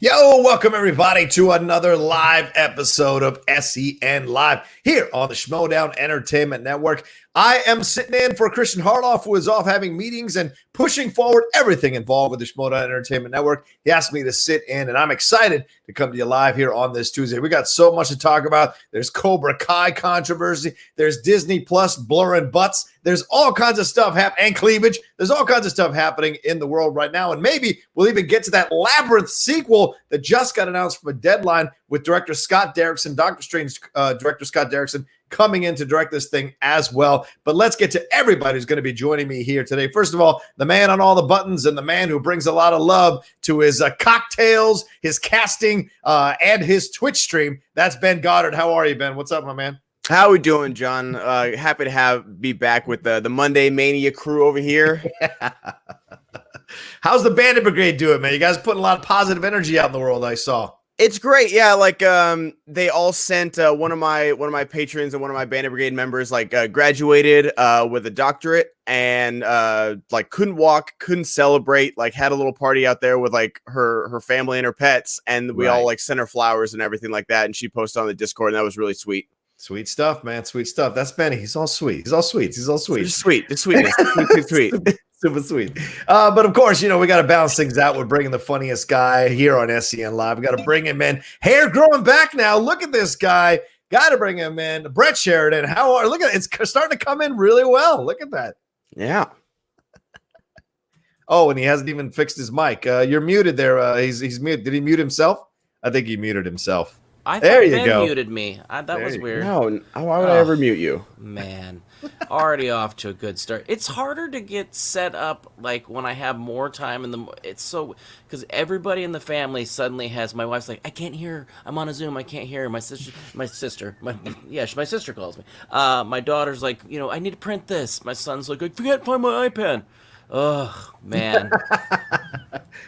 Yo, welcome everybody to another live episode of SEN Live here on the Schmodown Entertainment Network. I am sitting in for Christian Harloff, who is off having meetings and pushing forward everything involved with the Schmodown Entertainment Network. He asked me to sit in, and I'm excited to come to you live here on this Tuesday. We got so much to talk about. There's Cobra Kai controversy. There's Disney Plus blurring butts. There's all kinds of stuff happening, and cleavage. There's all kinds of stuff happening in the world right now, and maybe we'll even get to that Labyrinth sequel that just got announced from a deadline with director Scott Derrickson, Doctor Strange director Scott Derrickson, coming in to direct this thing as well. But let's get to everybody who's going to be joining me here today. First of all, the man on all the buttons and the man who brings a lot of love to his cocktails, his casting, and his Twitch stream. That's Ben Goddard. How are you, Ben? What's up, my man? How we doing, John? Happy to be back with the Monday Mania crew over here. How's the Bandit Brigade doing, man? You guys putting a lot of positive energy out in the world, I saw. It's great. Yeah, like they all sent one of my patrons and one of my Bandit Brigade members graduated with a doctorate and like couldn't walk, couldn't celebrate, like had a little party out there with like her family and her pets, and we all like sent her flowers and everything like that, and she posted on the Discord, and that was really sweet. Sweet stuff, man. Sweet stuff. That's Benny. He's all sweet. He's all sweet. He's all sweet. Just sweet. The sweetness. sweet. Super sweet. But of course, you know, we got to balance things out with bringing the funniest guy here on SEN Live. We got to bring him in. Hair growing back now. Look at this guy. Got to bring him in. Brett Sheridan. Look at it. It's starting to come in really well. Look at that. Yeah. Oh, and he hasn't even fixed his mic. You're muted there. He's muted. Did he mute himself? I think he muted himself. I there thought you Ben go. muted me. That was weird. No, why would I ever mute you? Man, already off to a good start. It's harder to get set up like when I have more time in the. It's so because everybody in the family suddenly has. My wife's like, I can't hear her. I'm on a Zoom. I can't hear her. My sister calls me. My daughter's like, I need to print this. My son's like, I forget to find my iPad. Oh man.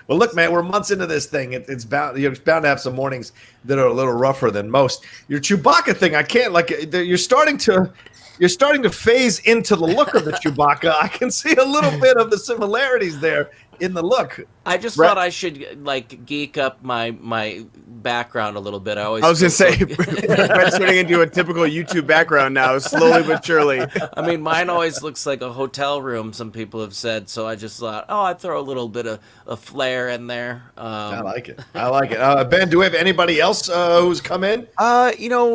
Well, look, man, we're months into this thing. It's bound to have some mornings that are a little rougher than most. Your Chewbacca thing, I can't you're starting to phase into the look of the Chewbacca. I can see a little bit of the similarities there in the look. I just thought I should geek up my background a little bit. I was gonna say Brett's turning into a typical YouTube background now, slowly but surely. I mean, mine always looks like a hotel room. Some people have said, so I just thought, I'd throw a little bit of a flair in there. I like it. Ben, do we have anybody else who's come in?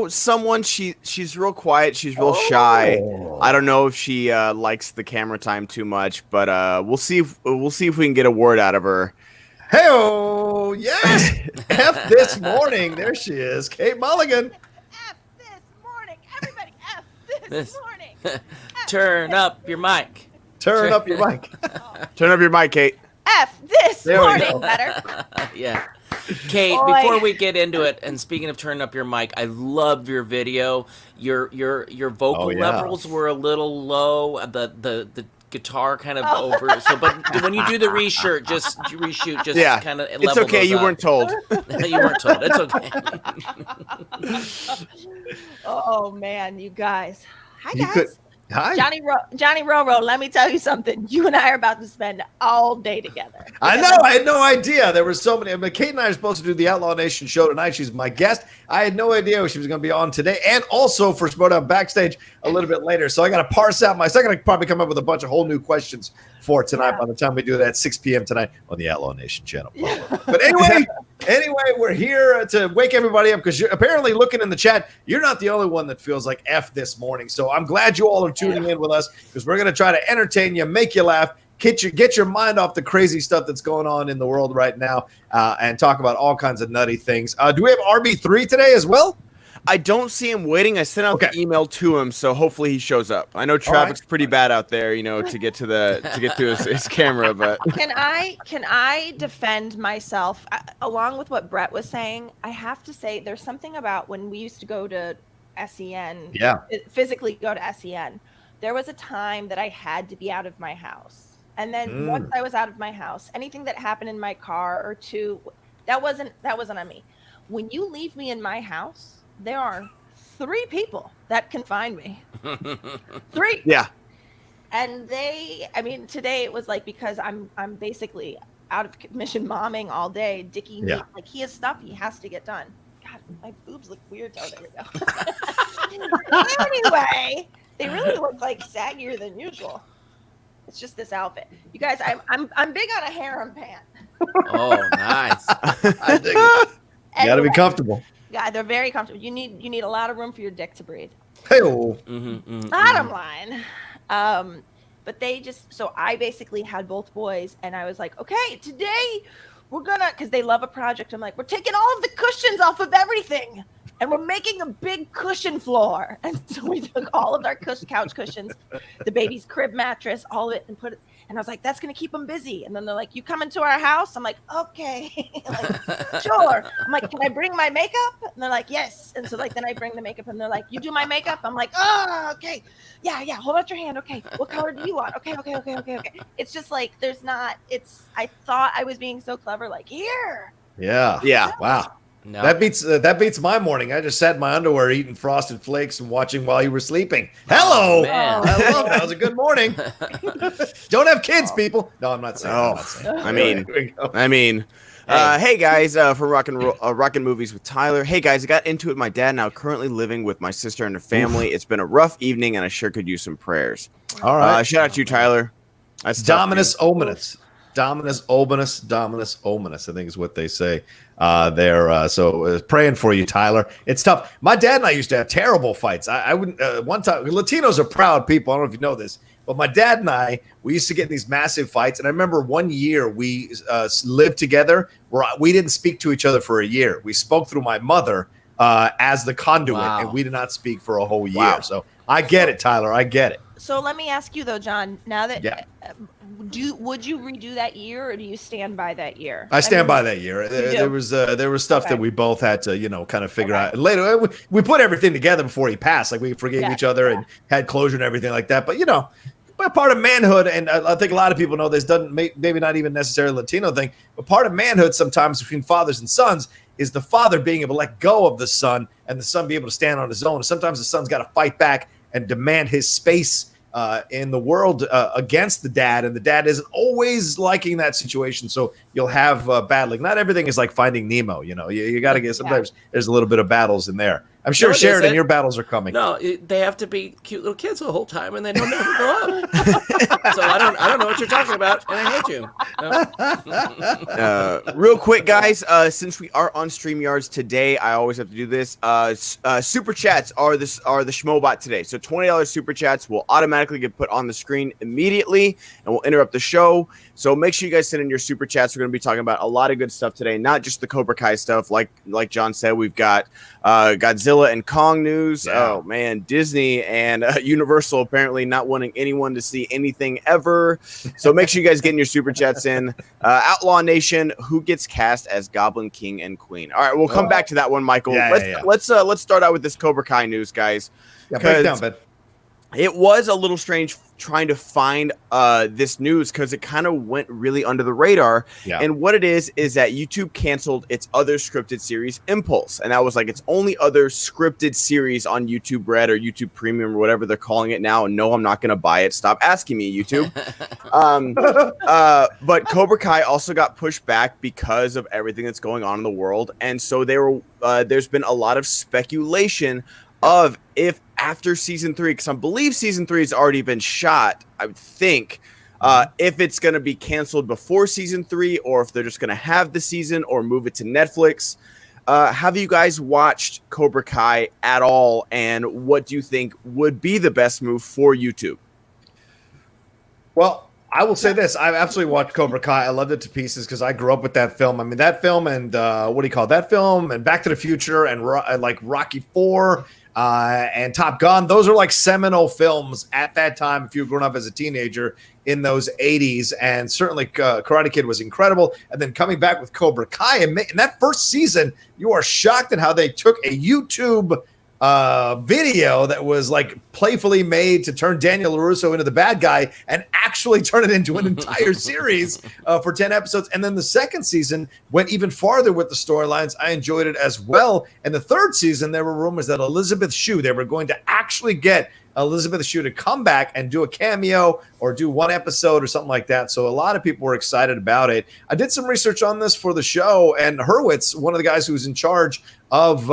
Someone. She's real quiet. She's real shy. I don't know if she likes the camera time too much, but we'll see if we can get a word out of her. Hey-oh, yes. F this morning. There she is. Kate Mulligan. F this morning. Everybody, F this morning. Turn up your mic. Turn up your mic. Turn up your mic, Kate. F this morning. Better. Yeah. Kate, before we get into it, and speaking of turning up your mic, I love your video. Your vocal levels were a little low. The guitar kind of over. So, but when you do the reshoot, just kind of level. It's okay. You weren't told. You weren't told. It's okay. Oh man, you guys. Hi guys. Hi. Johnny Roro, let me tell you something. You and I are about to spend all day together. I know. I had no idea. There were so many. I mean, Kate and I are supposed to do the Outlaw Nation show tonight. She's my guest. I had no idea she was going to be on today, and also for Schmodown Backstage a little bit later. So I got to parse out I'm going to probably come up with a bunch of whole new questions for tonight by the time we do that at 6 p.m. tonight on the Outlaw Nation channel. But anyway, we're here to wake everybody up because you're apparently looking in the chat. You're not the only one that feels like F this morning. So I'm glad you all are tuning in with us because we're going to try to entertain you, make you laugh, get your mind off the crazy stuff that's going on in the world right now, and talk about all kinds of nutty things. Do we have RB3 today as well? I don't see him waiting. I sent out the email to him, so hopefully he shows up. I know traffic's pretty bad out there, to get to his camera. But can I defend myself along with what Brett was saying? I have to say there's something about when we used to go to SEN, physically go to SEN. There was a time that I had to be out of my house, and then once I was out of my house, anything that happened in my car or two, that wasn't on me. When you leave me in my house, there are 3 people that can find me. 3. Yeah. And today it was like, because I'm basically, out of commission momming all day. Dickie, like he has stuff he has to get done. God, my boobs look weird. Oh, there we go. Anyway, they really look like saggier than usual. It's just this outfit, you guys. I'm big on a harem pant. Oh, nice. I dig it. You got to be comfortable. Yeah, they're very comfortable. You need a lot of room for your dick to breathe. Hey-o. Bottom line. But they just, so I basically had both boys and I was like, okay, today we're gonna, because they love a project. I'm like, we're taking all of the cushions off of everything and we're making a big cushion floor. And so we took all of our couch cushions, the baby's crib mattress, all of it, and put it. And I was like, that's going to keep them busy. And then they're like, you coming to our house? I'm like, okay. Like, sure. I'm like, can I bring my makeup? And they're like, yes. And so like, then I bring the makeup and they're like, you do my makeup? I'm like, oh, okay. Yeah. Hold out your hand. Okay. What color do you want? Okay. It's just like, I thought I was being so clever. Like, here. Yeah. Wow. No. That beats my morning. I just sat in my underwear eating Frosted Flakes and watching while you were sleeping. Hello. Oh, man. I love that. It was a good morning. Don't have kids, people. No, I'm not saying. I mean, hey guys, from Rockin' Movies with Tyler. Hey guys, I got into it with my dad, now currently living with my sister and her family. It's been a rough evening and I sure could use some prayers. All right. Shout out to you, Tyler. That's Dominus Ominous. Dominus Ominous, I think is what they say there. So praying for you, Tyler. It's tough. My dad and I used to have terrible fights. I wouldn't, one time, Latinos are proud people. I don't know if you know this, but my dad and we used to get in these massive fights. And I remember one year we lived together where we didn't speak to each other for a year. We spoke through my mother as the conduit, and we did not speak for a whole year. Wow. So I get it, Tyler. I get it. So let me ask you though, John, now that would you redo that year or do you stand by that year? I stand by that year. There was stuff that we both had to, kind of figure out. And later we put everything together before he passed. Like we forgave each other and had closure and everything like that. But part of manhood, and I think a lot of people know this, doesn't maybe not even necessarily a Latino thing, but part of manhood sometimes between fathers and sons is the father being able to let go of the son and the son be able to stand on his own. And sometimes the son's got to fight back and demand his space in the world against the dad, and the dad isn't always liking that situation. So you'll have battling. Not everything is like Finding Nemo. You got to get, sometimes there's a little bit of battles in there. I'm sure, Sheridan, your battles are coming. No, they have to be cute little kids the whole time, and they don't ever grow up. So I don't know what you're talking about, and I hate you. Real quick, guys, since we are on StreamYards today, I always have to do this. Super chats are the Schmobot today. So $20 super chats will automatically get put on the screen immediately, and will interrupt the show. So make sure you guys send in your super chats. We're going to be talking about a lot of good stuff today, not just the Cobra Kai stuff. Like John said, we've got Godzilla and Kong news. Yeah. Oh man, Disney and Universal apparently not wanting anyone to see anything ever. So make sure you guys get in your super chats in. Outlaw Nation, who gets cast as Goblin King and Queen? All right, we'll come back to that one, Michael. Let's start out with this Cobra Kai news, guys. Yeah, break it down, Ben. It was a little strange trying to find this news because it kind of went really under the radar. Yeah. And what it is that YouTube canceled its other scripted series, Impulse. And that was like its only other scripted series on YouTube Red or YouTube Premium or whatever they're calling it now. And no, I'm not going to buy it. Stop asking me, YouTube. But Cobra Kai also got pushed back because of everything that's going on in the world. And so there's been a lot of speculation of if after season 3, because I believe season 3 has already been shot, I would think, if it's going to be canceled before season 3 or if they're just going to have the season or move it to Netflix. Have you guys watched Cobra Kai at all? And what do you think would be the best move for YouTube? Well, I will say this. I've absolutely watched Cobra Kai. I loved it to pieces because I grew up with that film. I mean, that film and that film and Back to the Future and like Rocky IV and Top Gun. Those are like seminal films at that time if you were growing up as a teenager in those 80s. And certainly Karate Kid was incredible. And then coming back with Cobra Kai, and in that first season, you are shocked at how they took a YouTube video that was like playfully made to turn Daniel LaRusso into the bad guy and actually turn it into an entire series for 10 episodes. And then the second season went even farther with the storylines. I enjoyed it as well. And the third season, there were rumors that Elizabeth Shue, they were going to actually get Elizabeth Shue to come back and do a cameo or do one episode or something like that. So a lot of people were excited about it. I did some research on this for the show, and Hurwitz, one of the guys who's in charge of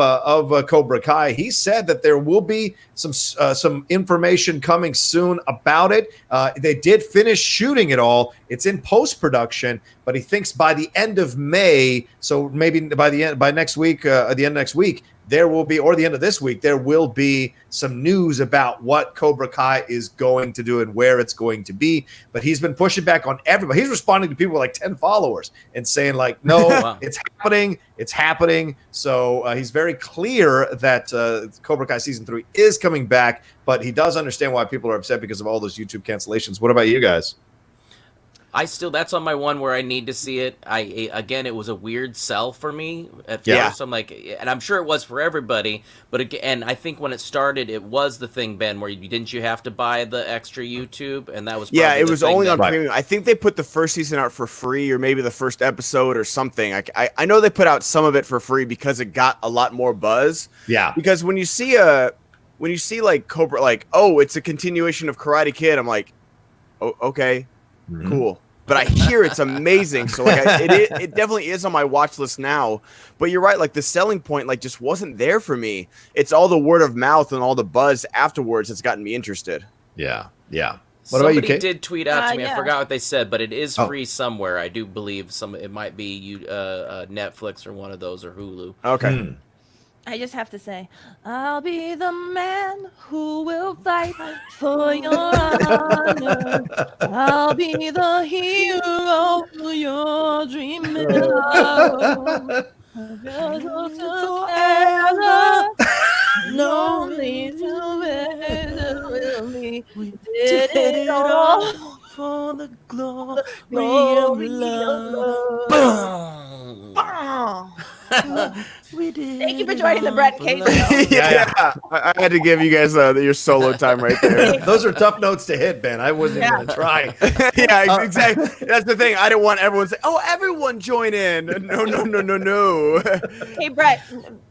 Cobra Kai, he said that there will be some information coming soon about it. They did finish shooting it all. It's in post-production, but he thinks by the end of May, so maybe by next week, at the end of next week, there will be, or the end of this week, there will be some news about what Cobra Kai is going to do and where it's going to be. But he's been pushing back on everybody. He's responding to people with like 10 followers and saying like, no, wow. It's happening. So he's very clear that Cobra Kai season 3 is coming back, but he does understand why people are upset because of all those YouTube cancellations. What about you guys? That's on my one where I need to see it. Again, it was a weird sell for me at first. I'm like, and I'm sure it was for everybody, but again, I think when it started, it was the thing, Ben, where didn't you have to buy the extra YouTube, and that was it was only on premium. I think they put the first season out for free, or maybe the first episode or something. I know they put out some of it for free because it got a lot more buzz. Yeah, because when you see like Cobra, like, oh, it's a continuation of Karate Kid, I'm like, oh, okay. Cool, but I hear it's amazing. So like, it definitely is on my watch list now. But you're right, like the selling point like just wasn't there for me. It's all the word of mouth and all the buzz afterwards that's gotten me interested. Yeah. What Somebody about you, Kate? did tweet out to me. I forgot what they said, but it is free somewhere. I do believe it might be Netflix or one of those, or Hulu. Okay. I just have to say, I'll be the man who will fight for your honor. I'll be the hero you're dreaming of. Lonely to me. We did it all for the glory of love. We did. Thank you for joining the Brett Cage show. Yeah. I had to give you guys your solo time right there. Those are tough notes to hit, Ben. I wasn't even going to try. Yeah, exactly. That's the thing. I didn't want everyone to say, "Oh, everyone join in." No. Hey, Brett,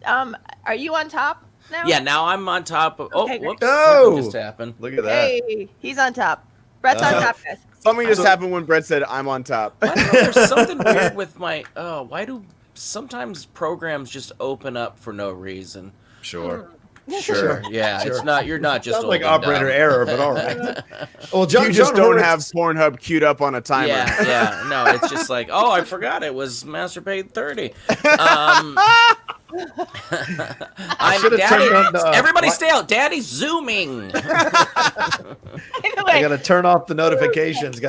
are you on top now? Yeah, now I'm on top of. Okay, whoops! Oh, What just happened? Look at that. Hey, he's on top. Brett's on top, guys. Something just happened when Brett said, "I'm on top." I don't know, there's something weird with my. Why do sometimes programs just open up for no reason? Sure. Yeah, Sure. it's not. You're not just like operator error, but all right. Well, you just don't have Pornhub queued up on a timer. Yeah. No, it's just like, oh, I forgot it was Masturbate 30. Everybody stay out. Daddy's zooming. I got to turn off the notifications.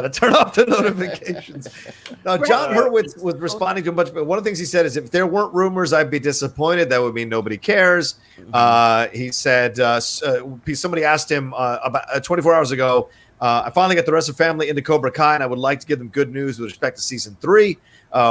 Now, John Hurwitz was responding to a bunch, but one of the things he said is, if there weren't rumors, I'd be disappointed. That would mean nobody cares. He said, somebody asked him about 24 hours ago, I finally got the rest of the family into Cobra Kai, and I would like to give them good news with respect to season 3.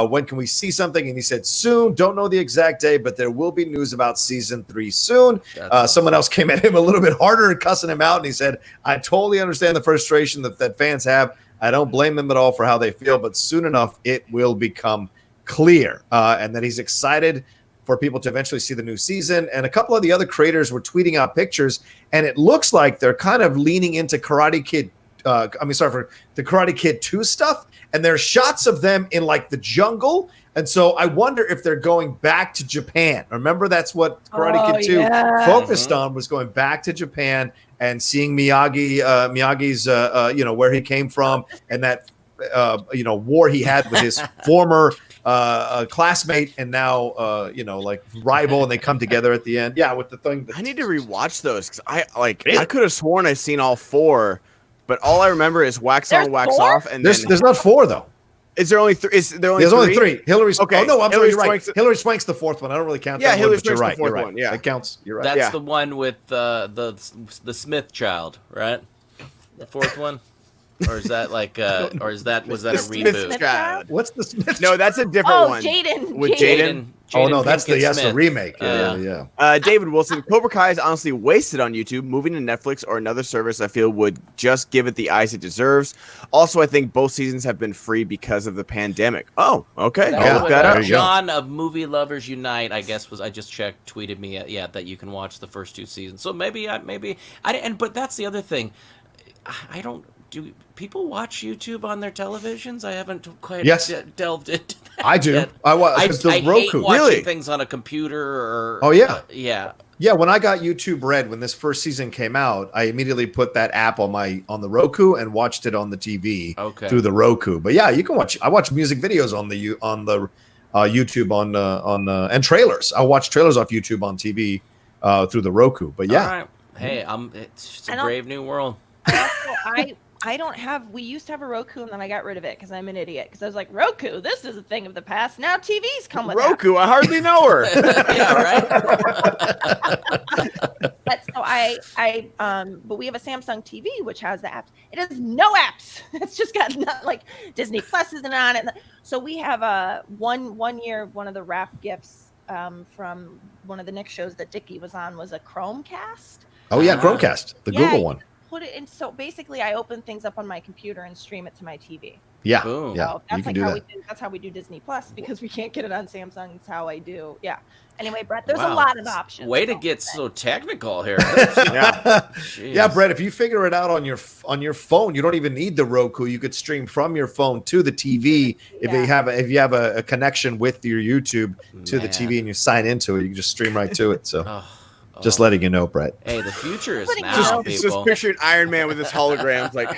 When can we see something? And he said, soon. Don't know the exact day, but there will be news about season 3 soon. Someone else came at him a little bit harder and cussing him out, and he said, I totally understand the frustration that fans have. I don't blame them at all for how they feel, but soon enough, it will become clear. And that he's excited for people to eventually see the new season. And a couple of the other creators were tweeting out pictures, and it looks like they're kind of leaning into Karate Kid. For the Karate Kid 2 stuff. And there's shots of them in like the jungle. And so I wonder if they're going back to Japan. Remember, that's what Karate Kid 2 focused on, was going back to Japan and seeing Miyagi's, where he came from, and that, war he had with his former classmate and now, rival, and they come together at the end. Yeah, with the thing. I need to rewatch those because I could have sworn I've seen all 4. But all I remember is wax on, wax off, and there's not 4 though. Is there only 3? There's only 3. Hillary's okay. Oh no, I'm sorry. You're right. Swank's Hillary Swank's the 4th one. I don't really count. Yeah, that Hillary one, but Swank's you're right. the 4th one. Yeah, that counts. You're right. That's the one with the Smith child, right? The 4th one. Or is that like was that a Smith reboot? Child. What's the Smith? No, that's a different one. Jaden. With Jaden. Oh no, that's the Smith. remake. Yeah. David Wilson, Cobra Kai is honestly wasted on YouTube. Moving to Netflix or another service, I feel would just give it the eyes it deserves. Also, I think both seasons have been free because of the pandemic. Oh, okay. I'll look that up. John of Movie Lovers Unite, I guess I just checked, tweeted me that you can watch the first 2 seasons. So maybe but that's the other thing. I don't. Do people watch YouTube on their televisions? I haven't quite delved into that. I do. Yet. I hate watching things on a computer or. Oh yeah. Yeah, when I got YouTube Red, when this first season came out, I immediately put that app on the Roku and watched it on the TV through the Roku. But yeah, you can watch. I watch music videos on the YouTube and trailers. I watch trailers off YouTube on TV through the Roku. But yeah, all right. Hey, it's a brave new world. I don't have. We used to have a Roku, and then I got rid of it because I'm an idiot. Because I was like, Roku, this is a thing of the past. Now TVs come with Roku. I hardly know her. Yeah, right. But so but we have a Samsung TV which has the apps. It has no apps. It's just got like Disney Plus isn't on it. So we have one year one of the wrap gifts from one of the Nick shows that Dickie was on was a Chromecast. Oh yeah, Chromecast, the Google one. Put it in. So basically, I open things up on my computer and stream it to my TV. Yeah, boom. Yeah. So that's like how we do. That's how we do Disney Plus because we can't get it on Samsung. It's how I do. Yeah. Anyway, Brett, there's a lot of options. Way to get so technical here. Yeah, Brett. If you figure it out on your phone, you don't even need the Roku. You could stream from your phone to the TV if you have a connection with your YouTube to the TV and you sign into it. You can just stream right to it. So. Just letting you know, Brett. Hey, the future is now, people. Just picturing Iron Man with his holograms. Like,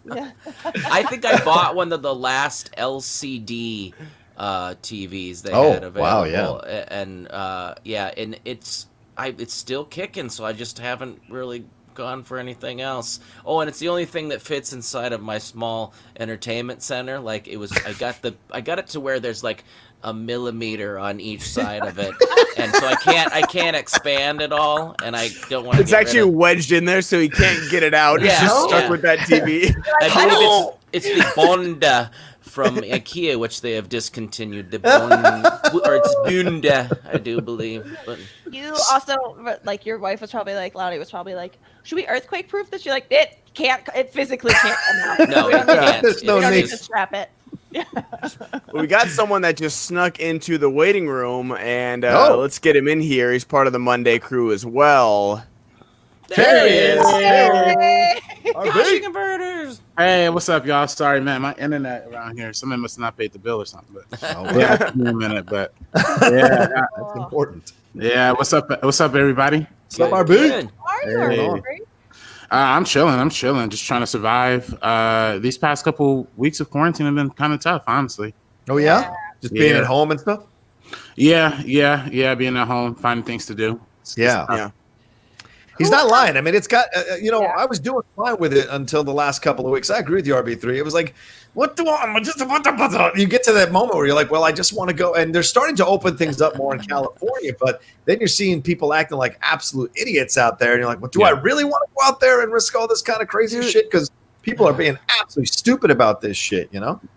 I think I bought one of the last LCD TVs they had available. Wow, yeah. And and it's still kicking, so I just haven't really gone for anything else. Oh, and it's the only thing that fits inside of my small entertainment center. Like I got it to where there's like a millimeter on each side of it, and so I can't expand it all, and I don't want to. It's actually wedged in there, so he can't get it out. Yeah, He's just stuck with that TV. I believe it's the Bonda from IKEA, which they have discontinued. The or it's Bunda, I do believe. But you also like your wife was probably like, Laudy was probably like, should we earthquake proof this? You're like, it physically can't come out. No, it can't. There's no need to strap it. We got someone that just snuck into the waiting room, and let's get him in here. He's part of the Monday crew as well. There he is. Hey. Converters. Hey, what's up, y'all? Sorry, man, my internet around here. Someone must not paid the bill or something. But in a minute, but yeah, that's important. Yeah, what's up? What's up, everybody? What's up, RB? I'm chilling. Just trying to survive. These past couple weeks of quarantine have been kind of tough, honestly. Oh yeah, just being at home and stuff. Yeah. Being at home, finding things to do. Yeah. He's not lying. I mean, it's got, I was doing fine with it until the last couple of weeks. I agree with you, RB3. It was like, you get to that moment where you're like, well, I just want to go. And they're starting to open things up more in California, but then you're seeing people acting like absolute idiots out there. And you're like, well, do I really want to go out there and risk all this kind of crazy shit? Because people are being absolutely stupid about this shit,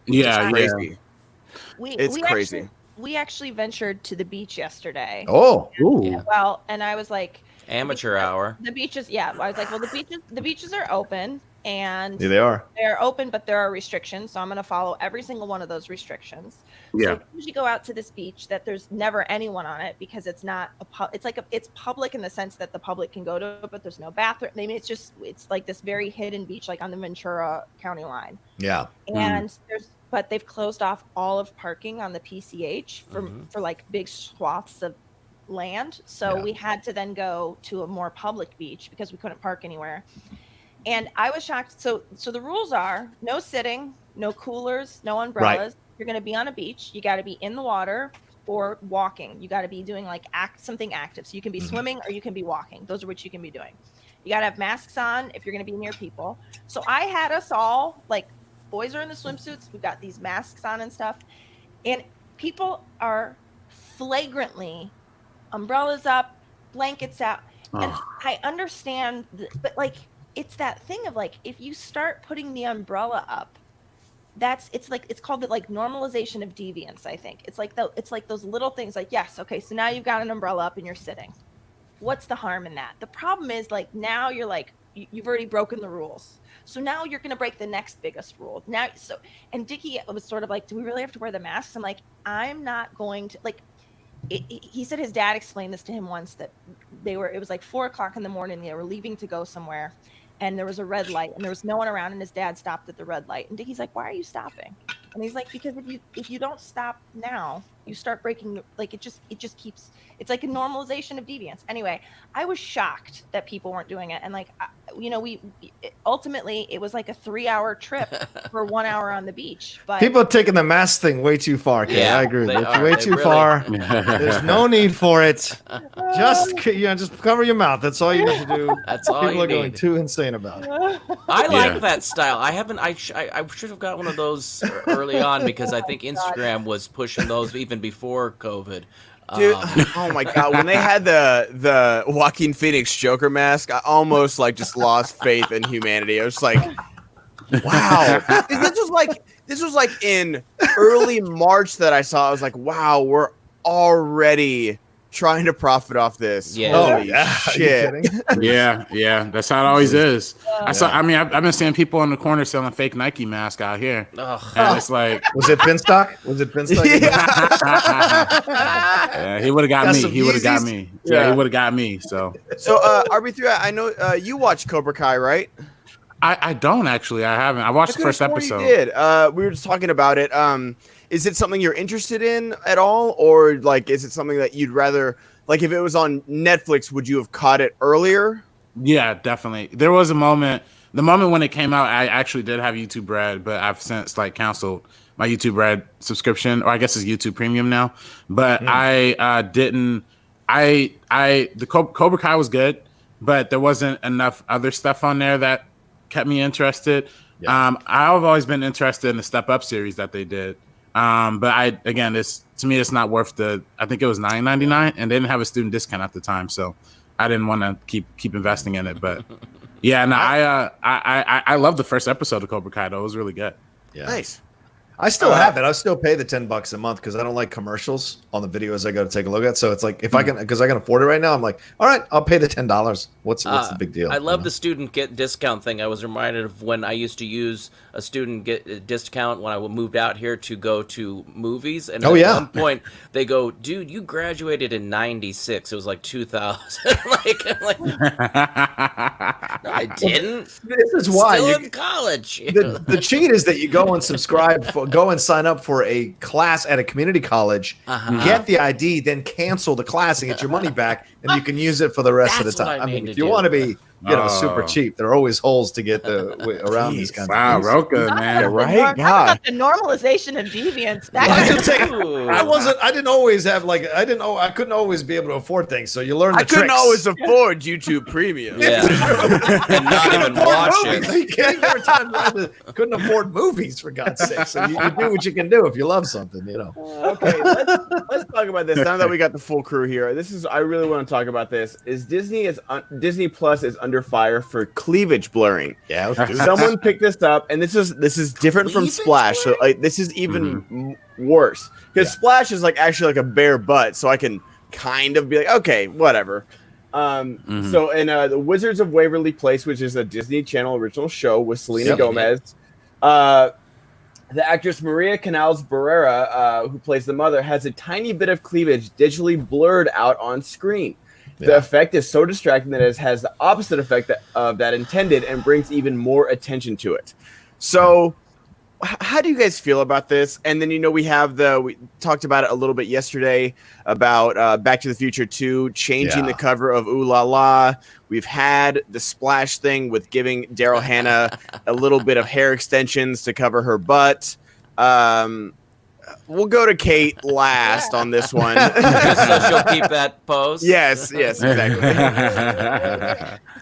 Yeah, crazy. It's crazy. We actually ventured to the beach yesterday. Oh, yeah. Well, and I was like, amateur hour. The beaches, I was like, well, the beaches are open, and they are. They're open, but there are restrictions. So I'm going to follow every single one of those restrictions. Yeah. So you usually go out to this beach that there's never anyone on it because it's not it's public in the sense that the public can go to it, but there's no bathroom. I mean, it's like this very hidden beach, like on the Ventura County line. Yeah. And but they've closed off all of parking on the PCH for like big swaths of land, so we had to then go to a more public beach because we couldn't park anywhere. And I was shocked. So the rules are no sitting, no coolers, no umbrellas. Right. You're going to be on a beach. You got to be in the water or walking. You got to be doing like something active. So you can be swimming or you can be walking. Those are what you can be doing. You got to have masks on if you're going to be near people. So I had us all, like, boys are in the swimsuits. We've got these masks on and stuff. And people are flagrantly umbrellas up, blankets out. And I understand, but like, it's that thing of like, if you start putting the umbrella up, it's called the like normalization of deviance. I think it's like those little things like, yes, okay, so now you've got an umbrella up and you're sitting. What's the harm in that? The problem is like, now you're like, you've already broken the rules. So now you're going to break the next biggest rule. And Dickie was sort of like, do we really have to wear the masks? I'm like, I'm not going to, like, he said his dad explained this to him once, that it was like 4:00 in the morning. They were leaving to go somewhere and there was a red light and there was no one around and his dad stopped at the red light. And Dickie's like, why are you stopping? And he's like, because if you don't stop now, you start breaking, like, it just keeps, it's like a normalization of deviance. Anyway, I was shocked that people weren't doing it. And like, ultimately it was like a 3-hour trip for 1 hour on the beach. But people are taking the mask thing way too far. Kay. Yeah, I agree. they are. Way They too really- far. There's no need for it. Just cover your mouth. That's all you need to do. That's all People you are going need. too insane about it. I like that style. I haven't. I should have got one of those early on because I think Instagram was pushing those even before COVID. Dude, oh my god! When they had the Joaquin Phoenix Joker mask, I almost like just lost faith in humanity. I was like, wow. This was like in early March that I saw. I was like, wow, we're already trying to profit off this. Yeah. Holy Are you shit. kidding? Yeah, that's how it always is. I've been seeing people on the corner selling fake Nike masks out here, Ugh. and it's like, Was it Finstock? yeah, he would have got Got me. some He would have got Yeezys? me. Yeah, he would have got me. So So, RB3, I know you watched Cobra Kai, right? I don't actually. I haven't. I watched the first episode. You did. We were just talking about it. Is it something you're interested in at all, or like, is it something that you'd rather, like, if it was on Netflix, would you have caught it earlier? Yeah, definitely. There was a moment. The moment when it came out, I actually did have YouTube Red, but I've since like canceled my YouTube Red subscription, or I guess it's YouTube Premium now. But I didn't. The Cobra Kai was good, but there wasn't enough other stuff on there that kept me interested. Yeah. I've always been interested in the Step Up series that they did. But to me, it's not worth I think it was $9.99, and they didn't have a student discount at the time, so I didn't want to keep investing in it. But yeah, no, I love the first episode of Cobra Kai though. It was really good. Yeah. Nice. I still have it. I still pay the $10 a month because I don't like commercials on the videos I go to take a look at. So it's like, if I can, because I can afford it right now, I'm like, all right, I'll pay the $10. What's the big deal? I love the student get discount thing. I was reminded of when I used to use a student get discount when I moved out here to go to movies. And at one point they go, dude, you graduated in 96. It was like 2000. I'm like, no, I didn't. This is why Still in college. The cheat is that you go and go and sign up for a class at a community college, get the ID, then cancel the class and get your money back, and you can use it for the rest of the time. I mean, if you want to be, super cheap, there are always holes to get around these kinds of things. Rocha, man, right? God, the normalization of deviance. I didn't always have I couldn't always be able to afford things. So you learn the tricks. I couldn't always afford YouTube Premium. Yeah, and not even watch it. You can't every time couldn't afford movies, for God's sake. So you do what you can do if you love something, Okay, let's talk about this. Now that we got the full crew here, I really want to talk about this. Disney Plus is under fire for cleavage blurring. Yeah, someone picked this up, and this is different from Splash. So like, this is even worse because Splash is like actually like a bare butt, so I can kind of be like, okay, whatever. So in the Wizards of Waverly Place, which is a Disney Channel original show with Selena Gomez, the actress Maria Canals Barrera, who plays the mother, has a tiny bit of cleavage digitally blurred out on screen. The effect is so distracting that it has the opposite effect of that intended and brings even more attention to it. So how do you guys feel about this? And then, we talked about it a little bit yesterday about Back to the Future 2 changing the cover of Ooh La La. We've had the Splash thing with giving Daryl Hannah a little bit of hair extensions to cover her butt. We'll go to Kate last on this one. So she'll keep that pose? Yes, exactly.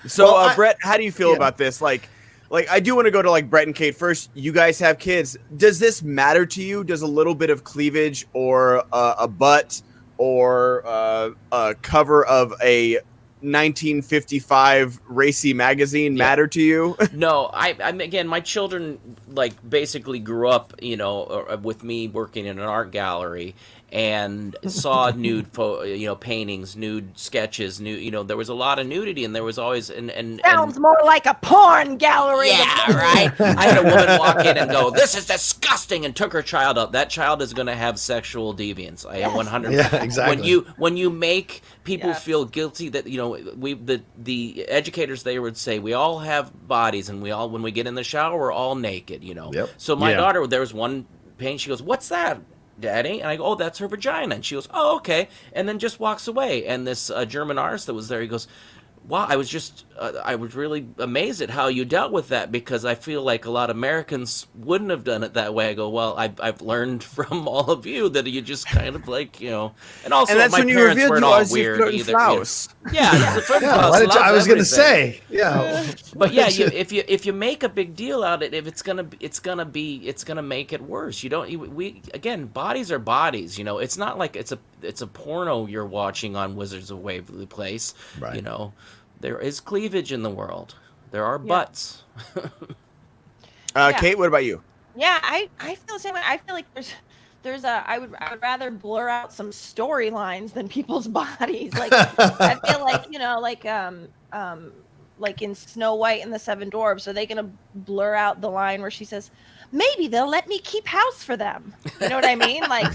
So, Brett, how do you feel about this? Like I do want to go to like Brett and Kate first. You guys have kids. Does this matter to you? Does a little bit of cleavage or a butt or a cover of a 1955 racy magazine matter to you? No, I'm again, my children like basically grew up, with me working in an art gallery and saw nude, paintings, nude sketches, there was a lot of nudity, and there was always sounds more like a porn gallery. Yeah, right. I had a woman walk in and go, "This is disgusting," and took her child up. That child is going to have sexual deviance. I am 100. Yeah, exactly. When you make people feel guilty that the educators, they would say we all have bodies, and when we get in the shower we're all naked. Yep. So my daughter, there was one paint. She goes, "What's that, Daddy?" And I go, "Oh, that's her vagina." And she goes, "Oh, okay," and then just walks away. And this German artist that was there, he goes, "Wow, I was really amazed at how you dealt with that, because I feel like a lot of Americans wouldn't have done it that way." I go, "Well, I've learned from all of you that you just kind of like, and also And that's my when you parents revealed weren't you all as weird your either." Faust. I was going to say, but yeah, if you make a big deal out of it, if it's gonna make it worse. Again, bodies are bodies. It's not like it's a porno you're watching on Wizards of Waverly Place. Right. There is cleavage in the world. There are butts. Kate, what about you? Yeah, I feel the same way. I feel like I would rather blur out some storylines than people's bodies. Like I feel like in Snow White and the Seven Dwarfs, are they gonna blur out the line where she says, "Maybe they'll let me keep house for them"? You know what I mean? Like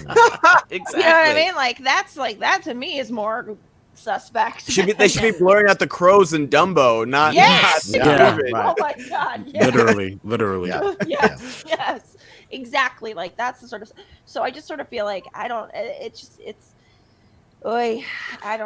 exactly. You know what I mean? Like that to me is more suspect. They should be blurring out the crows and Dumbo, not. Yes. Right. Oh my God. Yes. Literally. Yeah. Yes. Exactly. Like that's the sort of. So I just sort of feel like I don't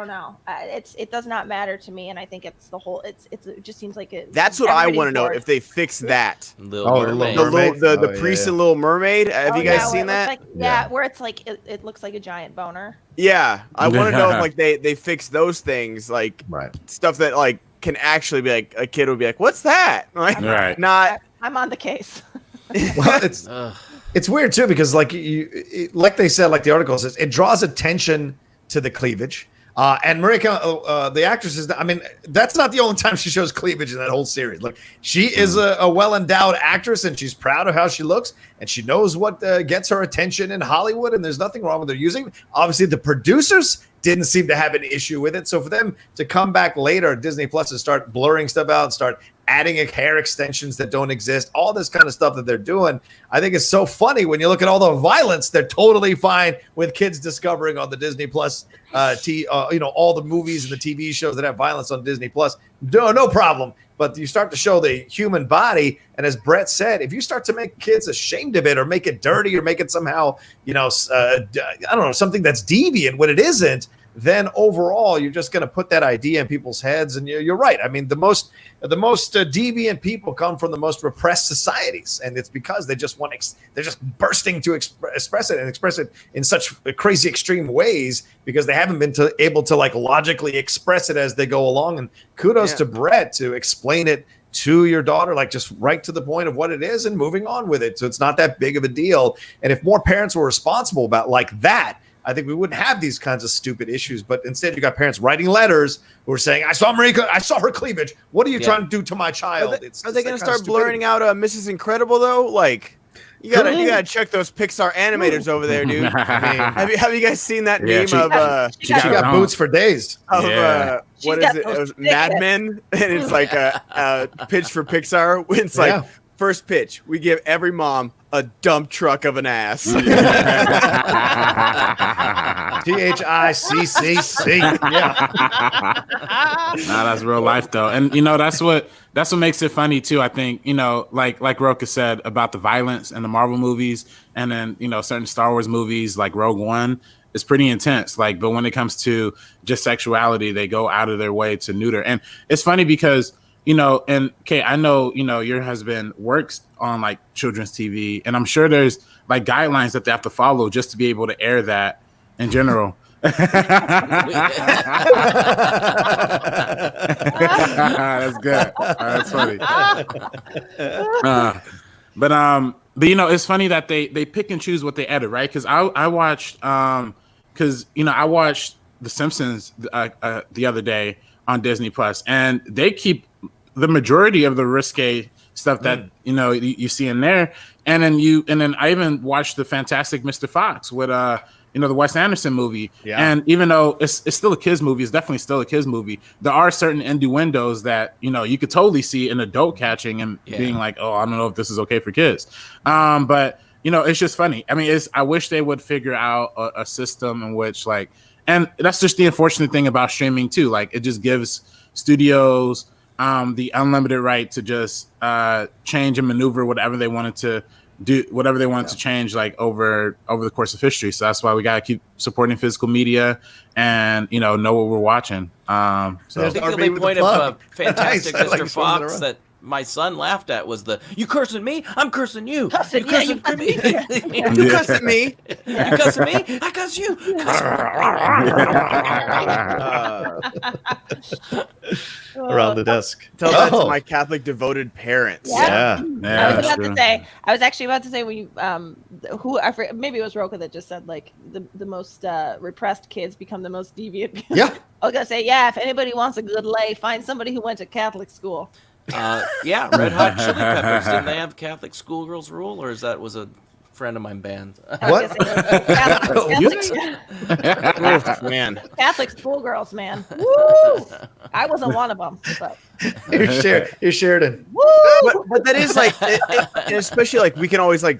know. It does not matter to me, and I think it's the whole. It just seems like it. That's what I want to know. If they fix that, the priest and Little Mermaid. Have you guys seen that? Where it's like it looks like a giant boner. Yeah, I want to know if like they fix those things, like stuff that like can actually be like a kid would be like, "What's that?" Like, not. I'm on the case. Well, it's weird too, because like like they said, like the article says, it draws attention to the cleavage. And Marika, the actress is, I mean, that's not the only time she shows cleavage in that whole series. Look, she is a well-endowed actress, and she's proud of how she looks, and she knows what gets her attention in Hollywood, and there's nothing wrong with her using. Obviously, the producers didn't seem to have an issue with it. So for them to come back later at Disney Plus and start blurring stuff out and start adding hair extensions that don't exist, all this kind of stuff that they're doing, I think it's so funny when you look at all the violence. They're totally fine with kids discovering on the Disney Plus, all the movies and the TV shows that have violence on Disney Plus. No problem. But you start to show the human body, and as Brett said, if you start to make kids ashamed of it or make it dirty or make it somehow, I don't know, something that's deviant when it isn't, then overall you're just going to put that idea in people's heads. And you're right. I mean, the most deviant people come from the most repressed societies, and it's because they just they're just bursting to express it in such crazy extreme ways, because they haven't been able to like logically express it as they go along. And kudos to Brett to explain it to your daughter, like just right to the point of what it is and moving on with it. So it's not that big of a deal. And if more parents were responsible about like that, I think we wouldn't have these kinds of stupid issues. But instead, you got parents writing letters who are saying, "I saw Marika, I saw her cleavage. What are you trying to do to my child?" Are they going to start blurring out Mrs. Incredible though? Like, you gotta check those Pixar animators over there, dude. I mean, have you guys seen that meme of? She got boots for days. What is it? It was Mad Men, and it's like a pitch for Pixar. It's like first pitch, we give every mom a dump truck of an ass. THICCC. Yeah. Nah, that's real life though, and that's what makes it funny too. I think like Rocha said about the violence in the Marvel movies, and then certain Star Wars movies like Rogue One. It's pretty intense. Like, but when it comes to just sexuality, they go out of their way to neuter. And it's funny because and Kay, I know, your husband works on like children's TV, and I'm sure there's like guidelines that they have to follow just to be able to air that in general. That's good. That's funny. But it's funny that they pick and choose what they edit, right? Because I watched I watched The Simpsons the other day on Disney Plus, and they keep the majority of the risque stuff that you see in there. And then I even watched the Fantastic Mr. Fox with the Wes Anderson movie. Yeah. And even though it's still a kids movie, it's definitely still a kids movie, there are certain innuendos that you could totally see an adult catching and being like, oh, I don't know if this is okay for kids. But it's just funny. I mean, I wish they would figure out a system in which and that's just the unfortunate thing about streaming too. Like, it just gives studios the unlimited right to just change and maneuver whatever they wanted to do, whatever they wanted to change, over the course of history. So that's why we got to keep supporting physical media and know what we're watching. So I think the big point of Fantastic Mr. Fox that my son laughed at was you cursing me? I'm cursing you. Cussing, you cursing me? You cussing me? You cussing me? I cuss you. Around the desk. Tell that to my Catholic devoted parents. Yeah. I was actually about to say when you maybe it was Rocha that just said the most repressed kids become the most deviant. Yeah. I was gonna say, if anybody wants a good lay, find somebody who went to Catholic school. Red Hot Chili Peppers, didn't they have Catholic schoolgirls rule, or was a friend of mine band? What? Man, Catholic schoolgirls, man. Woo! I wasn't one of them. But. You're Sheridan. Woo! But that is and especially we can always oh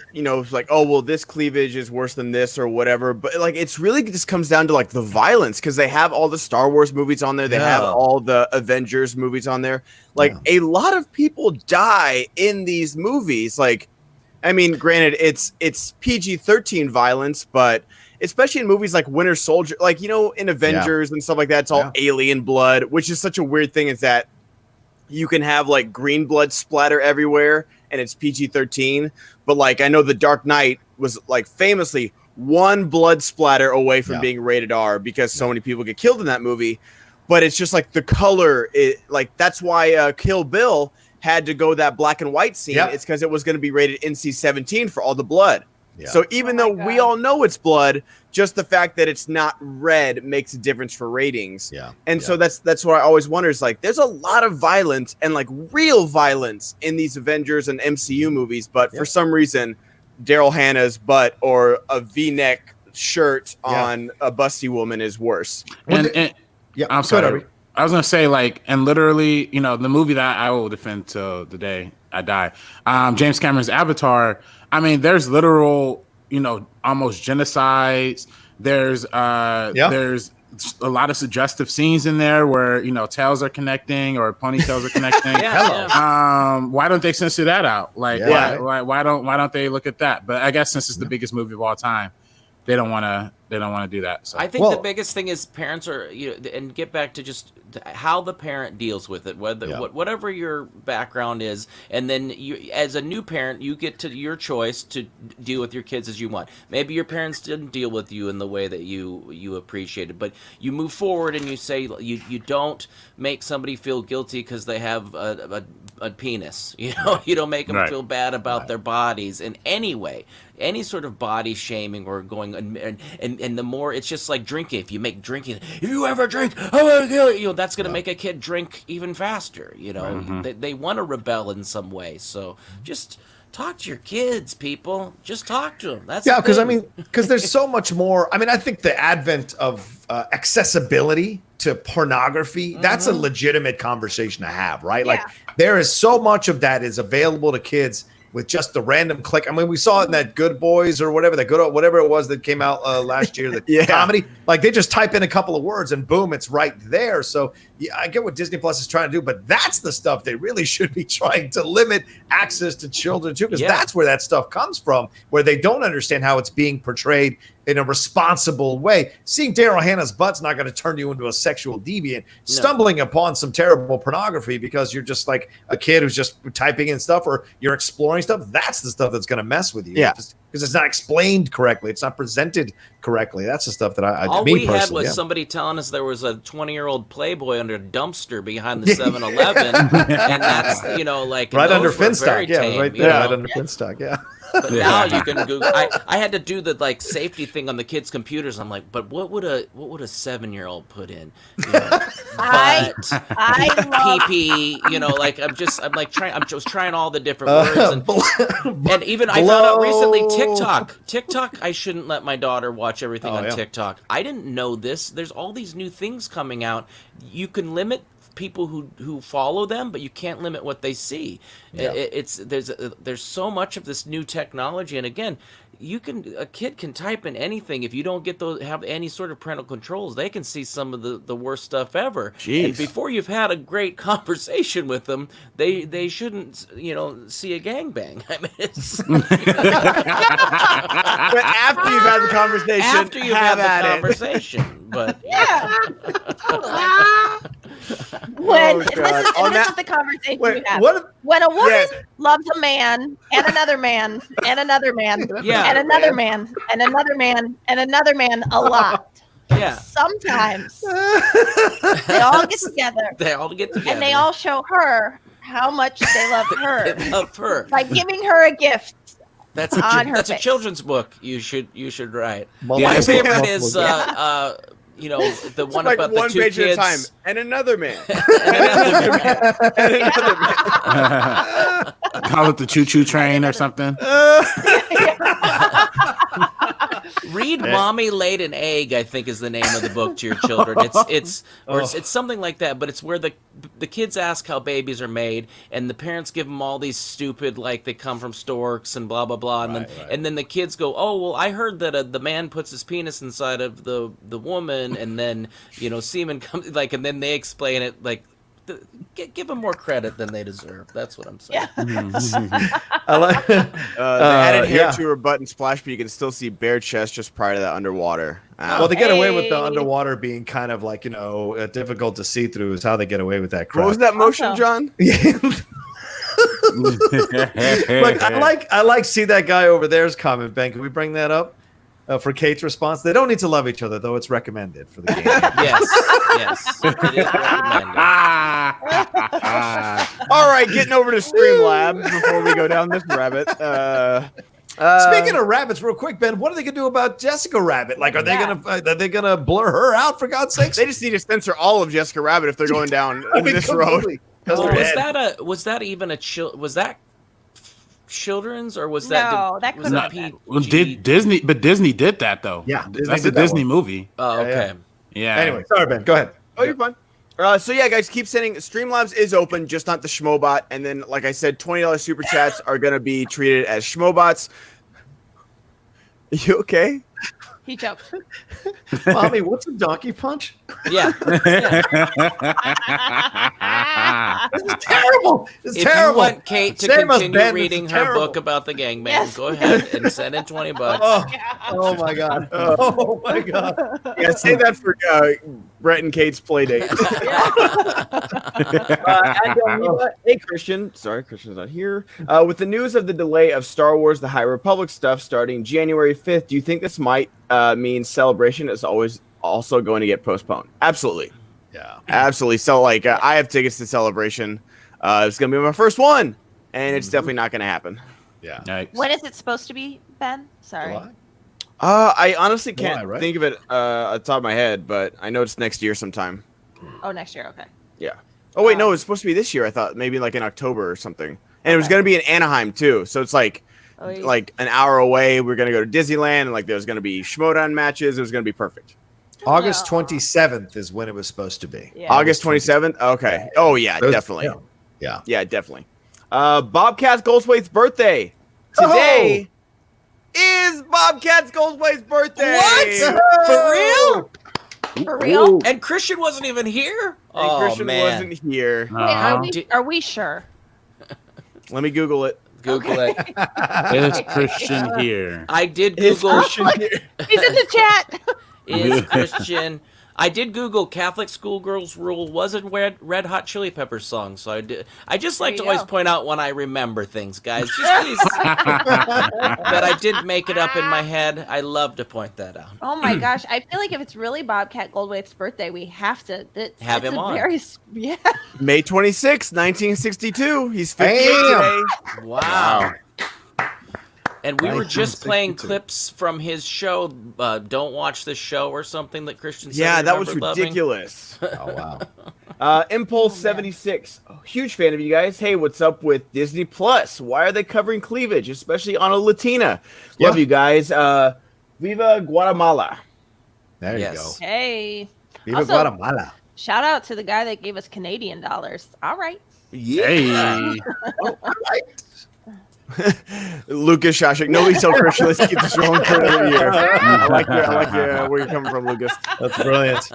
well, this cleavage is worse than this or whatever. But it's really just comes down to the violence, because they have all the Star Wars movies on there, they have all the Avengers movies on there. A lot of people die in these movies. I mean, granted, it's PG-13 violence, but especially in movies like Winter Soldier, in Avengers and stuff like that, it's all alien blood, which is such a weird thing, is that you can have green blood splatter everywhere and it's PG-13. But I know The Dark Knight was famously one blood splatter away from being rated R because so many people get killed in that movie. But it's just the color, that's why Kill Bill had to go that black and white scene. It's because it was going to be rated NC-17 for all the blood. So even though we all know it's blood, just the fact that it's not red makes a difference for ratings. So that's what I always wonder is there's a lot of violence and real violence in these Avengers and MCU movies, but for some reason Daryl Hannah's butt or a V-neck shirt on a busty woman is worse. I'm sorry. I was gonna say and literally, the movie that I will defend till the day I die, James Cameron's Avatar. I mean, there's literal, almost genocides. There's a lot of suggestive scenes in there where tails are connecting or ponytails are connecting. Why don't they censor that out? Why don't they look at that? But I guess since it's the biggest movie of all time, they don't want to do that. So. I think the biggest thing is parents are, and get back to just how the parent deals with it, whatever your background is, and then you, as a new parent, you get to your choice to deal with your kids as you want. Maybe your parents didn't deal with you in the way that you appreciated, but you move forward and you say you don't make somebody feel guilty because they have a penis. You don't make them feel bad about their bodies in any way. Any sort of body shaming or going and the more it's just like drinking. If you make drinking, if you ever drink, I'm gonna kill you. That's gonna make a kid drink even faster. They want to rebel in some way. So just talk to your kids, people. Just talk to them. That's because there's so much more. I mean, I think the advent of accessibility to pornography, that's a legitimate conversation to have, right? There is so much of that is available to kids with just the random click. I mean, we saw it in that Good Boys or whatever, whatever it was that came out last year, the comedy. They just type in a couple of words and boom, it's right there. So I get what Disney Plus is trying to do, but that's the stuff they really should be trying to limit access to children too, because that's where that stuff comes from, where they don't understand how it's being portrayed in a responsible way. Seeing Daryl Hannah's butt's not going to turn you into a sexual deviant. Stumbling upon some terrible pornography because you're just like a kid who's just typing in stuff or you're exploring stuff, that's the stuff that's going to mess with you. Because it's not explained correctly. It's not presented correctly. That's the stuff that all we had was somebody telling us there was a 20-year-old Playboy under a dumpster behind the 7-Eleven. And that's, right under Finstock. Right there, right under Finstock. But now you can Google. I had to do the like safety thing on the kids' computers. I'm like, but what would a 7-year-old put in? You know, I love PP. You know, like I'm just trying all the different words and even I found out recently TikTok. I shouldn't let my daughter watch everything on TikTok. I didn't know this. There's all these new things coming out. You can limit people who follow them, but you can't limit what they see. There's so much of this new technology, and again, a kid can type in anything. If you don't have any sort of parental controls, they can see some of the worst stuff ever. Jeez. And before you've had a great conversation with them, they shouldn't see a gangbang. I mean, it's but after you've had the conversation, after you've had the conversation, but this is the conversation we have. When a woman loves a man and another man and another man and another man and another man and another man a lot. Yeah. Sometimes they all get together. And they all show her how much they love her. They love her by giving her a gift. That's a children's book you should write. My favorite is the one like about one the two page kids. at a time, and another man, Call it the choo-choo train or something. Read "Mommy Laid an Egg," I think is the name of the book to your children. It's something like that, but it's where the kids ask how babies are made, and the parents give them all these stupid, like they come from storks and blah blah blah, and then the kids go, oh well, I heard that the man puts his penis inside of the woman, and then semen comes and then they explain it like. Give them more credit than they deserve. That's what I'm saying. I like. They added hair to her butt and splash, but you can still see bare chest just prior to that underwater. Well, they get away with the underwater being kind of like difficult to see through. Is how they get away with that crap. What was that motion, John? Look, I like see that guy over there's comment, Ben. Can we bring that up? For Kate's response, they don't need to love each other, though it's recommended for the game. Yes, it is recommended. All right, getting over to Streamlabs before we go down this rabbit. Speaking of rabbits, real quick, Ben, what are they gonna do about Jessica Rabbit? Like, are they gonna blur her out for God's sakes? They just need to censor all of Jessica Rabbit if they're going down this road. Was that even was that children's or was that that couldn't be? Well, Disney did that though. Yeah, that's a Disney movie. Oh, okay. Yeah. Anyway, sorry, Ben. Go ahead. Oh, you're fine. So yeah, guys, keep sending. Streamlabs is open, just not the Schmobot. And then, like I said, $20 super chats are gonna be treated as Schmobots. You okay? He choked. Mommy, what's a donkey punch? Yeah. This is terrible. It's if terrible. you want Kate to continue reading her book about the gangbang, go ahead and send in $20. Oh my god. Oh my god. Yeah, say that for Brett and Kate's play date. Hey, Christian. Sorry, Christian's not here. With the news of the delay of Star Wars The High Republic stuff starting January 5th, do you think this might mean Celebration is always also going to get postponed? Absolutely. Yeah. Absolutely. So, I have tickets to Celebration. It's going to be my first one, and it's definitely not going to happen. Yeah. Yikes. When is it supposed to be, Ben? Sorry. July? I honestly can't July, right? think of it at the top of my head, but I know it's next year sometime. Oh, next year. Okay. Yeah. Oh, wait, no, it's supposed to be this year. I thought maybe like in October or something. And it was going to be in Anaheim, too. So it's like an hour away. We're going to go to Disneyland, and there's going to be Schmodown matches. It was going to be perfect. August 27th is when it was supposed to be. Yeah. August 27th? Okay. Oh, yeah, definitely. Yeah. Yeah, definitely. Bobcat Goldthwait's birthday. Today is Bobcat Goldthwait's birthday. What? For real? For real? And Christian wasn't even here? And Christian wasn't here. Wait, are we sure? Let me Google it. Google it. Is Christian here? I did Google. He's in the chat. Is Christian. I did Google Catholic schoolgirls rule was a Red Hot Chili Peppers song, so I did. I just like to always point out when I remember things, guys. Just please that I did make it up in my head. I love to point that out. Oh my gosh, I feel like if it's really Bobcat Goldthwait's birthday, we have to have him on. May 26, 1962. He's 58 today. Wow. And we were just playing clips from his show, Don't Watch This Show or something that Christian said. Yeah, that was ridiculous. Oh, wow. Impulse 76, huge fan of you guys. Hey, what's up with Disney Plus? Why are they covering cleavage, especially on a Latina? Love you guys. Viva Guatemala. There you go. Hey. Viva Also, Guatemala. Shout out to the guy that gave us Canadian dollars. All right. Yeah. Hey. All right. Lucas Shashek. Nobody's so Christian. Let's keep this rolling for another year. I like where you're coming from, Lucas. That's brilliant.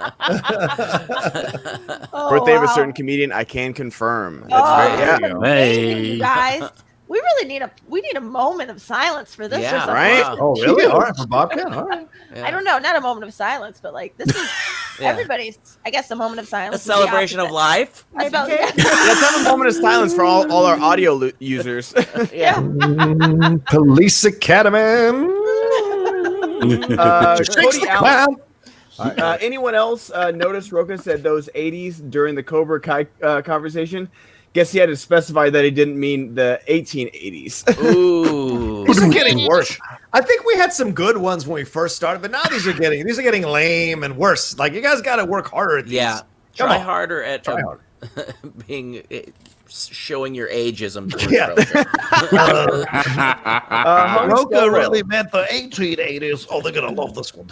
Birthday of a certain comedian, I can confirm. That's great. Hey. You guys. We really need a moment of silence for this. Yeah, right? Oh, really? All right, for Bobcat? All right. Yeah. I don't know, not a moment of silence, but like this is everybody's, I guess, a moment of silence. A celebration of life. Maybe Let's have a moment of silence for all our audio users. Yeah. Police Academy. Cody Allen. Anyone else notice Rocha said those 80s during the Cobra Kai conversation? Guess he had to specify that he didn't mean the 1880s. Ooh. These are getting worse. I think we had some good ones when we first started, but now these are getting lame and worse. Like, you guys got to work harder at these. Yeah. Come Try on. harder at Try harder. showing your ageism. Yeah. Rocha really meant the 1880s. Oh, they're gonna love this one.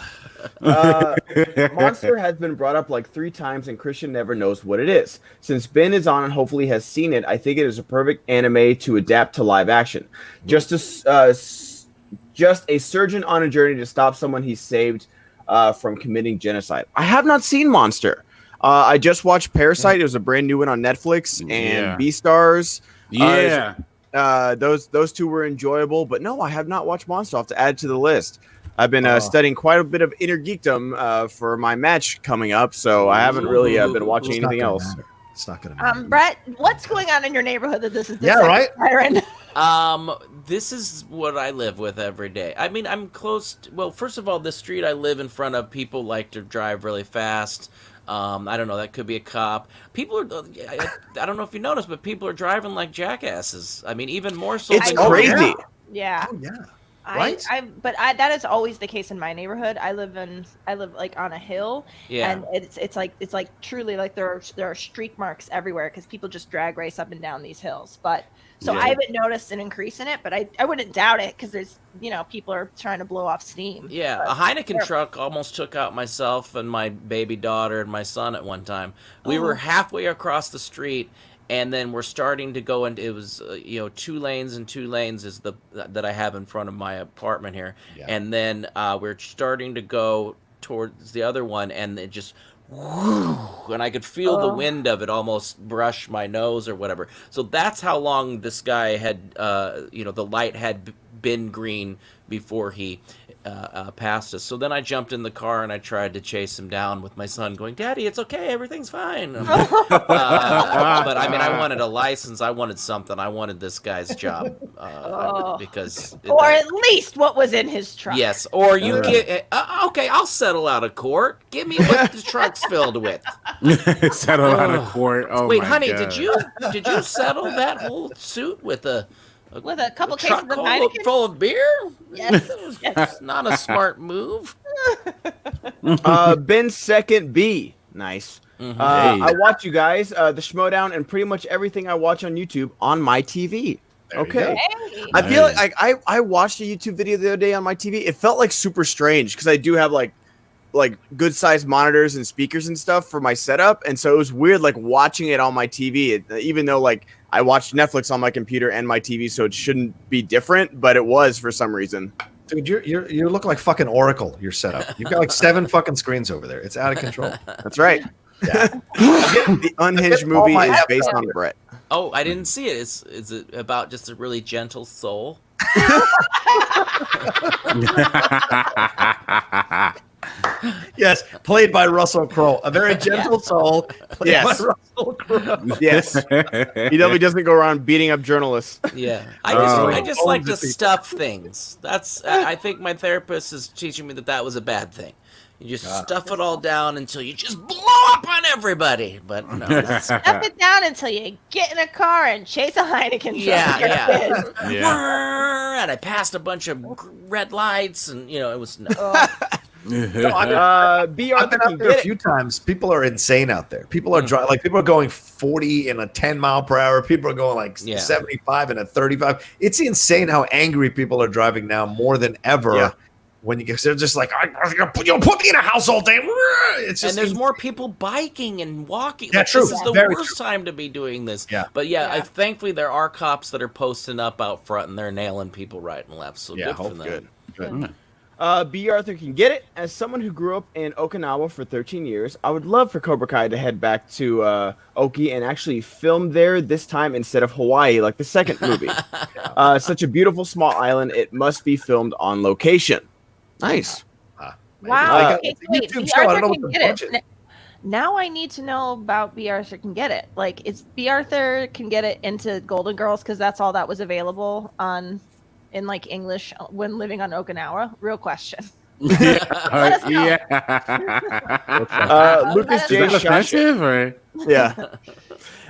Monster has been brought up like 3 times, and Christian never knows what it is. Since Ben is on and hopefully has seen it, I think it is a perfect anime to adapt to live action. Just a surgeon on a journey to stop someone he saved from committing genocide. I have not seen Monster. I just watched Parasite. It was a brand new one on Netflix, and Beastars. Yeah. Those two were enjoyable, but no, I have not watched Monster. I'll have to add to the list. I've been studying quite a bit of inner geekdom for my match coming up, so I haven't really been watching anything else. Matter. It's not gonna matter. Brett, what's going on in your neighborhood that this is right? This is what I live with every day. I mean, I'm close to, well, first of all, the street I live in front of, people like to drive really fast. I don't know, that could be a cop. People are, I don't know if you noticed, but people are driving like jackasses. I mean, even more so It's than crazy. Yeah. Oh, yeah. Right? That is always the case in my neighborhood. I live like on a hill, and it's like truly like there are streak marks everywhere because people just drag race up and down these hills. But I haven't noticed an increase in it, but I wouldn't doubt it because there's people are trying to blow off steam. Yeah, a Heineken truck almost took out myself and my baby daughter and my son at one time. We were halfway across the street. And then we're starting to go into, it was 2 lanes and 2 lanes is that I have in front of my apartment here. Yeah. And then we're starting to go towards the other one, and it just, and I could feel the wind of it almost brush my nose or whatever. So that's how long this guy had, the light had been green before he passed us. So then I jumped in the car and I tried to chase him down with my son going, "Daddy, it's okay. Everything's fine." But I mean, I wanted a license. I wanted something. I wanted this guy's job because... Or at least what was in his truck. Yes. Or you get... okay, I'll settle out of court. Give me what the truck's filled with. Settle out of court. Oh, wait, my honey, God. did you settle that whole suit with a couple cases of Heineken full of beer? Yes. That's not a smart move. Ben second B. Nice. Mm-hmm. I watch you guys, the Schmodown, and pretty much everything I watch on YouTube on my TV. Okay. Hey. I feel like I watched a YouTube video the other day on my TV. It felt like super strange because I do have like good sized monitors and speakers and stuff for my setup, and so it was weird like watching it on my TV. Even though like I watched Netflix on my computer and my TV, so it shouldn't be different, but it was for some reason. Dude, you look like fucking Oracle. Your setup. You've got like 7 fucking screens over there. It's out of control. That's right. Yeah. The Unhinged movie is based on Brett. Oh, I didn't see it. Is it about just a really gentle soul? Yes, played by Russell Crowe. A very gentle soul. Played by Russell Crowe. Yes. EW doesn't go around beating up journalists. Yeah. I just like to stuff things. That's I think my therapist is teaching me that was a bad thing. You just stuff it all down until you just blow up on everybody. But no, stuff it down until you get in a car and chase a Heineken truck. Yeah. around. I passed a bunch of red lights, and it was. I've been out there a few times. People are insane out there. People are driving, like people are going 40 in a 10 mile per hour. People are going like 75 in a 35. It's insane how angry people are driving now more than ever. Yeah. When they're just like, put me in a house all day. It's just, and there's more people biking and walking. Yeah, true. This is the worst time to be doing this. Yeah. But thankfully there are cops that are posting up out front and they're nailing people right and left. So good for them. Good. B. Arthur can get it. As someone who grew up in Okinawa for 13 years, I would love for Cobra Kai to head back to Oki and actually film there this time instead of Hawaii, like the second movie. Such a beautiful small island. It must be filmed on location. Nice. Wow. Okay, wait, B. Arthur can get it. Now I need to know about B. Arthur can get it. Like, is B. Arthur can get it into Golden Girls because that's all that was available in like English when living on Okinawa? Real question. Let us know. Lucas J. Shashek.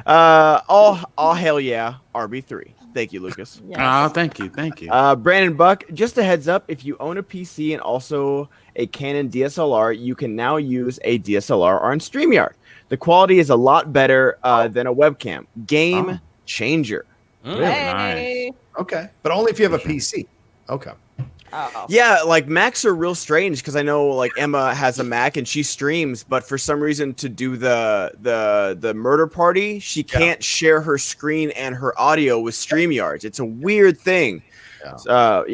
All hell yeah. RB3. Thank you, Lucas. Yes. Oh, thank you. Brandon Buck, just a heads up, if you own a PC and also a Canon DSLR, you can now use a DSLR on StreamYard. The quality is a lot better than a webcam. Game changer. Really nice. Okay, but only if you have a PC. Okay. Yeah, like Macs are real strange because I know like Emma has a Mac and she streams, but for some reason to do the murder party, she can't share her screen and her audio with StreamYards. It's a weird thing. We're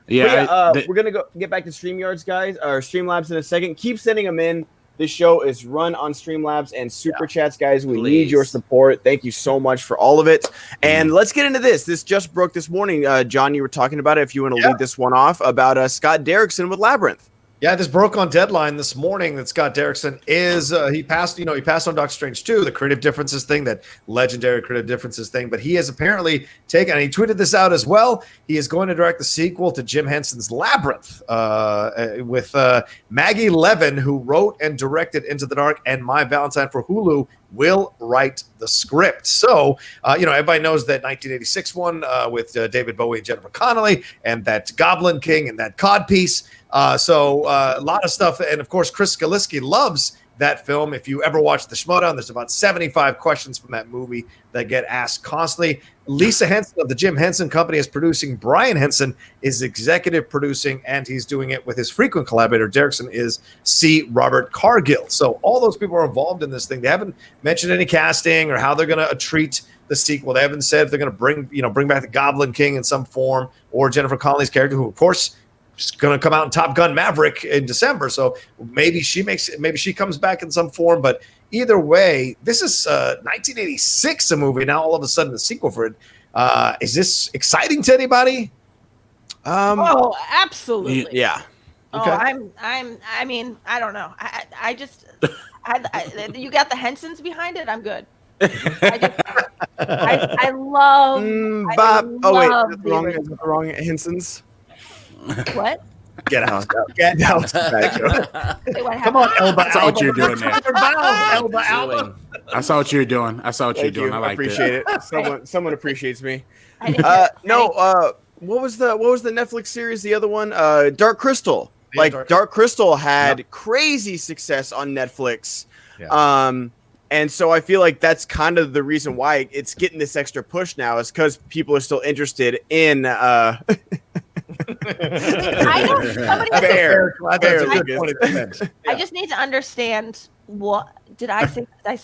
gonna get back to StreamYards, guys, or Streamlabs in a second. Keep sending them in. This show is run on Streamlabs and Super Chats, guys. We need your support. Thank you so much for all of it. And let's get into this. This just broke this morning. John, you were talking about it. If you want to lead this one off, about Scott Derrickson with Labyrinth. Yeah, this broke on Deadline this morning that Scott Derrickson is he passed on Doctor Strange 2, the creative differences thing, that legendary creative differences thing, but he has apparently taken, and he tweeted this out as well, he is going to direct the sequel to Jim Henson's Labyrinth with Maggie Levin, who wrote and directed Into the Dark and My Valentine for Hulu, will write the script. So, everybody knows that 1986 one with David Bowie and Jennifer Connelly, and that Goblin King and that Codpiece. So a lot of stuff. And of course, Chris Skaliski loves that film. If you ever watch the Schmodown, there's about 75 questions from that movie that get asked constantly. Lisa Henson of the Jim Henson Company is producing. Brian Henson is executive producing, and he's doing it with his frequent collaborator. Derrickson is C. Robert Cargill. So all those people are involved in this thing. They haven't mentioned any casting or how they're going to treat the sequel. They haven't said if they're going to bring back the Goblin King in some form, or Jennifer Connelly's character, who of course is going to come out in Top Gun Maverick in December. So maybe she comes back in some form. But either way, this is 1986, a movie. Now all of a sudden the sequel for it. Is this exciting to anybody? Oh, absolutely. Yeah. Okay. I mean, I don't know. I just you got the Hensons behind it. I'm good. I love. Is the wrong Hensons? What? Get out. Get out. Come on, Elba. I saw what you're doing there. Elba. I saw what you're doing. I like appreciate it. Someone appreciates me. What was the Netflix series? The other one, Dark Crystal. Dark Crystal had crazy success on Netflix. Yeah. And so I feel like that's kind of the reason why it's getting this extra push now, is because people are still interested in. I just need to understand what did I say? Did I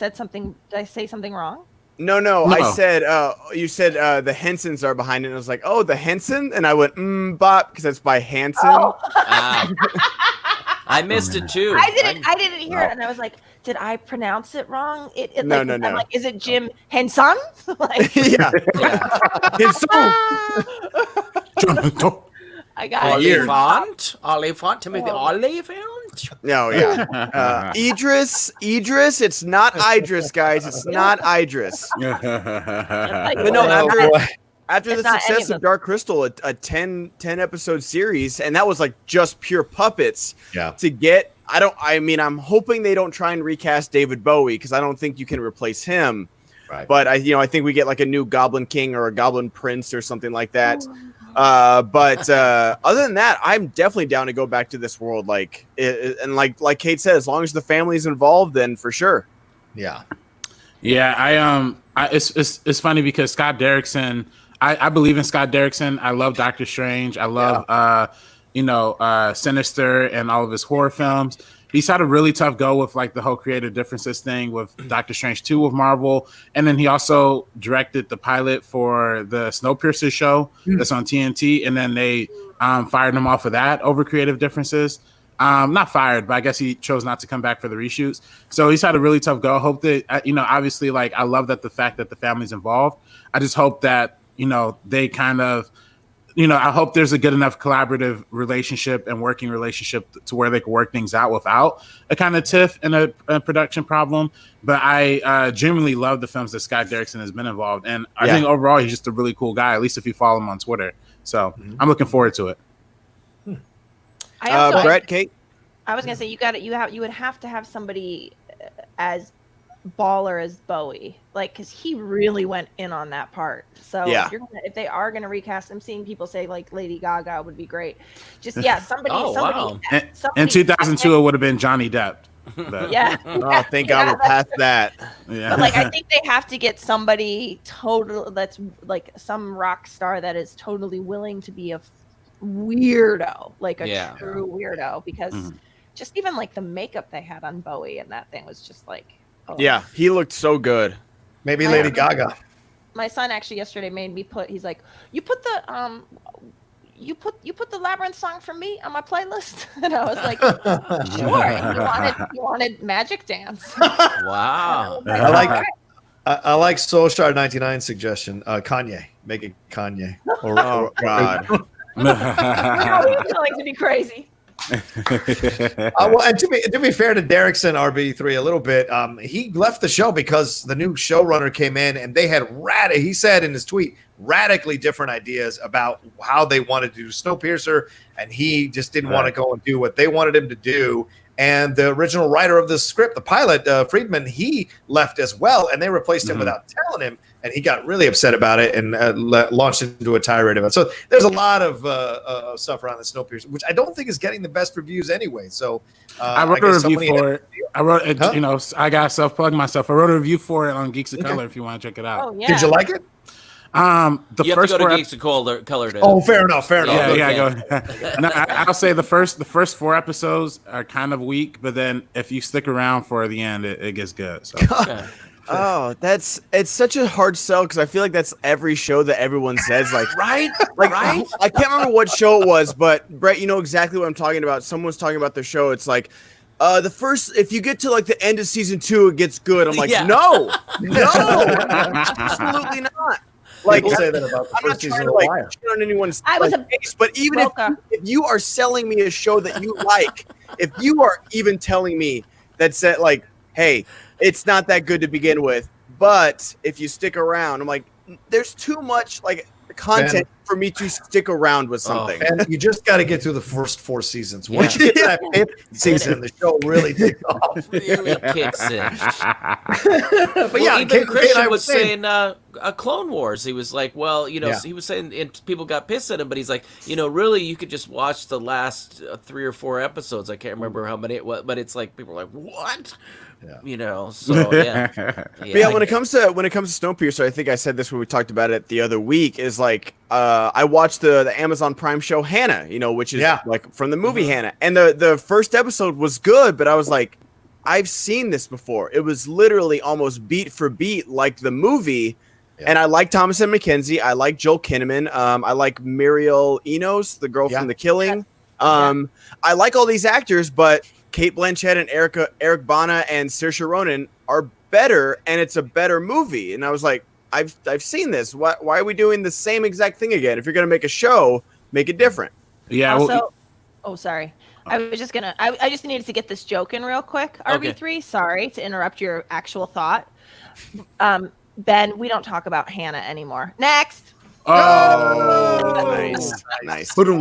say something wrong? No. I said you said the Hensons are behind it, and I was like, oh, the Henson, and I went bop because that's by Hanson. Oh. I missed it too. I didn't hear it, and I was like, did I pronounce it wrong? No. I'm like, is it Jim Henson? Yeah. Henson. I got it. Oliphant, Timothy Oliphant. No, yeah. Idris. It's not Idris, guys. It's not Idris. But no, after the success of Dark Crystal, a 10 episode series, and that was like just pure puppets. Yeah. To get, I'm hoping they don't try and recast David Bowie, because I don't think you can replace him. Right. But I think we get like a new Goblin King or a Goblin Prince or something like that. But other than that, I'm definitely down to go back to this world. Like, and like Kate said, as long as the family's involved, then for sure. Yeah. Yeah, it's funny because Scott Derrickson, I believe in Scott Derrickson. I love Doctor Strange. I love Sinister and all of his horror films. He's had a really tough go with like the whole creative differences thing with Doctor Strange 2 with Marvel. And then he also directed the pilot for the Snowpiercer show that's on TNT. And then they fired him off of that over creative differences. Not fired, but I guess he chose not to come back for the reshoots. So he's had a really tough go. I hope that, obviously, like, I love that the fact that the family's involved. I just hope that, they kind of, I hope there's a good enough collaborative relationship and working relationship to where they can work things out without a kind of tiff and a production problem. But I genuinely love the films that Scott Derrickson has been involved. And I think overall, he's just a really cool guy, at least if you follow him on Twitter. So I'm looking forward to it. Brett, Kate? I was going to say, you would have to have somebody as baller as Bowie, like, because he really went in on that part. So if they are going to recast, I'm seeing people say like Lady Gaga would be great. Just somebody. Wow. In 2002, it would have been Johnny Depp. But. Oh, thank God we're past that. Yeah. But like, I think they have to get somebody that's like some rock star that is totally willing to be a weirdo, like a true weirdo, because just even like the makeup they had on Bowie and that thing was just like. Yeah, he looked so good. Maybe Lady Gaga. My son actually yesterday made me he's like, you put the Labyrinth song for me on my playlist, and I was like, sure. You wanted Magic Dance. Wow. I like Soul Shard 99 suggestion. Kanye, make it Kanye. Oh God. We like to be crazy. Well, and to be fair to Derrickson, RB3 a little bit, he left the show because the new showrunner came in and they had he said in his tweet radically different ideas about how they wanted to do Snowpiercer, and he just didn't want to go and do what they wanted him to do. And the original writer of the script, the pilot, Friedman, he left as well, and they replaced him without telling him, and he got really upset about it and launched into a tirade about it. So there's a lot of stuff around the Snowpiercer, which I don't think is getting the best reviews anyway. So I wrote a review for it. I wrote, I got self-plug myself. I wrote a review for it on Geeks of Color if you want to check it out. Oh, yeah. Did you like it? You first have to go to Geeks of Color to. Oh, fair enough. Yeah. Go. No, I'll say the first 4 episodes are kind of weak, but then if you stick around for the end, it gets good. So. Okay. Oh, it's such a hard sell because I feel like that's every show that everyone says, like, right? I can't remember what show it was, but Brett, you know exactly what I'm talking about. Someone's talking about their show. It's like, if you get to like the end of season 2, it gets good. I'm like, no, absolutely not. Like, people say that about the first season of The Wire. Shit on anyone's face, but even if you are selling me a show that you like, if you are even telling me that said like, hey, it's not that good to begin with, but if you stick around, I'm like, there's too much like content for me to stick around with something. And you just got to get through the first 4 seasons. Once you get to that 5th season, the show really takes off. Really kicks in. But yeah, even Christian was saying Clone Wars. He was like, well, he was saying, and people got pissed at him, but he's like, really, you could just watch the last 3 or 4 episodes. I can't remember how many it was, but it's like people are like, what? So yeah. But when it comes to Snowpiercer, I think I said this when we talked about it the other week, is like I watched the Amazon Prime show Hannah, which is like from the movie Hannah, and the first episode was good, but I was like, I've seen this before. It was literally almost beat for beat like the movie. And I like Thomas and Mackenzie. I like Joel Kinnaman. I like Muriel Enos, the girl from The Killing. I like all these actors, but Kate Blanchett and Eric Bana and Saoirse Ronan are better, and it's a better movie. And I was like, I've seen this. Why are we doing the same exact thing again? If you're gonna make a show, make it different. Yeah. Also, sorry. I was just gonna. I just needed to get this joke in real quick. RB3. Sorry to interrupt your actual thought. Ben, we don't talk about Hannah anymore. Next. Oh, nice. Loving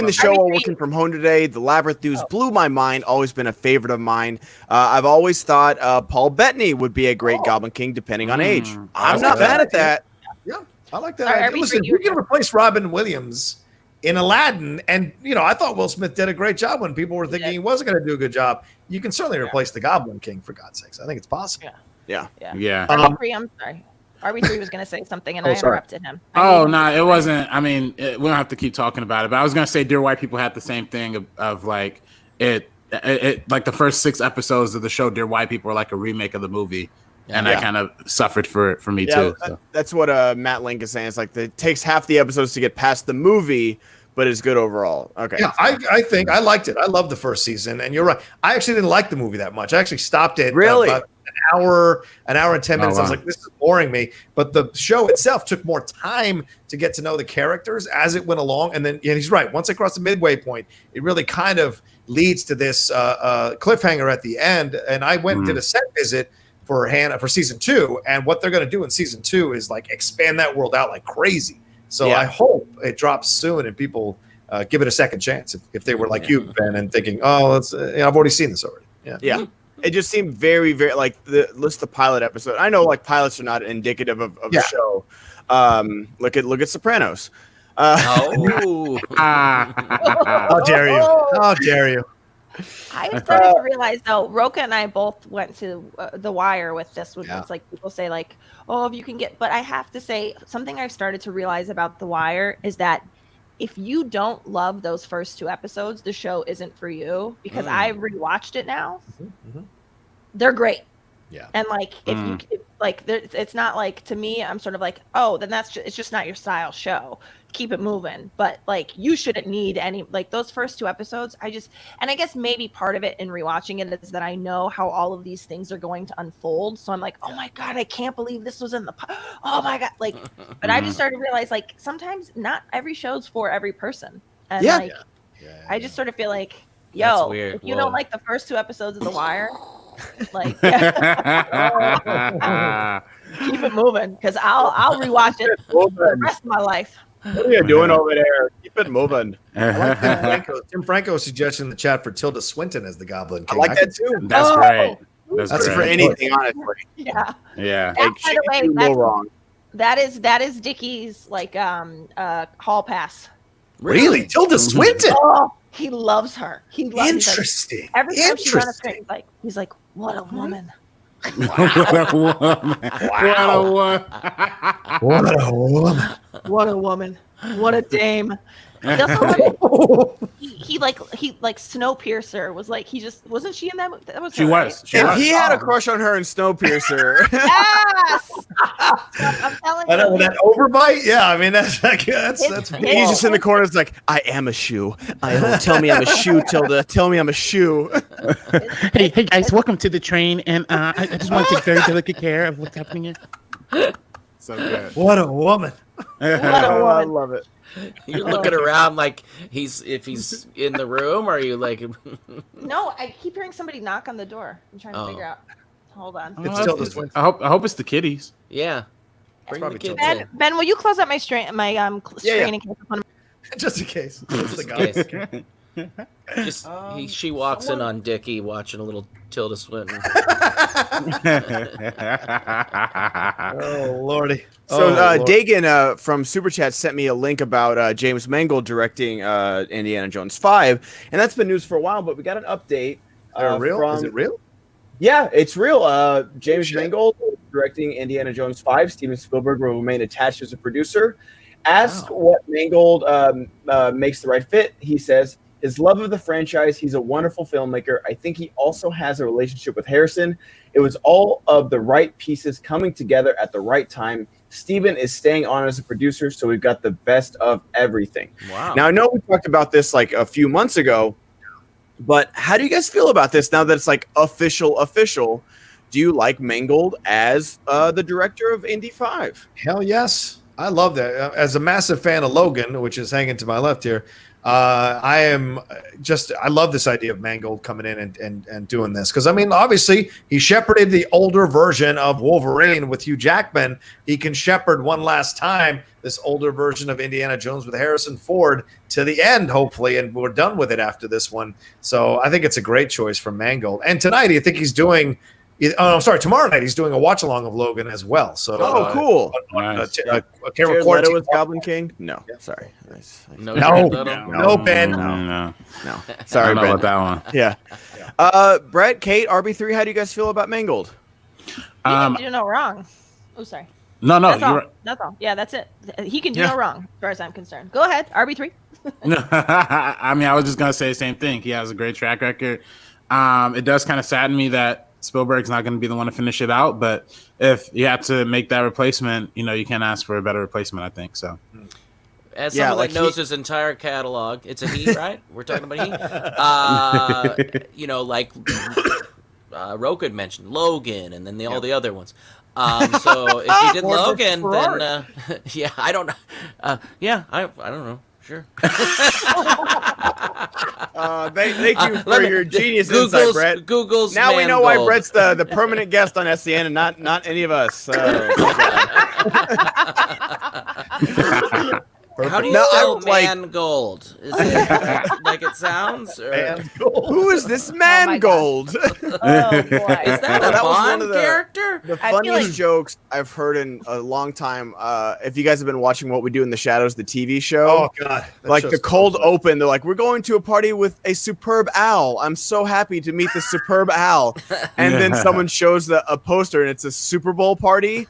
the show while working from home today. The Labyrinth News blew my mind. Always been a favorite of mine. I've always thought Paul Bettany would be a great Goblin King, depending on age. I'm not mad at that. Yeah. I like that. Sorry, Listen, you can replace Robin Williams in Aladdin, and I thought Will Smith did a great job when people were thinking he wasn't going to do a good job. You can certainly replace the Goblin King, for God's sakes. I think it's possible. Yeah. RB3, I'm sorry. RB3 was going to say something, and I interrupted him. It wasn't. I mean, we don't have to keep talking about it. But I was going to say, Dear White People had the same thing of like it like the first 6 episodes of the show, Dear White People, were like a remake of the movie. And I kind of suffered for me too. So. That's what Matt Link is saying. It's like it takes half the episodes to get past the movie, but it's good overall. Okay. Yeah, I think I liked it. I loved the first season, and you're right. I actually didn't like the movie that much. I actually stopped it about an hour and 10 minutes. I was like, this is boring me. But the show itself took more time to get to know the characters as it went along. And then he's right. Once I crossed the midway point, it really kind of leads to this cliffhanger at the end. And I went and did a set visit for Hannah for season 2, and what they're going to do in season 2 is like expand that world out like crazy. So I hope it drops soon and people give it a second chance if they were like you, Ben, and thinking, I've already seen this already. Yeah. It just seemed very, very like the pilot episode. I know like pilots are not indicative of the show. Look at Sopranos. How dare you? How dare you? I started to realize though, Rocha and I both went to The Wire with this. It's like people say like, if you can get, but I have to say something I've started to realize about The Wire is that if you don't love those first 2 episodes, the show isn't for you, because I rewatched it now. They're great. Yeah. And like, if you like, it's not like, to me, I'm sort of like, then it's just not your style show. Keep it moving. But like, you shouldn't need any, like those first 2 episodes. And I guess maybe part of it in rewatching it is that I know how all of these things are going to unfold. So I'm like, oh my God, I can't believe this was in oh my God. Like, but I just started to realize like, sometimes not every show's for every person. And I just sort of feel like, if you don't like the first 2 episodes of The Wire, like keep it moving, because I'll rewatch it for the rest of my life. What are you doing over there? Keep it moving. I like Tim Franco suggestion in the chat for Tilda Swinton as the Goblin King. I like that too. That's great. That's for anything, honestly. Yeah. Like, by the way, that's wrong. That is Dickie's like hall pass. Really? Tilda Swinton? Oh, he loves her. He loves her. Interesting. Every time she runs screen, he's like, what a woman. What a woman. Wow. What a woman. What a woman. What a dame. He Snowpiercer was like, wasn't she in that movie? That was she was. She was. He had a crush on her in Snowpiercer. Yes. I'm telling you. With that overbite? Yeah, I mean that's he's just in the corner. It's like, I am a shoe. Tell me I'm a shoe, Tilda. Tell me I'm a shoe. Hey guys, welcome to the train, and I just want to take very delicate care of what's happening here. So good. What a woman. I love it. You're looking around like if he's in the room, or are you like? No, I keep hearing somebody knock on the door. I'm trying to figure out. Hold on. I hope it's the kiddies. Yeah. Bring the kids in. Ben, will you close up my screen in case just in case. It's the guy. She walks in on Dickie watching a little Tilda Swinton. Oh lordy. So Dagan from Super Chat sent me a link about James Mangold directing Indiana Jones 5, and that's been news for a while, but we got an update. Is it real? Yeah, it's real. James Mangold directing Indiana Jones 5. Steven Spielberg will remain attached as a producer. Asked what Mangold makes the right fit, he says, his love of the franchise. He's a wonderful filmmaker. I think he also has a relationship with Harrison. It was all of the right pieces coming together at the right time. Steven is staying on as a producer, so we've got the best of everything. Wow. Now, I know we talked about this like a few months ago, but how do you guys feel about this now that it's like official? Do you like Mangold as the director of Indy 5? Hell yes. I love that. As a massive fan of Logan, which is hanging to my left here, I love this idea of Mangold coming in and doing this. Because, I mean, obviously, he shepherded the older version of Wolverine with Hugh Jackman. He can shepherd one last time this older version of Indiana Jones with Harrison Ford to the end, hopefully, and we're done with it after this one. So I think it's a great choice from Mangold. And tonight, I think he's doing I'm sorry. Tomorrow night he's doing a watch along of Logan as well. So cool. Nice. Jared Leto was Goblin King? No, sorry. No, Ben. No. Sorry, I don't know Ben. about that one. Yeah. Brett, Kate, RB3, how do you guys feel about Mangold? He can do no wrong. Oh, sorry. No, That's all. you're right. That's all. Yeah, that's it. He can do no wrong, as far as I'm concerned. Go ahead, RB3. I mean, I was just gonna say the same thing. He has a great track record. It does kind of sadden me that Spielberg's not going to be the one to finish it out, but if you have to make that replacement, you can't ask for a better replacement, I think. So, as someone that knows his entire catalog, it's a he, right? We're talking about he. Rocha had mentioned Logan, and then all the other ones. So if you did Logan, then I don't know. I don't know. Sure. Thank you for your genius insight, Brett. Google's now we know why Mangold. Brett's the permanent guest on SEN and not any of us. How do you spell Mangold? Is it like it sounds? Or? Who is this Mangold? Oh boy. Is that a Bond character? The funniest jokes I've heard in a long time. If you guys have been watching What We Do in the Shadows, the TV show. Oh God! Like the cold open, they're like, "We're going to a party with a superb owl. I'm so happy to meet the superb owl." And then someone shows a poster, and it's a Super Bowl party.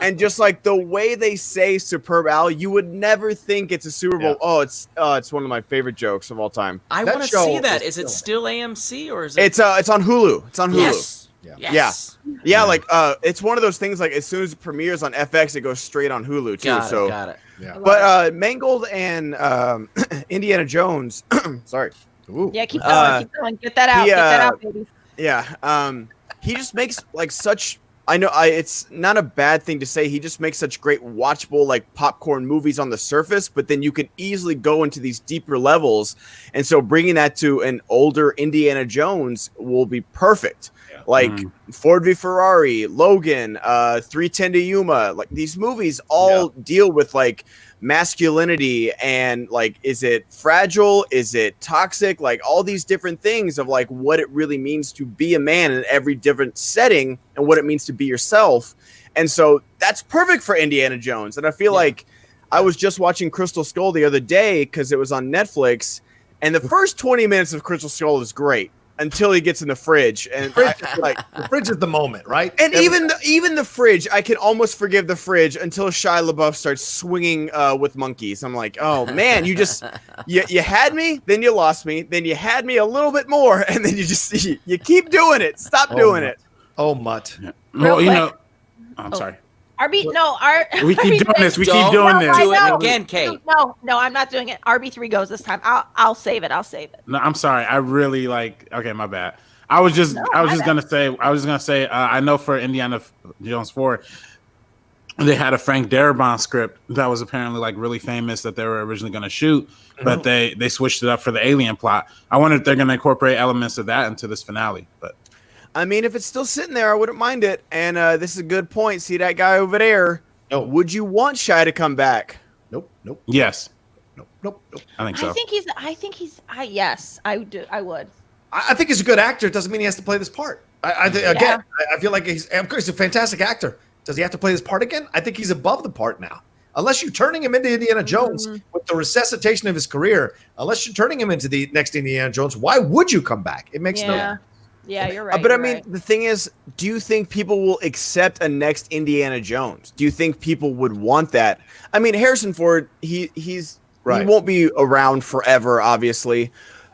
And just like the way they say superb owl, you would never think it's a Super Bowl. Yeah. It's one of my favorite jokes of all time. I want to see that. Is it still AMC or is it? It's on Hulu. It's on Hulu. Yes. Yes. Yeah. Like it's one of those things. Like as soon as it premieres on FX, it goes straight on Hulu too. Got it. Yeah. But Mangold and Indiana Jones. Sorry. Ooh. Yeah. Keep going. Get that out. Get that out, baby. Yeah. He just makes like such. I know it's not a bad thing to say. He just makes such great watchable like popcorn movies on the surface, but then you can easily go into these deeper levels. And so bringing that to an older Indiana Jones will be perfect. Yeah. Like Ford v Ferrari, Logan, 310 to Yuma, like these movies all deal with like masculinity and like, is it fragile? Is it toxic? Like all these different things of like what it really means to be a man in every different setting and what it means to be yourself. And so that's perfect for Indiana Jones. And I feel like I was just watching Crystal Skull the other day because it was on Netflix. And the first 20 minutes of Crystal Skull is great until he gets in the fridge. And the fridge is the moment, right? And even the fridge, I can almost forgive the fridge until Shia LaBeouf starts swinging with monkeys. I'm like, oh man, you just you had me, then you lost me, then you had me a little bit more, and then you keep doing it. Stop doing it. Oh, Mutt. Yeah. Well, I'm sorry. We keep doing this. We keep doing this. Do it again, Kate. No, I'm not doing it. RB3 goes this time. I'll save it. No, I'm sorry. I really okay, my bad. I was just gonna say I know for Indiana Jones 4, they had a Frank Darabont script that was apparently like really famous that they were originally gonna shoot, but they switched it up for the alien plot. I wonder if they're gonna incorporate elements of that into this finale, but. I mean, if it's still sitting there, I wouldn't mind it. And this is a good point. See that guy over there? No. Would you want Shia to come back? Nope. Yes. Nope. I think so. Yes, I do. I would. I think he's a good actor. It doesn't mean he has to play this part. I feel like he's a fantastic actor. Does he have to play this part again? I think he's above the part now. Unless you're turning him into Indiana Jones with the resuscitation of his career, unless you're turning him into the next Indiana Jones, why would you come back? It makes no. Yeah, you're right. But I mean, the thing is, do you think people will accept a next Indiana Jones? Do you think people would want that? I mean, Harrison Ford, he won't be around forever, obviously.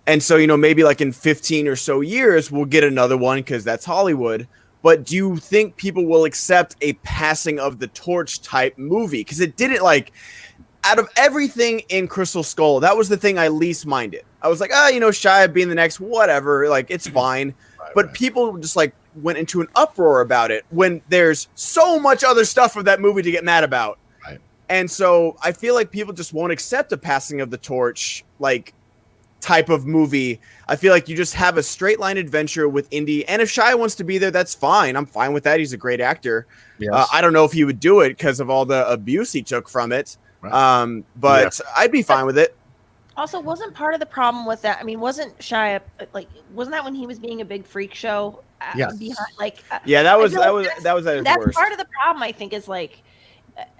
And so, maybe like in 15 or so years, we'll get another one because that's Hollywood. But do you think people will accept a passing of the torch type movie? Because it didn't out of everything in Crystal Skull, that was the thing I least minded. I was like, Shia being the next, whatever, like it's fine. But people just went into an uproar about it when there's so much other stuff of that movie to get mad about. Right. And so I feel like people just won't accept a passing of the torch type of movie. I feel like you just have a straight line adventure with Indy. And if Shia wants to be there, that's fine. I'm fine with that. He's a great actor. Yes. I don't know if he would do it because of all the abuse he took from it. Right. But I'd be fine with it. Also, wasn't part of the problem with that? I mean, wasn't Shia wasn't that when he was being a big freak show? Yes. Behind, yeah, that was at his that's worst. part of the problem. I think is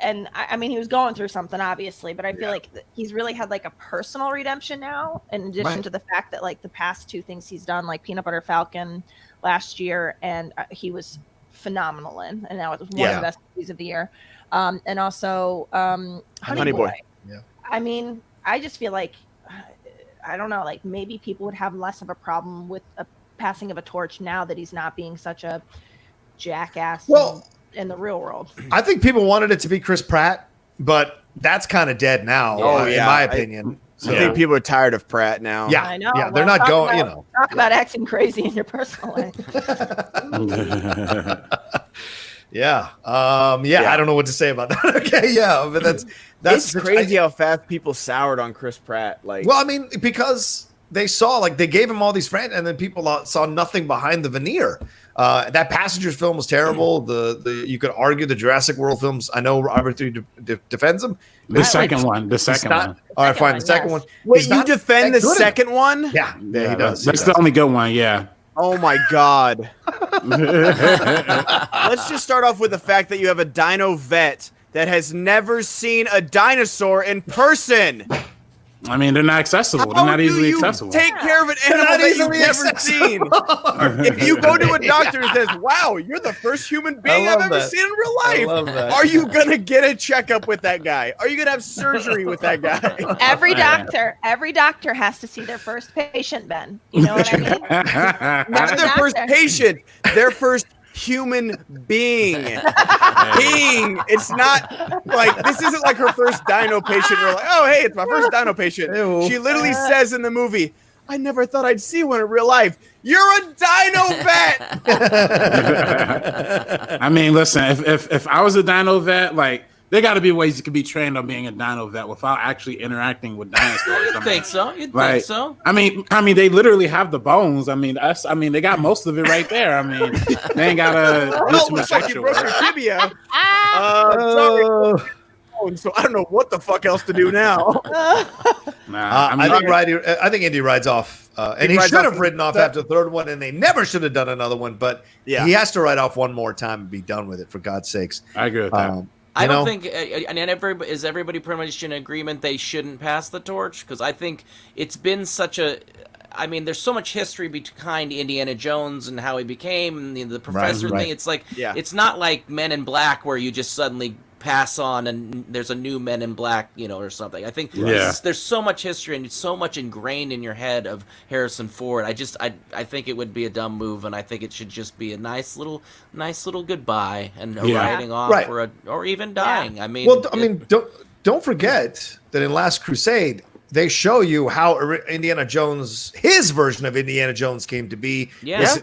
and I mean, he was going through something obviously, but I feel like he's really had like a personal redemption now, in addition to the fact that like the past 2 things he's done, like Peanut Butter Falcon last year, and he was phenomenal in, and now it was one of the best movies of the year. And also Honey Boy. Yeah. I mean, I just feel like I don't know, like maybe people would have less of a problem with a passing of a torch now that he's not being such a jackass in the real world. I think people wanted it to be Chris Pratt, but that's kind of dead now, in my opinion. I think people are tired of Pratt now. Yeah, I know. Yeah, they're not going, Talk about acting crazy in your personal life. I don't know what to say about that. Okay, but that's it's crazy how fast people soured on Chris Pratt. Like, well, I mean, because they saw they gave him all these friends, and then people saw nothing behind the veneer. That Passengers film was terrible. The you could argue the Jurassic World films. I know Robert defends them. The second one. All right, fine. The second one. Wait, you defend the second one? Yeah, he does. That's the only good one. Yeah. Oh my God. Let's just start off with the fact that you have a dino vet that has never seen a dinosaur in person. I mean, they're not accessible. They're not easily accessible. Take care of an animal that you've never seen. If you go to a doctor and says, "Wow, you're the first human being I've ever seen in real life," are you gonna get a checkup with that guy? Are you gonna have surgery with that guy? Every doctor has to see their first patient, Ben. You know what I mean? Not their first patient, their first human being. It's not like this isn't like her first dino patient. We're like, oh hey, it's my first dino patient. Ew. She literally says in the movie, I never thought I'd see one in real life. You're a dino vet. I mean, listen, if I was a dino vet, like there got to be ways you could be trained on being a dino vet without actually interacting with dinosaurs. You'd think so. Think so. I mean, they literally have the bones. I mean, they got most of it right there. I mean, they ain't gotta do too much extra work. Tibia. Sorry. So I don't know what the fuck else to do now. I think Indy rides off, and he should have ridden off after the third one, and they never should have done another one. But he has to ride off one more time and be done with it, for God's sakes. I agree with that. I don't think, and is everybody pretty much in agreement they shouldn't pass the torch? Because I think it's been such a, I mean, there's so much history behind Indiana Jones and how he became and the professor thing. It's like, it's not like Men in Black where you just suddenly pass on and there's a new Men in Black, or something. I think there's so much history and it's so much ingrained in your head of Harrison Ford. I think it would be a dumb move, and I think it should just be a nice little goodbye and riding off or even dying. Yeah. I mean, don't forget that in Last Crusade they show you how Indiana Jones, his version of Indiana Jones came to be.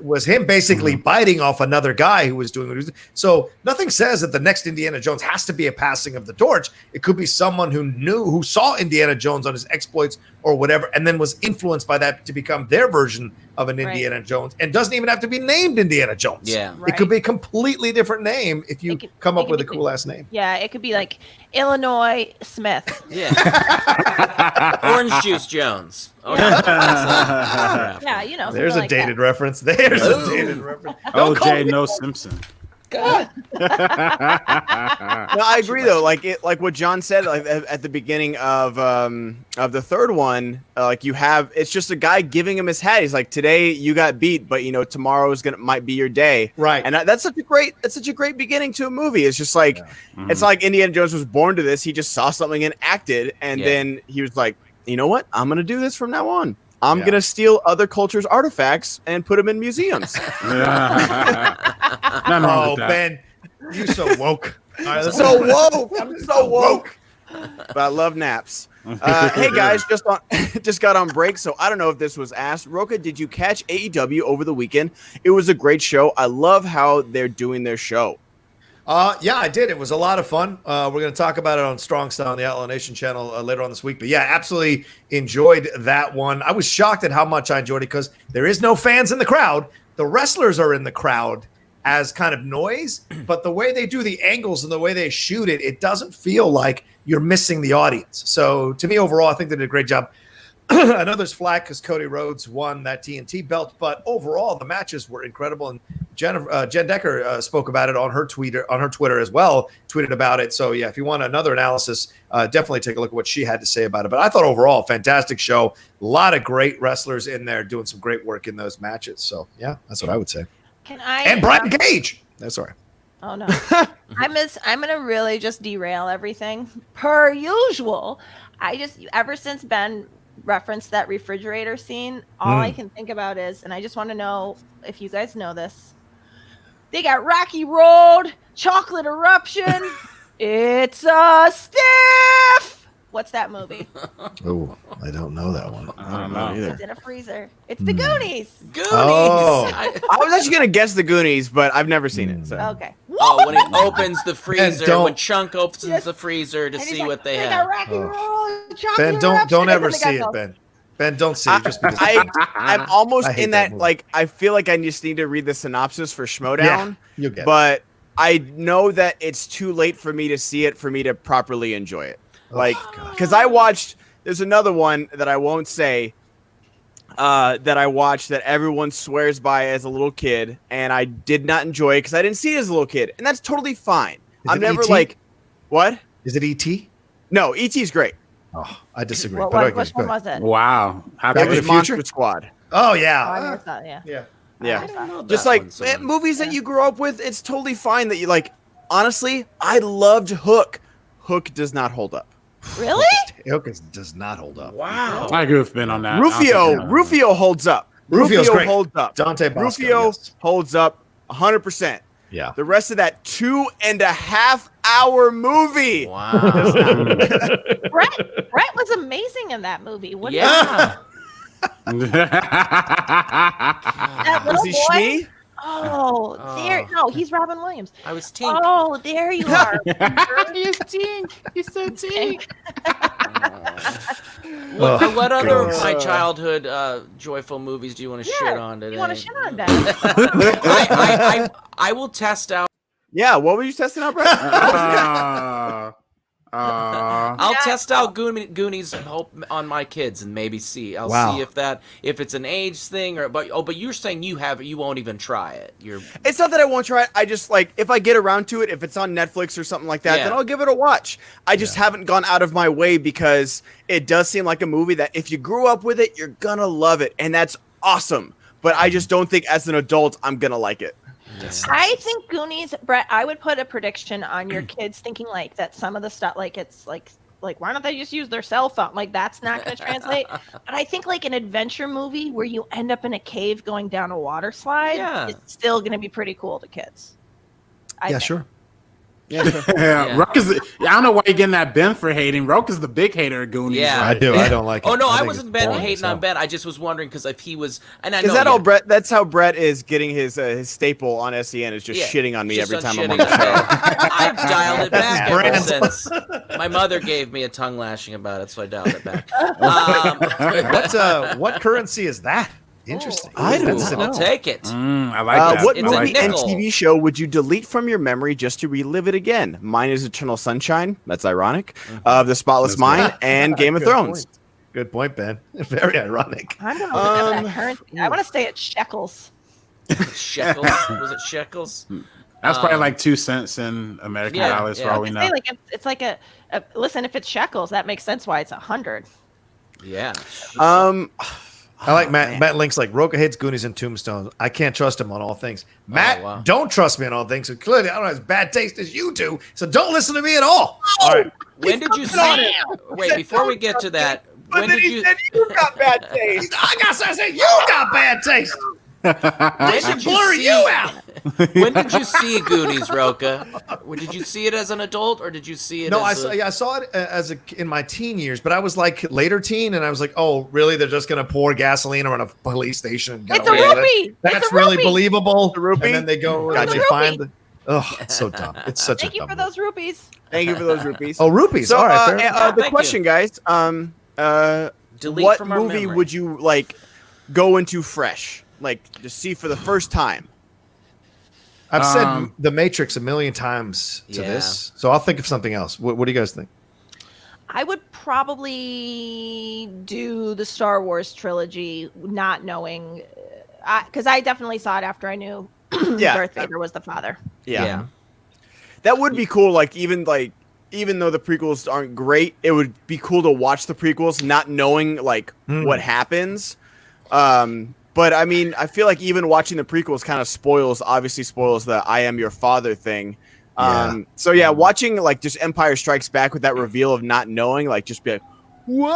Was him basically biting off another guy who was doing what he was doing. So nothing says that the next Indiana Jones has to be a passing of the torch. It could be someone who saw Indiana Jones on his exploits or whatever, and then was influenced by that to become their version of an Indiana Jones, and doesn't even have to be named Indiana Jones. Yeah, it could be a completely different name if you come up with a cool ass name. Yeah, it could be like Illinois Smith. Yeah, Orange Juice Jones. Okay. There's a dated reference. There's a dated reference. OJ No Simpson. No, I agree though. Like what John said, like at the beginning of the third one, it's just a guy giving him his hat. He's like, today you got beat, but tomorrow might be your day, right? And that's such a great beginning to a movie. It's just like it's like Indiana Jones was born to this. He just saw something and acted, and then he was like, you know what? I'm gonna do this from now on. I'm going to steal other cultures' artifacts and put them in museums. Ben, you so woke. I'm so woke. But I love naps. Hey, guys, just got on break, so I don't know if this was asked. Rocha, did you catch AEW over the weekend? It was a great show. I love how they're doing their show. Yeah, I did. It was a lot of fun. We're going to talk about it on Strong Style on the Outlaw Nation channel later on this week. But yeah, absolutely enjoyed that one. I was shocked at how much I enjoyed it because there is no fans in the crowd. The wrestlers are in the crowd as kind of noise, but the way they do the angles and the way they shoot it, it doesn't feel like you're missing the audience. So to me, overall, I think they did a great job. I know there's flack because Cody Rhodes won that TNT belt, but overall the matches were incredible. And Jen Decker spoke about it on her Twitter as well. Tweeted about it. So yeah, if you want another analysis, definitely take a look at what she had to say about it. But I thought overall, fantastic show. A lot of great wrestlers in there doing some great work in those matches. So yeah, that's what I would say. And Brian Cage. That's all right. Oh no, I'm gonna really just derail everything per usual. Ever since Ben referenced that refrigerator scene, all I can think about is, and I just want to know if you guys know this, they got Rocky Road, Chocolate Eruption. It's a stiff. What's that movie? Oh, I don't know that one. I don't know either. It's in a freezer. It's the Goonies. Goonies. Oh. I was actually gonna guess the Goonies, but I've never seen it. So. Okay. Oh, when he opens the freezer, don't- when Chunk opens the freezer to And he's see like, what they got have. Rocky Road, Chocolate Ben, don't Eruption, ever and then see they it, got Ben. Ben, don't see it just because. I'm almost I hate in that that. movie. Like, I feel like I just need to read the synopsis for Schmodown. Yeah, you'll get it. But I know that it's too late for me to see it for me to properly enjoy it. Like, because I watched. There's another one that I won't say. That I watched that everyone swears by as a little kid, and I did not enjoy it because I didn't see it as a little kid, and that's totally fine. I'm never E.T.? like, what? Is it E.T.? No, E.T.'s great. Oh, I disagree. What, but what, okay, which go one ahead. was it? Wow. How Back It to was the Future? Monster Squad. Oh Oh, I yeah, never saw it, yeah. yeah. Yeah. I don't know. Just that like one so much. movies that you grew up with, it's totally fine that you like. Honestly, I loved Hook. Hook does not hold up. Really? Hocus does not hold up. Wow. I agree with Ben on that. Rufio holds up. Rufio's great. holds up. Dante Bosco, Rufio yes. holds up 100%. Yeah. The rest of that 2.5 hour movie. Wow. Brett was amazing in that movie. What Yeah. that Was little he boy? Shmee? Oh, there. No, he's Robin Williams. I was Tink. Oh, there you are. He's Tink. He's so Tink. What other goodness. my childhood joyful movies do you want to shit on today? You want to shit on Ben? I will test out. Yeah, what were you testing out, Brett? I'll test out Goonies on my kids and maybe see. I'll Wow. see if it's an age thing or but you're saying you won't even try it. It's not that I won't try it. I just like if I get around to it, if it's on Netflix or something like that, then Yeah. I'll give it a watch. I just haven't gone out of my way because it does seem like a movie that if you grew up with it, you're gonna love it, and that's awesome. But I just don't think as an adult I'm gonna like it. I think Goonies, Brett, I would put a prediction on your kids thinking like that some of the stuff, like it's like why don't they just use their cell phone? Like that's not going to translate. But I think like an adventure movie where you end up in a cave going down a water slide is still going to be pretty cool to kids. I think. Sure. Yeah. Rock is I don't know why you're getting that Ben for hating. Rock is the big hater of Goonies. Yeah. I do. I don't like it. Oh no, I think wasn't it's Ben boring hating as on hell. Ben. I just was wondering because if he was, and I know Is that all Brett? That's how Brett is getting his staple on SEN is just shitting on me just every time shitting I'm on the show. I've dialed it back ever Brand. since. My mother gave me a tongue lashing about it, so I dialed it back. What currency is that? Interesting. I don't That's- know. I'll take it. I like that. What It's a movie and nickel. TV show would you delete from your memory just to relive it again? Mine is Eternal Sunshine. That's ironic. The Spotless That's Mind and Game of Good Thrones. point. Good point, Ben. Very ironic. I'm going to look at that currency. I want to stay at shekels. Shekels? Was it shekels? That's probably like 2 cents in American Yeah, dollars for yeah. all we Say, know. like it's like a listen. If it's shekels, that makes sense. Why it's 100. Yeah. I like Matt Link's like Rocha hates Goonies and Tombstone. I can't trust him on all things. Matt, wow. don't trust me on all things. So clearly, I don't have as bad taste as you do. So don't listen to me at all. All right. When did you see? Wait, before we get to that, when did you? you got bad taste. I said you got bad taste. When should did you blur see? you out. When did you see Goonies, Rocha? Did you see it as an adult, or did you see it? No, as I saw it as in my teen years, but I was like later teen, and I was like, oh, really? They're just gonna pour gasoline on a police station? And get It's a away with it? rupee. That's It's a really rupee. believable. A rupee? And then they go and Gotcha. they It's a find. rupee. Oh, it's so dumb. It's such Thank a you dumb for movie. those rupees. Thank you for those rupees. Oh, rupees. So, All right. fair enough. the Thank question, guys. Delete What from our movie memory. would you like go into fresh, like just see for the first time? I've said The Matrix a million times to Yeah. this, so I'll think of something else. What do you guys think? I would probably do the Star Wars trilogy, not knowing, because I definitely saw it after I knew Darth Vader was the father. Yeah. That would be cool. Even though the prequels aren't great, it would be cool to watch the prequels, not knowing what happens. But I mean, I feel like even watching the prequels kind of spoils the "I am your father" thing. So yeah, watching just Empire Strikes Back with that reveal of not knowing, just be like, whoa.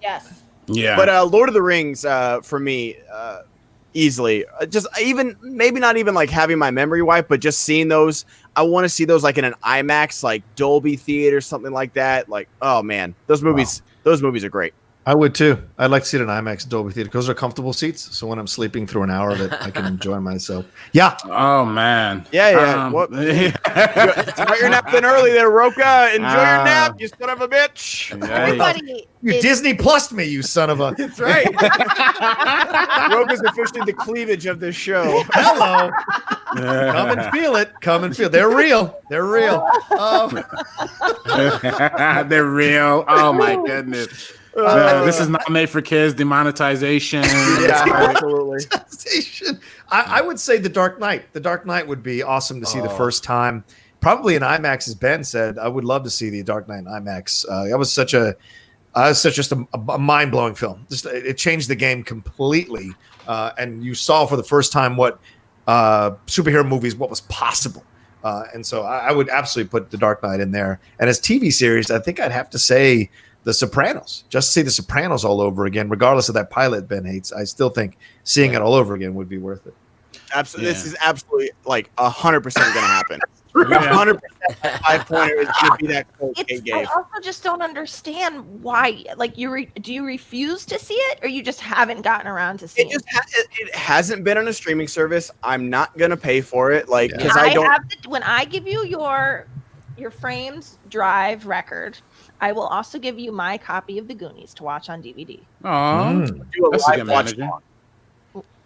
Yes. Yeah. But Lord of the Rings, for me, easily, just maybe not even having my memory wiped, but just seeing those. I want to see those in an IMAX, Dolby Theater, something like that. Oh man, those movies are great. I would too. I'd like to see it in IMAX Dolby Theater because they're comfortable seats. So when I'm sleeping through an hour of it, I can enjoy myself. Yeah. Oh man. Yeah. Start your nap in early there, Rocha. Enjoy your nap, you son of a bitch. Everybody, you Disney Plus me, you son of a. That's right. Rocha's officially the cleavage of this show. Hello. Come and feel it. Come and feel. They're real. They're real. They're real. Oh my goodness. This is not made for kids. Demonetization. Yeah, absolutely. I would say The Dark Knight. The Dark Knight would be awesome to see the first time. Probably in IMAX, as Ben said. I would love to see The Dark Knight in IMAX. That was such a mind blowing film. It changed the game completely, and you saw for the first time what superhero movies, what was possible. And so I would absolutely put The Dark Knight in there. And as TV series, I think I'd have to say The Sopranos. Just to see The Sopranos all over again, regardless of that pilot Ben hates. I still think seeing it all over again would be worth it. Absolutely, This is absolutely 100% going to happen. 100% 5-pointer is going to be that close. I also just don't understand why. Do you refuse to see it, or you just haven't gotten around to seeing it? It hasn't been on a streaming service. I'm not going to pay for it, because I don't. When I give you your framed drive record, I will also give you my copy of The Goonies to watch on DVD. Oh, do a live watch along.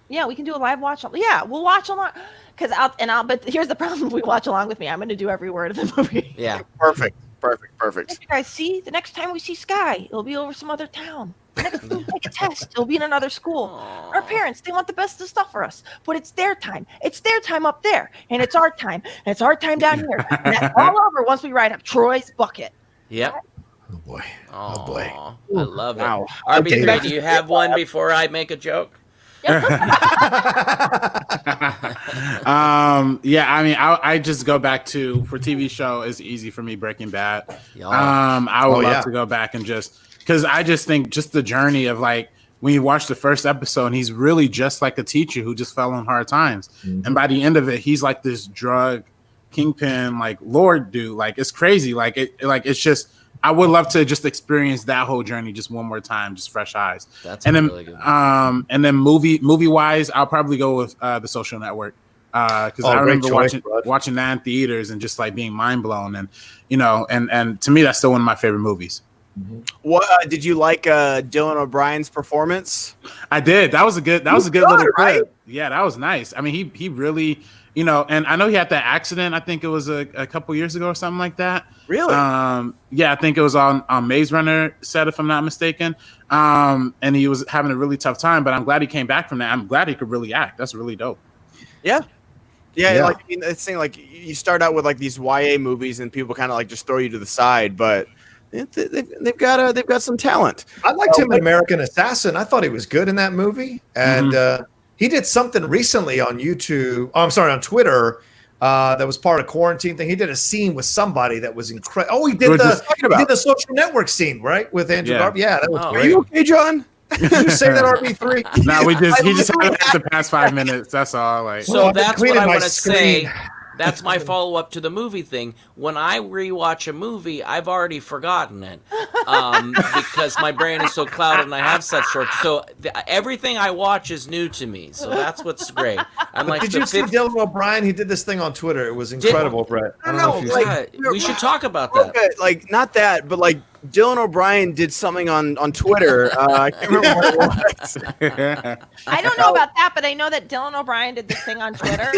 Yeah, we can do a live watch. Yeah, we'll watch along. But here's the problem: if we watch along with me, I'm going to do every word of the movie. Yeah, perfect. You guys see, the next time we see Sky, it'll be over some other town. Next time we take a test, it'll be in another school. Our parents, they want the best of stuff for us, but it's their time. It's their time up there, and it's our time, and it's our time down here. And that's all over once we ride up Troy's bucket. Yep. Oh boy. I love it. Wow. RB3, do you have one before I make a joke? I just go back to, for TV show is easy for me, Breaking Bad. I would love to go back and because I just think just the journey of when you watch the first episode and he's really just like a teacher who just fell on hard times. Mm-hmm. And by the end of it, he's like this drug kingpin, Lord dude. It's crazy. It's just, I would love to just experience that whole journey just one more time, just fresh eyes. That's really good. And then movie wise, I'll probably go with The Social Network because I remember watching that in theaters and just being mind blown, and and to me that's still one of my favorite movies. Mm-hmm. What did you like Dylan O'Brien's performance? I did. That was a good little clip. Right? Yeah, that was nice. I mean, he really. And I know he had that accident. I think it was a couple years ago or something like that. Really? Yeah, I think it was on Maze Runner set, if I'm not mistaken. And he was having a really tough time, but I'm glad he came back from that. I'm glad he could really act. That's really dope. Yeah. It's saying you start out with these YA movies and people kind of just throw you to the side, but they've got some talent. I liked him in American Assassin. I thought he was good in that movie, and. He did something recently on YouTube. Oh, I'm sorry, on Twitter. That was part of quarantine thing. He did a scene with somebody that was incredible. Oh, he did the Social Network scene, right, with Andrew Garfield. Yeah, that was great. Are you okay, John? Did you say that RB3? No, he just had it the past 5 minutes. That's all. So that's what I want to say. That's my follow-up to the movie thing. When I rewatch a movie, I've already forgotten it because my brain is so clouded and I have such short. So everything I watch is new to me. So that's what's great. I'm did you see Dylan O'Brien? He did this thing on Twitter. It was incredible, Brett. I don't know if you we should talk about that. Okay, not that, but Dylan O'Brien did something on Twitter. I can't remember what it was. I don't know about that, but I know that Dylan O'Brien did this thing on Twitter.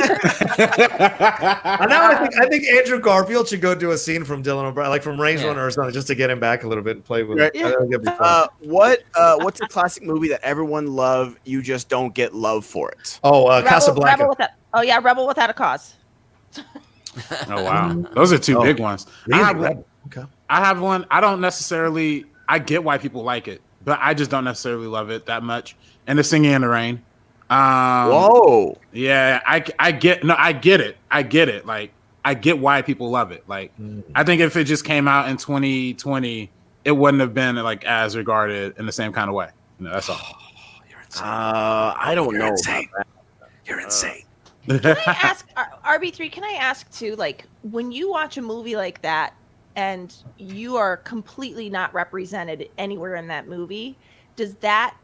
I think Andrew Garfield should go do a scene from Dylan O'Brien, like from Range Runner or something, just to get him back a little bit and play with him. Yeah. What's a classic movie that everyone loved, you just don't get love for it? Casablanca. Rebel Without a Cause. Oh wow, those are two big ones. Okay. I have one. I don't necessarily. I get why people like it, but I just don't necessarily love it that much. And the Singing in the Rain. Whoa. Yeah, I get. No, I get it. I get it. Like I get why people love it. Like I think if it just came out in 2020, it wouldn't have been like as regarded in the same kind of way. You know, that's all. You're insane. I don't know. Insane. You're insane. Can I ask RB3? Can I ask too? Like when you watch a movie like that, and you are completely not represented anywhere in that movie, is that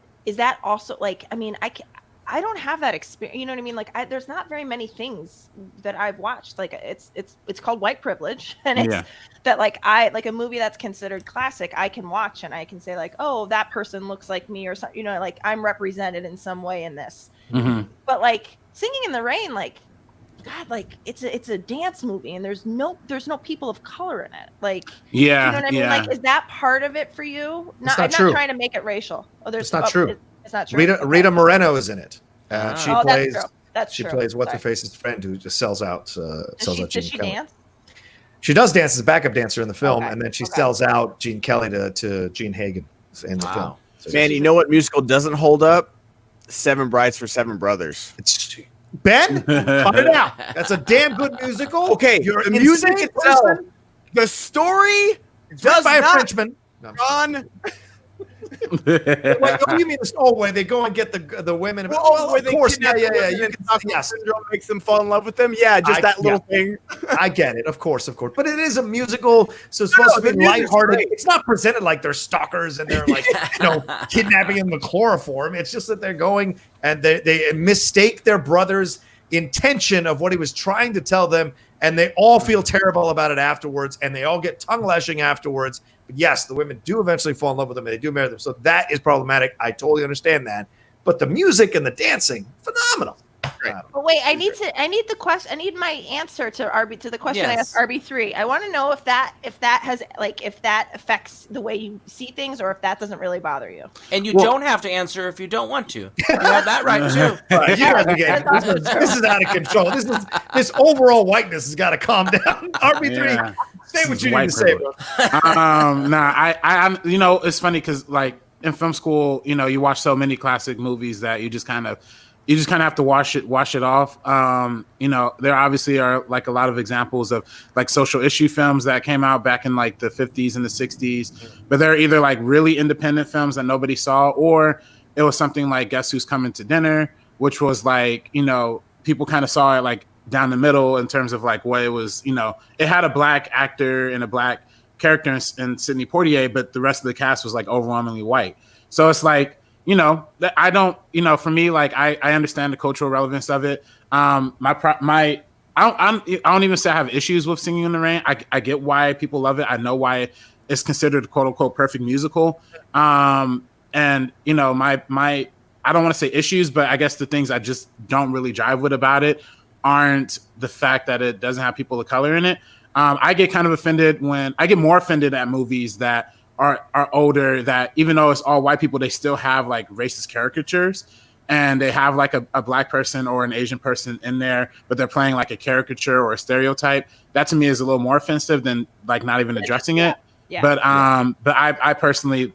also like, I mean, I don't have that experience, you know what I mean? Like there's not very many things that I've watched. Like it's called white privilege, and it's that like a movie that's considered classic, I can watch and I can say like, oh, that person looks like me, or something, you know, like I'm represented in some way in this. But like Singing in the Rain, like, God, like it's a dance movie, and there's no people of color in it. Like, you know what I mean? Like, is that part of it for you? I'm not trying to make it racial. It's not true. It's not true. Rita Moreno is in it. She plays. She plays what's her face's friend who just sells out. Does she dance? She does dance as a backup dancer in the film, and then she sells out Gene Kelly to Gene Hagen in the film. So man, you know what musical doesn't hold up? Seven Brides for Seven Brothers. Ben, cut it out. That's a damn good musical. Okay, you're the music itself, the story does by not. A Frenchman. John. Wait, you mean where they go and get the women? Well, of course, yeah. Syndrome makes them fall in love with them. Yeah, just that little thing. I get it, of course. But it is a musical, so it's supposed to be lighthearted. It's not presented like they're stalkers and they're like kidnapping them with chloroform. It's just that they're going and they mistake their brother's intention of what he was trying to tell them, and they all feel terrible about it afterwards, and they all get tongue lashing afterwards. But yes, the women do eventually fall in love with them, and they do marry them. So that is problematic. I totally understand that. But the music and the dancing, phenomenal. But wait, I need the question. I need my answer to the question I asked RB3. I want to know if that affects the way you see things, or if that doesn't really bother you. And you don't have to answer if you don't want to. You have that right too. This is out of control. This overall whiteness has got to calm down. RB3, say what you need to say, bro. I'm. You know, it's funny because like in film school, you know, you watch so many classic movies that you just kind of have to wash it off. You know, there obviously are like a lot of examples of like social issue films that came out back in like the 50s and the 60s, but they're either like really independent films that nobody saw, or it was something like Guess Who's Coming to Dinner, which was like, you know, people kind of saw it like down the middle in terms of like what it was, you know, it had a black actor and a black character in Sidney Poitier, but the rest of the cast was like overwhelmingly white. So it's like, you know, I don't, you know, for me, like I understand the cultural relevance of it. I don't even say I have issues with Singing in the Rain. I get why people love it. I know why it's considered a quote unquote perfect musical. And you know, my I don't want to say issues, but I guess the things I just don't really jive with about it aren't the fact that it doesn't have people of color in it. I get kind of offended I get more offended at movies that are older, that even though it's all white people, they still have like racist caricatures, and they have like a black person or an Asian person in there, but they're playing like a caricature or a stereotype. That to me is a little more offensive than like not even addressing it. Yeah. But I personally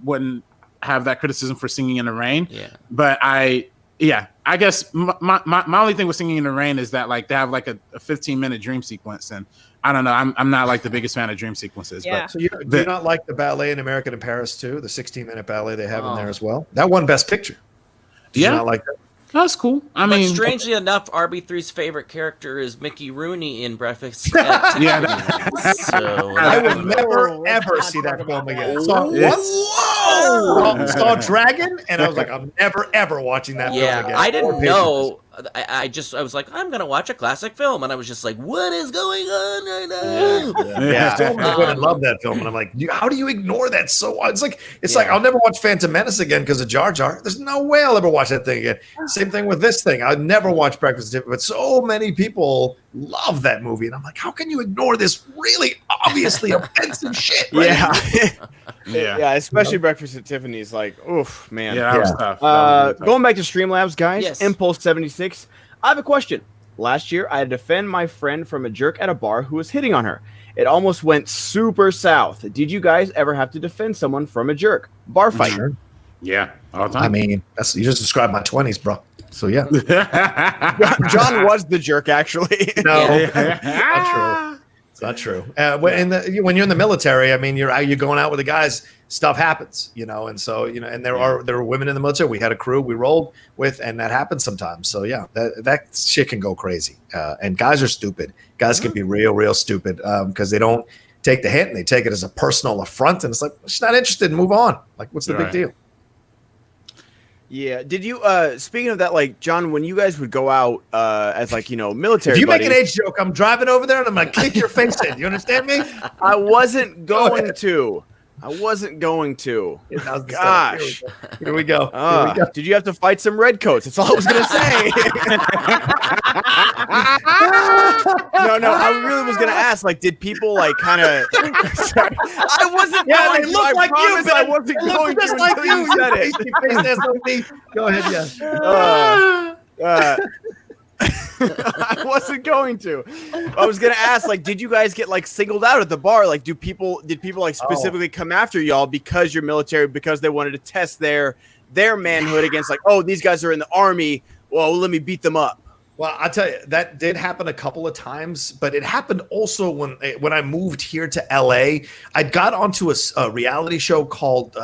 wouldn't have that criticism for Singing in the Rain. Yeah. But I guess my only thing with Singing in the Rain is that like they have like a 15-minute dream sequence, and I don't know. I'm not like the biggest fan of dream sequences. Yeah. But so do you not like the ballet in American in Paris too? The 16-minute ballet they have in there as well. That won Best Picture. Did you not like that? That's cool. I mean, strangely enough, RB3's favorite character is Mickey Rooney in Breakfast at Tiffany's. So I will never ever see that film again. Saw Dragon, and I was like, I'm never ever watching that film again. I didn't know I was like, I'm gonna watch a classic film, and I was just like, what is going on right now? Yeah. So many women love that film, and I'm like, how do you ignore that? So it's like I'll never watch Phantom Menace again because of Jar Jar. There's no way I'll ever watch that thing again. Same thing with this thing. I'll never watch Breakfast at Tiffany's, but so many people love that movie, and I'm like, how can you ignore this really obviously offensive shit? Right? Yeah, especially Breakfast at Tiffany's. Like, oof, man. Yeah, that was tough. Going back to Streamlabs, guys. Yes. Impulse 76. I have a question. Last year, I had to defend my friend from a jerk at a bar who was hitting on her. It almost went super south. Did you guys ever have to defend someone from a jerk? Bar fight. Sure. Yeah, all the time. I mean, you just described my 20s, bro. So yeah. John was the jerk, actually. No, not true. It's not true. When you're in the military, I mean, you're going out with the guys. Stuff happens, and so and there are women in the military. We had a crew we rolled with, and that happens sometimes. So yeah, that shit can go crazy. And guys are stupid. Guys can be real stupid because they don't take the hint and they take it as a personal affront, and it's like, she's not interested. Move on. Like, what's the big deal? Yeah. Did you speaking of that, like, John, when you guys would go out as military, if you buddies, make an age joke, I'm driving over there and I'm gonna kick your face in. You understand me? I wasn't going to. Gosh. Here we go. Did you have to fight some redcoats? That's all I was gonna say. No. I really was gonna ask. Like, did people kind of? I wasn't. Yeah, going they to. look I like you, promise I wasn't going just to like until you said it. Go ahead, yeah. I wasn't going to. I was gonna ask, did you guys get singled out at the bar? Like, did people specifically come after y'all because you're military, because they wanted to test their manhood against these guys are in the army, well, let me beat them up? Well, I'll tell you, that did happen a couple of times, but it happened also when I moved here to LA. I got onto a reality show called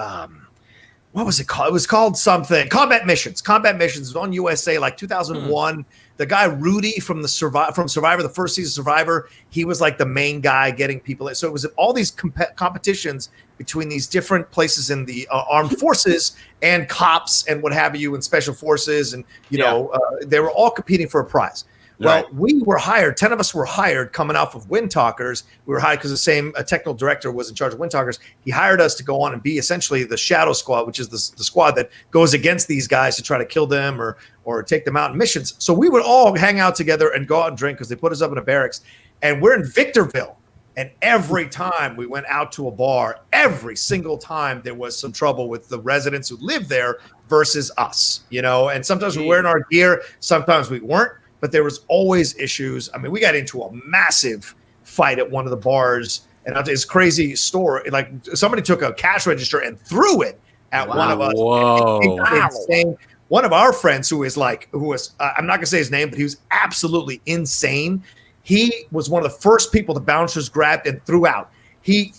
what was it called? It was called something. Combat Missions. Combat Missions was on USA 2001. The guy Rudy from Survivor, the first season Survivor, he was the main guy getting people in. So it was all these competitions between these different places in the armed forces and cops and what have you, and special forces, and they were all competing for a prize. Well, we were hired. 10 of us were hired coming off of Wind Talkers. We were hired because the same technical director was in charge of Wind Talkers. He hired us to go on and be essentially the Shadow Squad, which is the squad that goes against these guys to try to kill them or take them out in missions. So we would all hang out together and go out and drink because they put us up in a barracks. And we're in Victorville. And every time we went out to a bar, every single time there was some trouble with the residents who lived there versus us, And sometimes we were wearing our gear, sometimes we weren't. But there was always issues. I mean, we got into a massive fight at one of the bars, and it's crazy story. Somebody took a cash register and threw it at one of us. Whoa! Insane. One of our friends who was I'm not gonna say his name, but he was absolutely insane. He was one of the first people the bouncers grabbed and threw out. He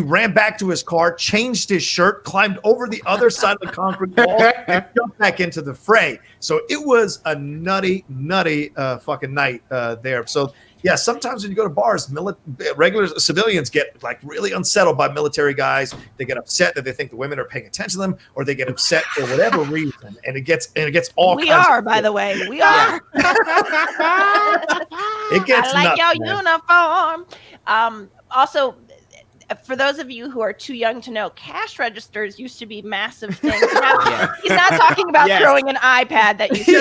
ran back to his car, changed his shirt, climbed over the other side of the concrete wall, and jumped back into the fray. So it was a nutty fucking night there. So yeah, sometimes when you go to bars, regular civilians get really unsettled by military guys. They get upset that they think the women are paying attention to them, or they get upset for whatever reason, and it gets all. We are, by the way, we are. It gets. I like nuts, your man. uniform. Also, for those of you who are too young to know, cash registers used to be massive things. Now, he's not talking about throwing an iPad that you You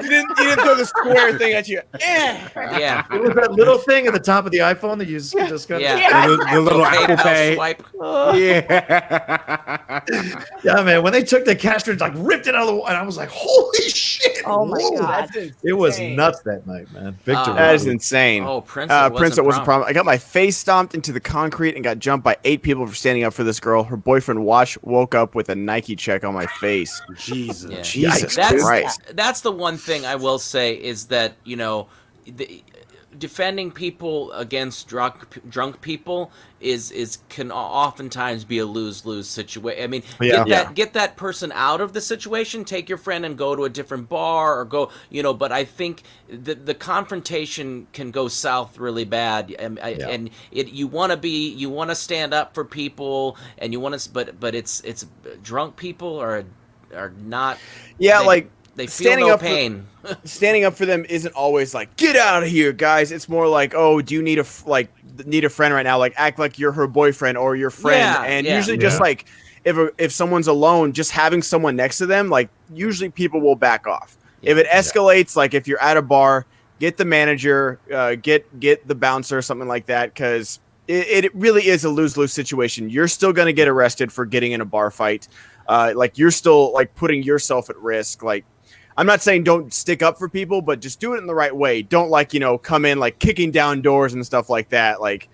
didn't throw the square thing at you. Yeah. It was that little thing at the top of the iPhone that you just got. The little Apple Pay. Swipe. Yeah, man. When they took the cash register, ripped it out of the wall, and I was like, "Holy shit!" Oh my god, it was nuts that night, man. Victor, that is insane. Oh, Prince, it was a problem. I got my face stomped into the concrete and got jumped by 8 people for standing up for this girl. Her boyfriend woke up with a Nike check on my face. Jesus Christ. That's the one thing I will say is that defending people against drunk people can oftentimes be a lose-lose situation. I mean, get that person out of the situation, take your friend and go to a different bar or go, but I think the confrontation can go south really bad. And you want to stand up for people, and you want to, but it's drunk people are not. They feel no pain. Standing up for them isn't always like, get out of here, guys. It's more like, oh, do you need a friend right now? Like, act like you're her boyfriend or your friend. Usually just like, if someone's alone, just having someone next to them, like, usually people will back off. If it escalates, like if you're at a bar, get the manager, get the bouncer or something like that, because it really is a lose-lose situation. You're still going to get arrested for getting in a bar fight. Like, you're still like putting yourself at risk. Like, I'm not saying don't stick up for people, but just do it in the right way. Don't come in like kicking down doors and stuff like that. Like,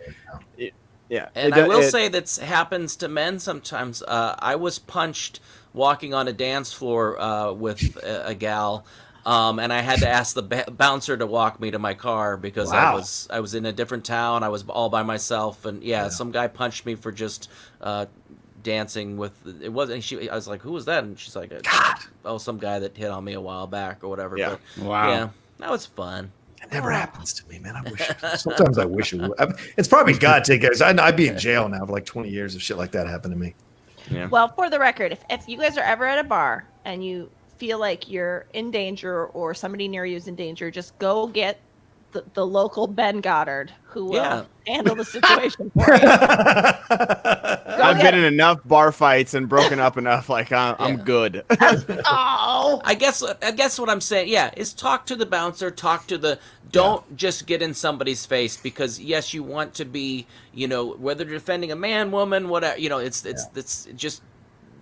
And I will say that happens to men sometimes. I was punched walking on a dance floor with a gal. And I had to ask the bouncer to walk me to my car because I was in a different town. I was all by myself, and some guy punched me for just dancing with. It wasn't. I was like, "Who was that?" And she's like, some guy that hit on me a while back or whatever." Yeah. But, wow. Yeah, that was fun. It never happens to me, man. I wish. Sometimes I wish it would. It's probably God take it. I'd be in jail now for like 20 years if shit like that happened to me. Yeah. Well, for the record, if you guys are ever at a bar and you feel like you're in danger or somebody near you is in danger, just go get the local Ben Goddard who will handle the situation for you. I've been in enough bar fights and broken up enough. Like, I'm good. I guess what I'm saying, is talk to the bouncer, don't just get in somebody's face, because yes, you want to be, whether defending a man, woman, whatever, it's just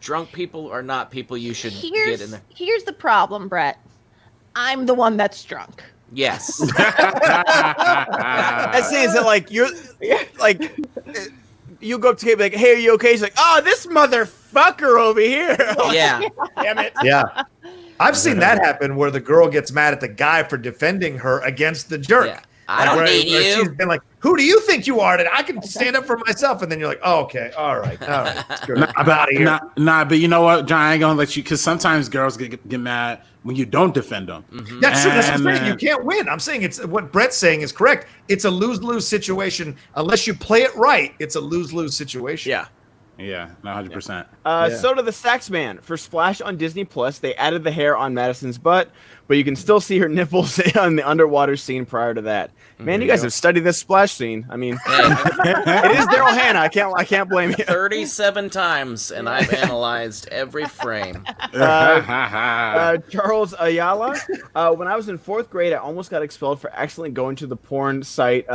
drunk people are not people you should get in there. Here's the problem, Brett. I'm the one that's drunk. Yes. I say, is that like you're like you go up to Kate, like, hey, are you okay? She's like, oh, this motherfucker over here. Yeah. Damn it. Yeah. I've seen that happen where the girl gets mad at the guy for defending her against the jerk. Yeah. I don't need you. She's been like, who do you think you are that I can stand up for myself? And then you're like, oh, okay, all right. I'm out of here. But you know what, John, I ain't gonna let you, because sometimes girls get mad when you don't defend them. Mm-hmm. That's true. That's what I'm saying. You can't win. I'm saying it's what Brett's saying is correct. It's a lose-lose situation. Unless you play it right, it's a lose-lose situation. Yeah. Yeah, 100%. So to the Sax Man. For Splash on Disney Plus, they added the hair on Madison's butt, but you can still see her nipples on the underwater scene prior to that. Man, you guys have studied this Splash scene. I mean, it is Daryl Hannah. I can't blame you. 37 times, and I've analyzed every frame. Charles Ayala. When I was in 4th grade, I almost got expelled for accidentally going to the porn site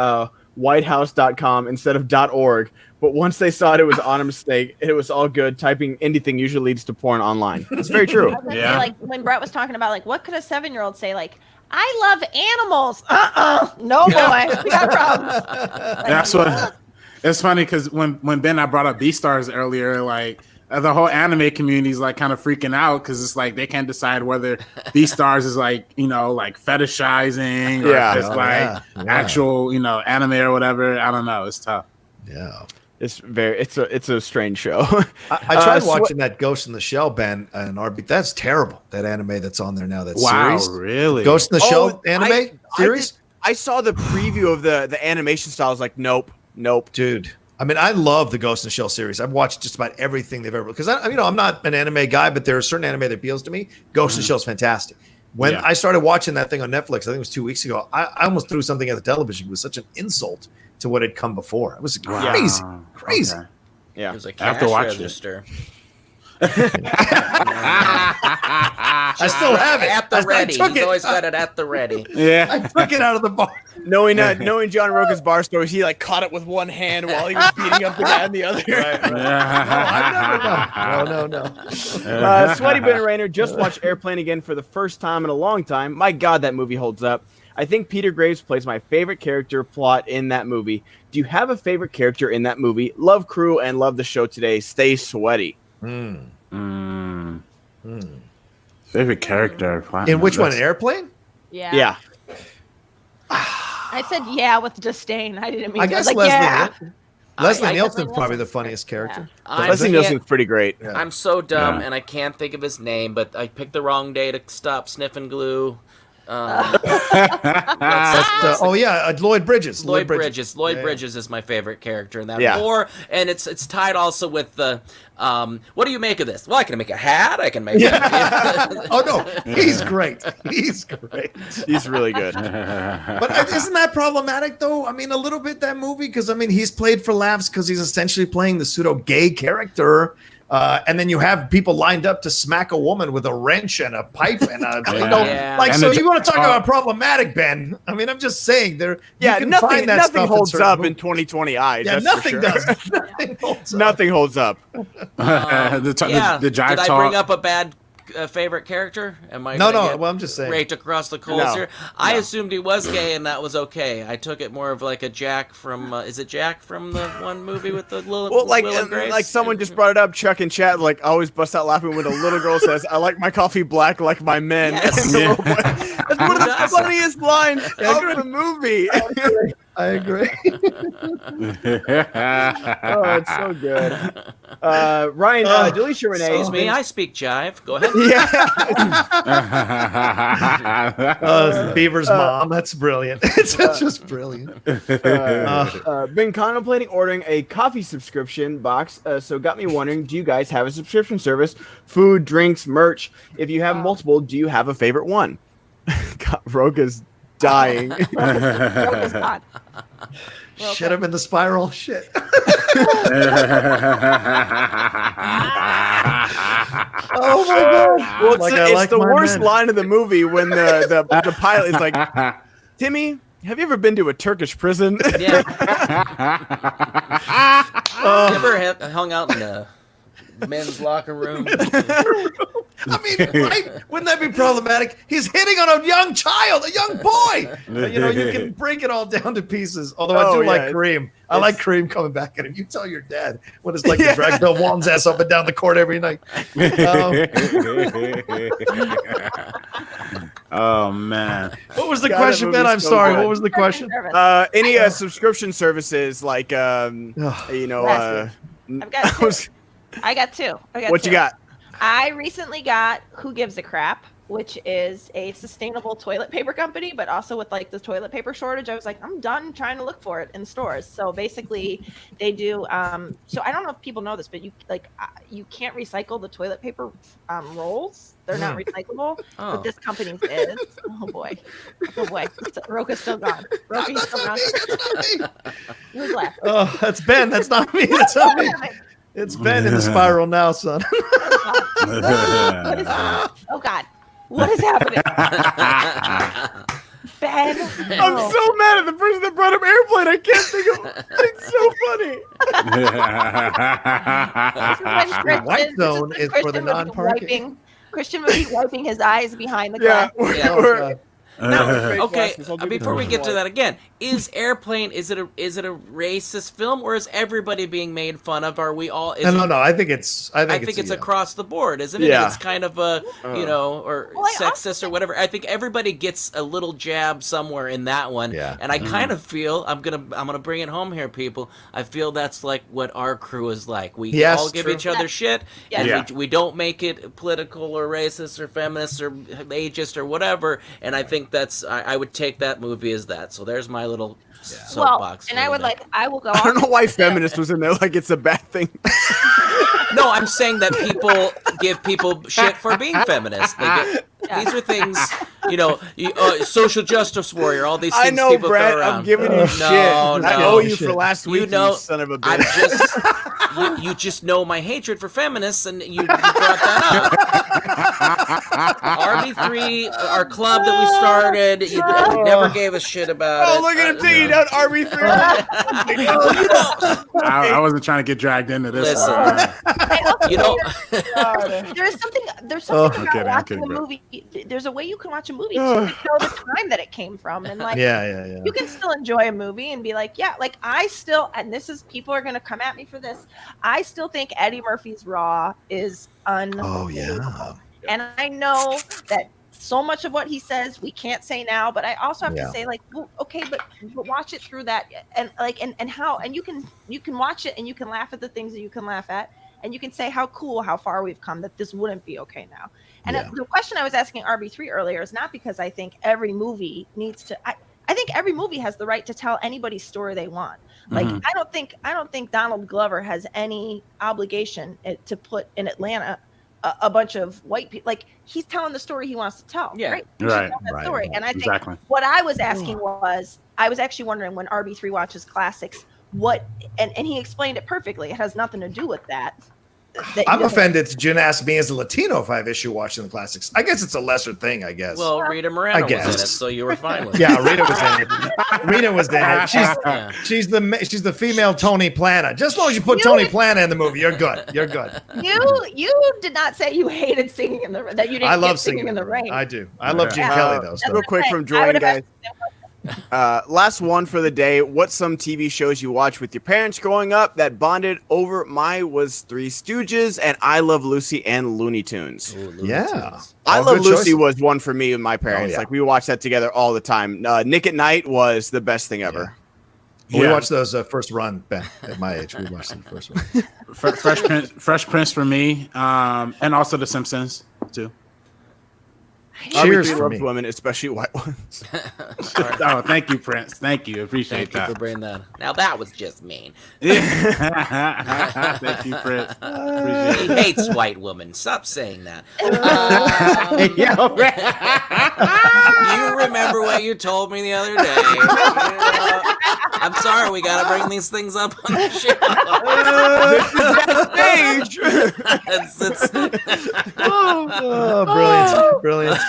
whitehouse.com instead of .org. But once they saw it was on a mistake, it was all good. Typing anything usually leads to porn online. It's very true. Yeah. Like when Brett was talking about, like, what could a 7-year-old say? Like, I love animals. No, boy. We got problems. Like, that's what. It's funny because when Ben, I brought up Beastars earlier, like, the whole anime community is like kind of freaking out because it's like they can't decide whether Beastars is like, like fetishizing or if it's actual, anime or whatever. I don't know. It's tough. Yeah. It's a strange show. I tried watching that Ghost in the Shell, Ben, and RB. That's terrible. That anime that's on there now. That series. Wow, really? Ghost in the Shell anime series. I saw the preview of the animation style. I was like, nope. Dude. I mean, I love the Ghost in the Shell series. I've watched just about everything they've ever, because I'm not an anime guy, but there are certain anime that appeals to me. Ghost in the Shell is fantastic. When I started watching that thing on Netflix, I think it was 2 weeks ago, I almost threw something at the television. It was such an insult to what had come before. It was crazy. Crazy. Okay. Yeah. It was a I have to cash watch register. I still have it. At the ready. He's always got it at the ready. Yeah. I took it out of the bar. Knowing John Roca's bar stories, he like caught it with one hand while he was beating up the guy on the other. No. Sweaty Been Rainer just watched Airplane again for the first time in a long time. My God, that movie holds up. I think Peter Graves plays my favorite character plot in that movie. Do you have a favorite character in that movie? Love crew and love the show today. Stay sweaty. Favorite character. In which one? An Airplane? Yeah. I said with disdain. I didn't mean. I guess Leslie Nielsen's probably the funniest character. Leslie Nielsen's pretty great. Yeah. I'm so dumb, and I can't think of his name, but I picked the wrong day to stop sniffing glue. Lloyd Bridges. Lloyd Bridges is my favorite character in that. Yeah. And it's tied also with the what do you make of this? Well, I can make a hat. I can make. Oh no, he's great. He's great. He's really good. But isn't that problematic though? I mean, a little bit that movie because I mean he's played for laughs because he's essentially playing the pseudo gay character. And then you have people lined up to smack a woman with a wrench and a pipe and you want to talk about problematic, Ben? I mean, I'm just saying there. Yeah, nothing holds up in 2020 eyes. Yeah, nothing does. Nothing holds up. The jive Did I talk. bring up a bad favorite character? Am I no. Well, I'm just saying. Raked across the coals here. I assumed he was gay, and that was okay. I took it more of like a Jack from. Is it Jack from the one movie with the little? Well, like Will and Grace? like someone just brought it up. Chuck and chat like always bust out laughing when a little girl says, "I like my coffee black like my men." Yes. That's one of the funniest lines of the movie. I agree. Oh, it's so good. Ryan, Delisha Renee. Excuse me, I speak jive. Go ahead. Beaver's mom. That's brilliant. It's just brilliant. Been contemplating ordering a coffee subscription box, so got me wondering, do you guys have a subscription service? Food, drinks, merch? If you have multiple, do you have a favorite one? God, Roga's dying. Roga's gone. Shit him in the spiral. Shit. Oh my god! Well, it's the worst line of the movie when the pilot is like, "Timmy, have you ever been to a Turkish prison?" Yeah. You ever hung out in the men's locker room? I mean, right? Wouldn't that be problematic? He's hitting on a young child, a young boy. But, you can break it all down to pieces. Although I do like Kareem. I like Kareem coming back at him. You tell your dad what it's like to drag Bill Walton's ass up and down the court every night. Oh man! What was the question, Ben? I'm sorry. What was the question? Any subscription services like I've got two. I got two. What you got? I recently got Who Gives a Crap, which is a sustainable toilet paper company, but also with like the toilet paper shortage, I was like, I'm done trying to look for it in stores. So basically, they do. So I don't know if people know this, but you can't recycle the toilet paper rolls. They're not recyclable, but this company's is. Oh boy, Rocha's still gone. Rocha's still gone. Who's left? Oh, that's Ben. That's not me. That's not me. It's Ben in the spiral now, son. What is oh God. What is happening? Ben. I'm so mad at the person that brought up airplane. I can't think of it's so funny. White zone is for the non-parking. Christian would be wiping his eyes behind the glass. Okay, before we get to that again, is Airplane, is it a racist film, or is everybody being made fun of? Are we all? No. I think it's across the board, isn't it? Yeah. It's kind of a sexist or whatever. I think everybody gets a little jab somewhere in that one. Yeah. And I kind of feel I'm gonna bring it home here, people. I feel that's like what our crew is like. We all give each other shit, and we don't make it political or racist or feminist or ageist or whatever. And I think I would take that movie as that. So there's my little soapbox. And I will go. I don't know why feminist was in there. Like it's a bad thing. No, I'm saying that people give people shit for being feminist. These are things, social justice warrior. All these things. I know, people Brett. throw around. I'm giving you shit. I owe you for last week. You son of a bitch. You just know my hatred for feminists, and you brought that up. RB3, our club that we started, you never gave a shit about it. Oh, look at him taking down RB3. I wasn't trying to get dragged into this. Listen, there's something about watching a movie. There's a way you can watch a movie to know the time that it came from, and you can still enjoy a movie and be like, I still, and this is, people are going to come at me for this, I still think Eddie Murphy's Raw is unbelievable. And I know that so much of what he says we can't say now, but I also have to say, but watch it through that, and you can watch it and you can laugh at the things that you can laugh at, and you can say how far we've come, that this wouldn't be okay now. And the question I was asking RB3 earlier is not because I think every movie needs to. I think every movie has the right to tell anybody's story they want. Like I don't think Donald Glover has any obligation to put in Atlanta a bunch of white people. Like he's telling the story he wants to tell. Yeah. Right. Story. And I think what I was asking was, I was actually wondering when RB3 watches classics, and he explained it perfectly. It has nothing to do with that. I'm offended that Jen asked me as a Latino if I have issue watching the classics. I guess it's a lesser thing, I guess. Well, Rita Moreno was in it, so you were fine with it. Yeah, Rita was in it. Rita was in it. She's the female Tony Plana. Just as long as you put Tony Plana in the movie, you're good. You're good. You did not say you hated singing in the that you didn't. I love singing in the rain. I do. I love Gene Kelly though. So. Real quick from Jordan, guys. Last one for the day. What's some TV shows you watched with your parents growing up that bonded over? My was Three Stooges and I Love Lucy and Looney Tunes. Ooh, Looney Tunes. I Love Lucy was one for me and my parents. Like we watched that together all the time. Nick at Night was the best thing ever. We watched those first run back at my age. We watched the first one. Fresh Prince for me, and also The Simpsons too. Cheers for me. Women, especially white ones. Oh, thank you, Prince. Thank you. Appreciate that. Thank you for bringing that. Now that was just mean. Thank you, Prince. He hates white women. Stop saying that. You remember what you told me the other day. I'm sorry, we got to bring these things up on the show. Brilliant.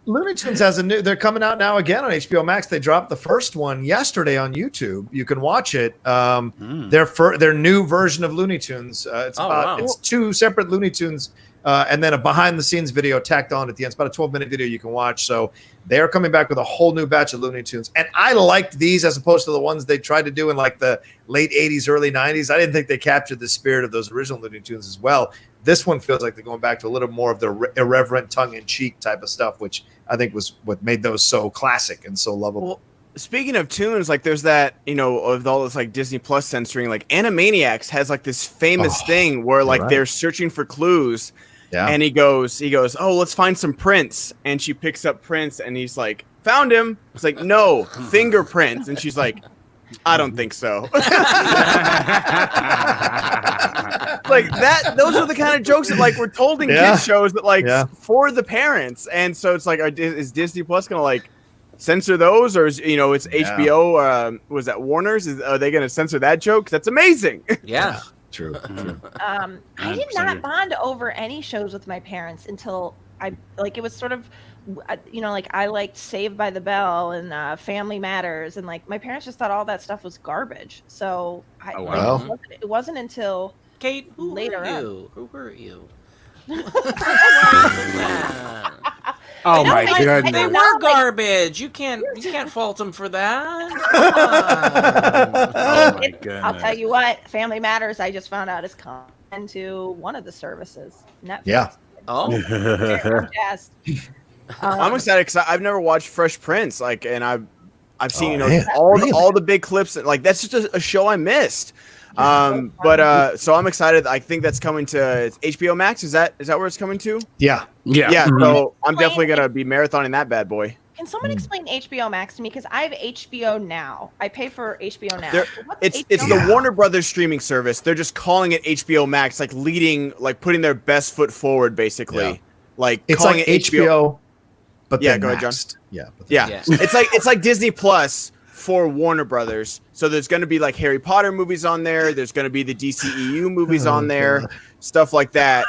Looney Tunes has they're coming out now again on HBO Max. They dropped the first one yesterday on YouTube. You can watch it. Their new version of Looney Tunes. It's two separate Looney Tunes and then a behind the scenes video tacked on at the end. It's about a 12-minute video you can watch. So they're coming back with a whole new batch of Looney Tunes. And I liked these as opposed to the ones they tried to do in like the late 80s, early 90s. I didn't think they captured the spirit of those original Looney Tunes as well. This one feels like they're going back to a little more of the irreverent, tongue-in-cheek type of stuff, which I think was what made those so classic and so lovable. Well, speaking of tunes, like there's that, of all this like Disney Plus censoring, like Animaniacs has like this famous thing where like they're searching for clues. Yeah. And he goes, oh, let's find some prints. And she picks up prints and he's like, found him. It's like, no, fingerprints. And she's like, I don't think so. Like that, those are the kind of jokes that like we're told in kids shows that like for the parents. And so it's like, is Disney Plus gonna like censor those, or is it's HBO? Was that Warner's? Are they gonna censor that joke? That's amazing. Yeah. True. I did not bond over any shows with my parents until it was sort of, like I liked Saved by the Bell and Family Matters, and like my parents just thought all that stuff was garbage. So it wasn't until Kate, who later were you? on. Who were you? Oh my goodness! They were garbage. You can't fault them for that. Oh my goodness! I'll tell you what. Family Matters. I just found out is coming to one of the services. Netflix. Yeah. Oh. I'm excited because I've never watched Fresh Prince. And I've seen all the big clips. Like that's just a show I missed. So I'm excited. I think that's coming to HBO Max. Is that where it's coming to? Yeah. So I'm definitely gonna be marathoning that bad boy. Can someone explain HBO Max to me? Because I have HBO Now. I pay for HBO Now. It's the Warner Brothers streaming service. They're just calling it HBO Max, like putting their best foot forward, basically. Yeah. Like it's calling like it HBO. But go ahead, John. Yeah. It's like Disney Plus for Warner Brothers. So there's going to be like Harry Potter movies on there. There's going to be the DCEU movies on there, stuff like that.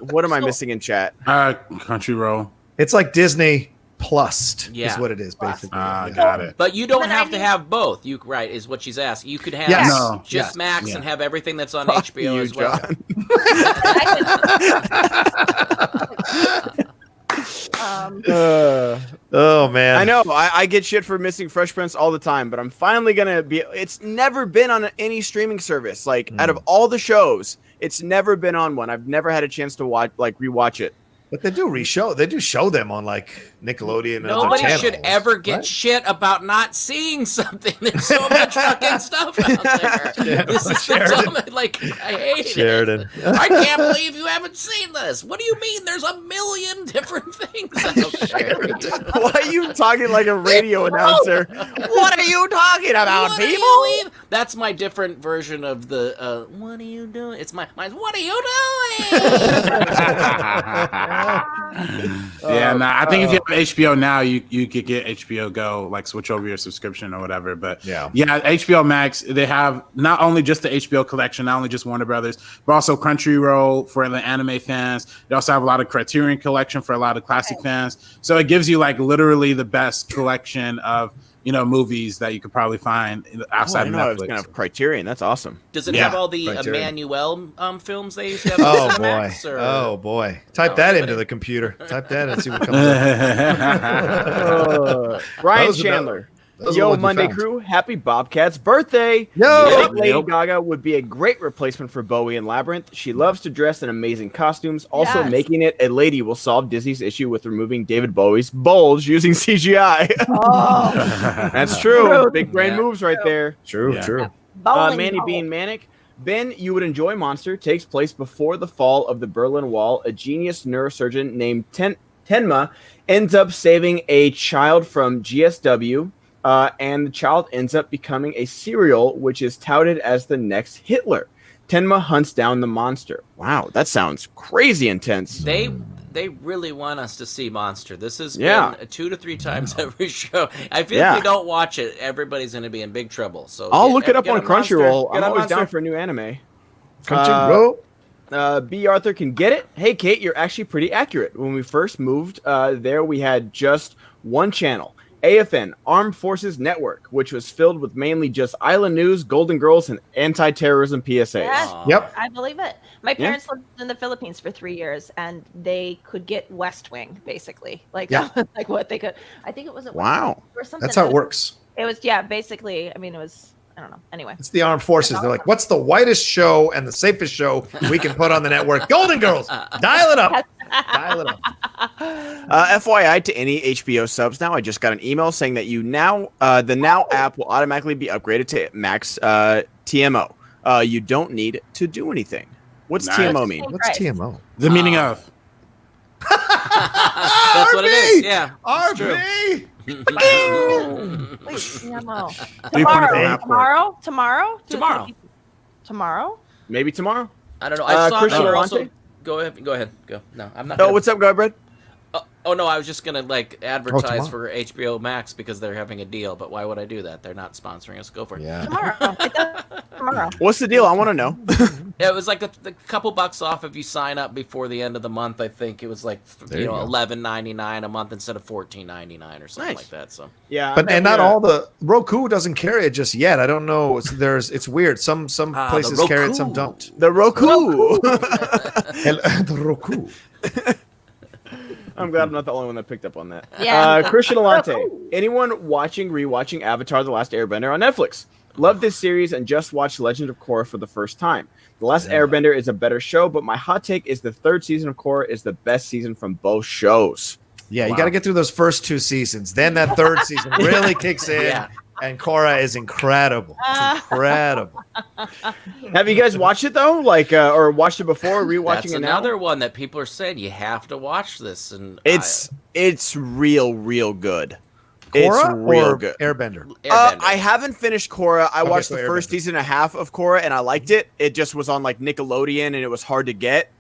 What am I missing in chat? Crunchyroll. It's like Disney Plus is what it is basically. Got it. But you don't have to have both. Is what she's asking. You could have Max and have everything that's on HBO as well. Oh man, I know I get shit for missing Fresh Prince all the time, but I'm finally gonna be. It's never been on any streaming service. Like out of all the shows, it's never been on one. I've never had a chance to rewatch it. But they do show them on like Nickelodeon and other Nobody channels, should ever get right? shit about not seeing something. There's so much fucking stuff out there. This is the dumb, like, I hate Sheridan. it. I can't believe you haven't seen this. What do you mean? There's a million different things out there. Why are you talking like a radio announcer? What are you talking about, What are people? you leaving? That's my different version of the what are you doing? It's my what are you doing? Yeah, I think if you have HBO now, you could get HBO Go, like switch over your subscription or whatever. But yeah, HBO Max, they have not only just the HBO collection, not only just Warner Brothers, but also Crunchyroll for the anime fans. They also have a lot of Criterion collection for a lot of classic fans. So it gives you like literally the best collection of movies that you could probably find outside of Netflix. It was kind of Criterion. That's awesome. Does it have all the Manuel films they used to have? Oh boy! Type that into the computer. Type that and see what comes up. Ryan Chandler. Yo, Monday crew, happy Bobcat's birthday. I think Lady Gaga would be a great replacement for Bowie in Labyrinth. She loves to dress in amazing costumes. Also, making it a lady will solve Disney's issue with removing David Bowie's bulge using CGI. Oh, that's true. Big brain moves right there. True. Manny Bean Manic. Ben, you would enjoy Monster. Takes place before the fall of the Berlin Wall. A genius neurosurgeon named Tenma ends up saving a child from GSW. And the child ends up becoming a serial, which is touted as the next Hitler. Tenma hunts down the monster. Wow, that sounds crazy intense. They really want us to see Monster. This has been 2 to 3 times every show. I feel if we don't watch it, everybody's going to be in big trouble. So I'll look it up on Crunchyroll. I'm always down for a new anime. Crunchyroll. B. Arthur can get it. Hey, Kate, you're actually pretty accurate. When we first moved there, we had just one channel. AFN, Armed Forces Network, which was filled with mainly just island news, Golden Girls, and anti-terrorism PSAs. Yes, yep, I believe it. My parents lived in the Philippines for 3 years, and they could get West Wing, basically. Like what they could. I think it was wow. or something. That's how it works. It was basically. I mean, it was. I don't know. Anyway, it's the Armed Forces. They're like, what's the whitest show and the safest show we can put on the network? Golden Girls. Dial it up. Dial it up. FYI to any HBO subs now, I just got an email saying that the Now app will automatically be upgraded to Max TMO. You don't need to do anything. What's TMO mean? What's TMO? The meaning of. That's what it is. Yeah. RB. Wait, TMO. Tomorrow? Maybe tomorrow. I don't know. I saw also. Go ahead. Go. No, I'm not. Oh, what's up, Godbread? Oh no, I was just gonna advertise for HBO Max because they're having a deal. But why would I do that? They're not sponsoring us. Go for it. Yeah. Tomorrow. What's the deal? I want to know. It was like a couple bucks off if you sign up before the end of the month. I think it was like $11.99 a month instead of $14.99 or something like that. So but not all the Roku doesn't carry it just yet. I don't know. It's weird. Some places carry it, some don't. The Roku. The Roku. I'm glad I'm not the only one that picked up on that. Yeah. Christian Alante. Anyone rewatching Avatar: The Last Airbender on Netflix? Love this series and just watched Legend of Korra for the first time. The Last Airbender is a better show, but my hot take is the third season of Korra is the best season from both shows. Yeah, you got to get through those first 2 seasons. Then that third season really kicks in. And Korra is incredible. It's incredible. Have you guys watched it though? Or watched it before? Rewatching That's it now? another one that people are saying you have to watch this, and it's real good. Korra it's real or good. Airbender? I haven't finished Korra. I watched the first season and a half of Korra, and I liked it. It just was on like Nickelodeon, and it was hard to get,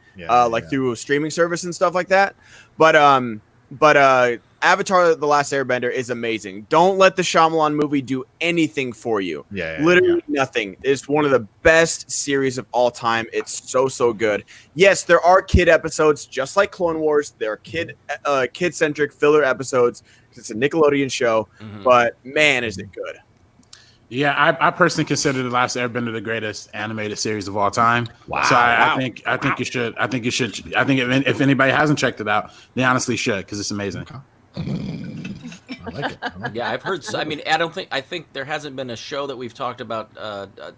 through a streaming service and stuff like that. But Avatar: The Last Airbender is amazing. Don't let the Shyamalan movie do anything for you. Literally nothing. It's one of the best series of all time. It's so good. Yes, there are kid episodes, just like Clone Wars. There are kid-centric filler episodes. It's a Nickelodeon show, but man, is it good. Yeah, I personally consider The Last Airbender the greatest animated series of all time. Wow. So I think you should. I think if anybody hasn't checked it out, they honestly should because it's amazing. Okay. I like it. Yeah, I've heard. I think there hasn't been a show that we've talked about,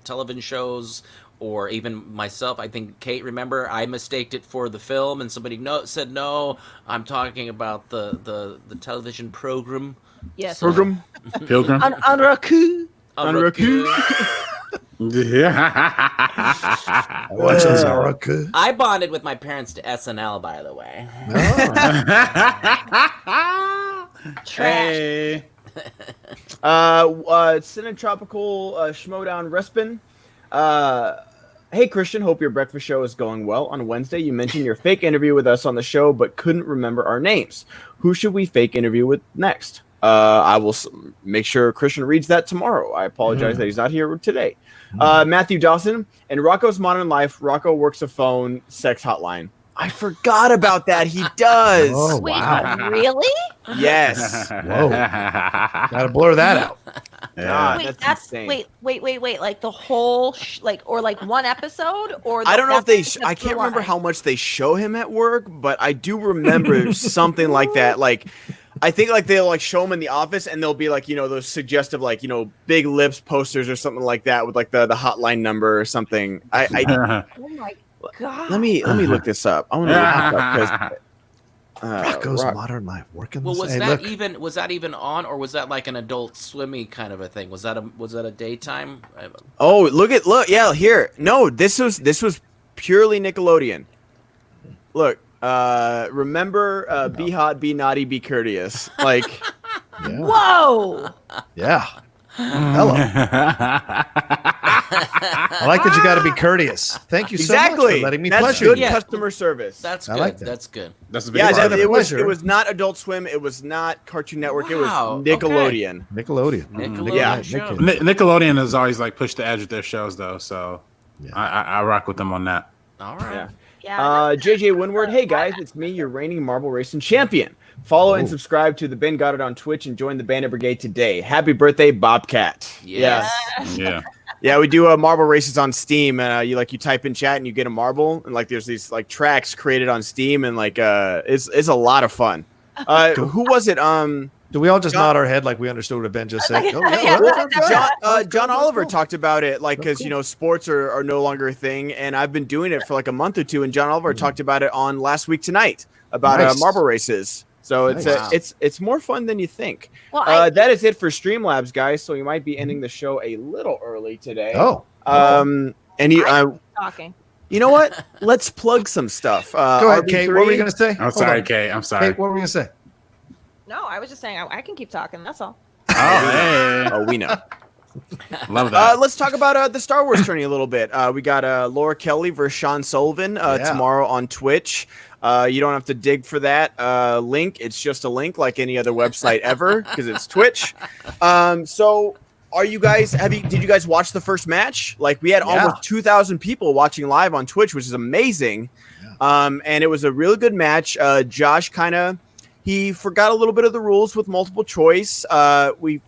television shows or even myself. I think Kate, remember, I mistaked it for the film, and somebody said no. I'm talking about the television program. Yes. Program. Pilgrim. On Roku. On Roku. Yeah. I bonded with my parents to SNL, by the way. Hey. Cinetropical Schmodown Respin. Hey Christian, hope your breakfast show is going well. On Wednesday, you mentioned your fake interview with us on the show, but couldn't remember our names. Who should we fake interview with next? I will make sure Christian reads that tomorrow. I apologize that he's not here today. Matthew Dawson, in Rocco's Modern Life, Rocco works a phone sex hotline. I forgot about that. He does. Oh, Wait, wow. really? Yes. Whoa. Gotta blur that out. Yeah. Wait, that's insane. wait. Like the whole, or like one episode, or I don't know if they. the I can't remember line? how much they show him at work, but I do remember something like that. Like, I think like they'll like show him in the office, and they'll be like, you know, those suggestive like, you know, big lips posters or something like that with like the hotline number or something. Oh my god. Let me look this up. I want to look this up because Rocco's Modern Life. Working. Well, this. was Hey, that look. even on, or was that like an Adult Swimmy kind of a thing? Was that a daytime? oh, look, yeah, here. No, this was purely Nickelodeon. Look, remember, be hot, be naughty, be courteous. Like, Yeah. Whoa. Yeah. Hello. I like that you got to be courteous. Thank you so much exactly. for letting me That's pleasure good you. customer service. That's I good. like that. That's good. That's a big Yeah, part. It's it was. pleasure. It was not Adult Swim. It was not Cartoon Network. Wow, It was Nickelodeon. Nickelodeon. Nickelodeon Yeah. show. Nickelodeon has always like pushed the edge with their shows though, so Yeah. I rock with them on that. All right. Yeah. Yeah. JJ Winward, hey guys, it's me, your reigning marble racing champion. Follow and Ooh. subscribe to the Ben Goddard on Twitch and join the Bandit Brigade today. Happy birthday, Bobcat. Yes. Yeah. Yeah, we do marble races on Steam. You type in chat and you get a marble, and like there's these like tracks created on Steam, and like it's a lot of fun. Who was it? Do we all just John- nod our head like we understood what Ben just said? Oh, Yeah. John Oliver talked about it, like, because, you know, sports are no longer a thing, and I've been doing it for like a month or two, and John Oliver talked about it on Last Week Tonight about Nice. marble races. So it's Nice. it's more fun than you think. Well, That is it for Streamlabs, guys. So you might be ending the show a little early today. Oh. And talking. you know what? Let's plug some stuff. Go ahead, RB3. Kate. What were you going to say? I'm sorry, Kate. I'm sorry. Kate, what were we going to say? No, I was just saying I can keep talking. That's all. Oh, hey. Oh, we know. Love that. Let's talk about the Star Wars tourney a little bit. We got Laura Kelly versus Sean Sullivan tomorrow on Twitch. You don't have to dig for that link. It's just a link like any other website ever because it's Twitch. So are you guys did you guys watch the first match? Like we had almost 2,000 people watching live on Twitch, which is amazing. And it was a really good match. Josh he forgot a little bit of the rules with multiple choice. We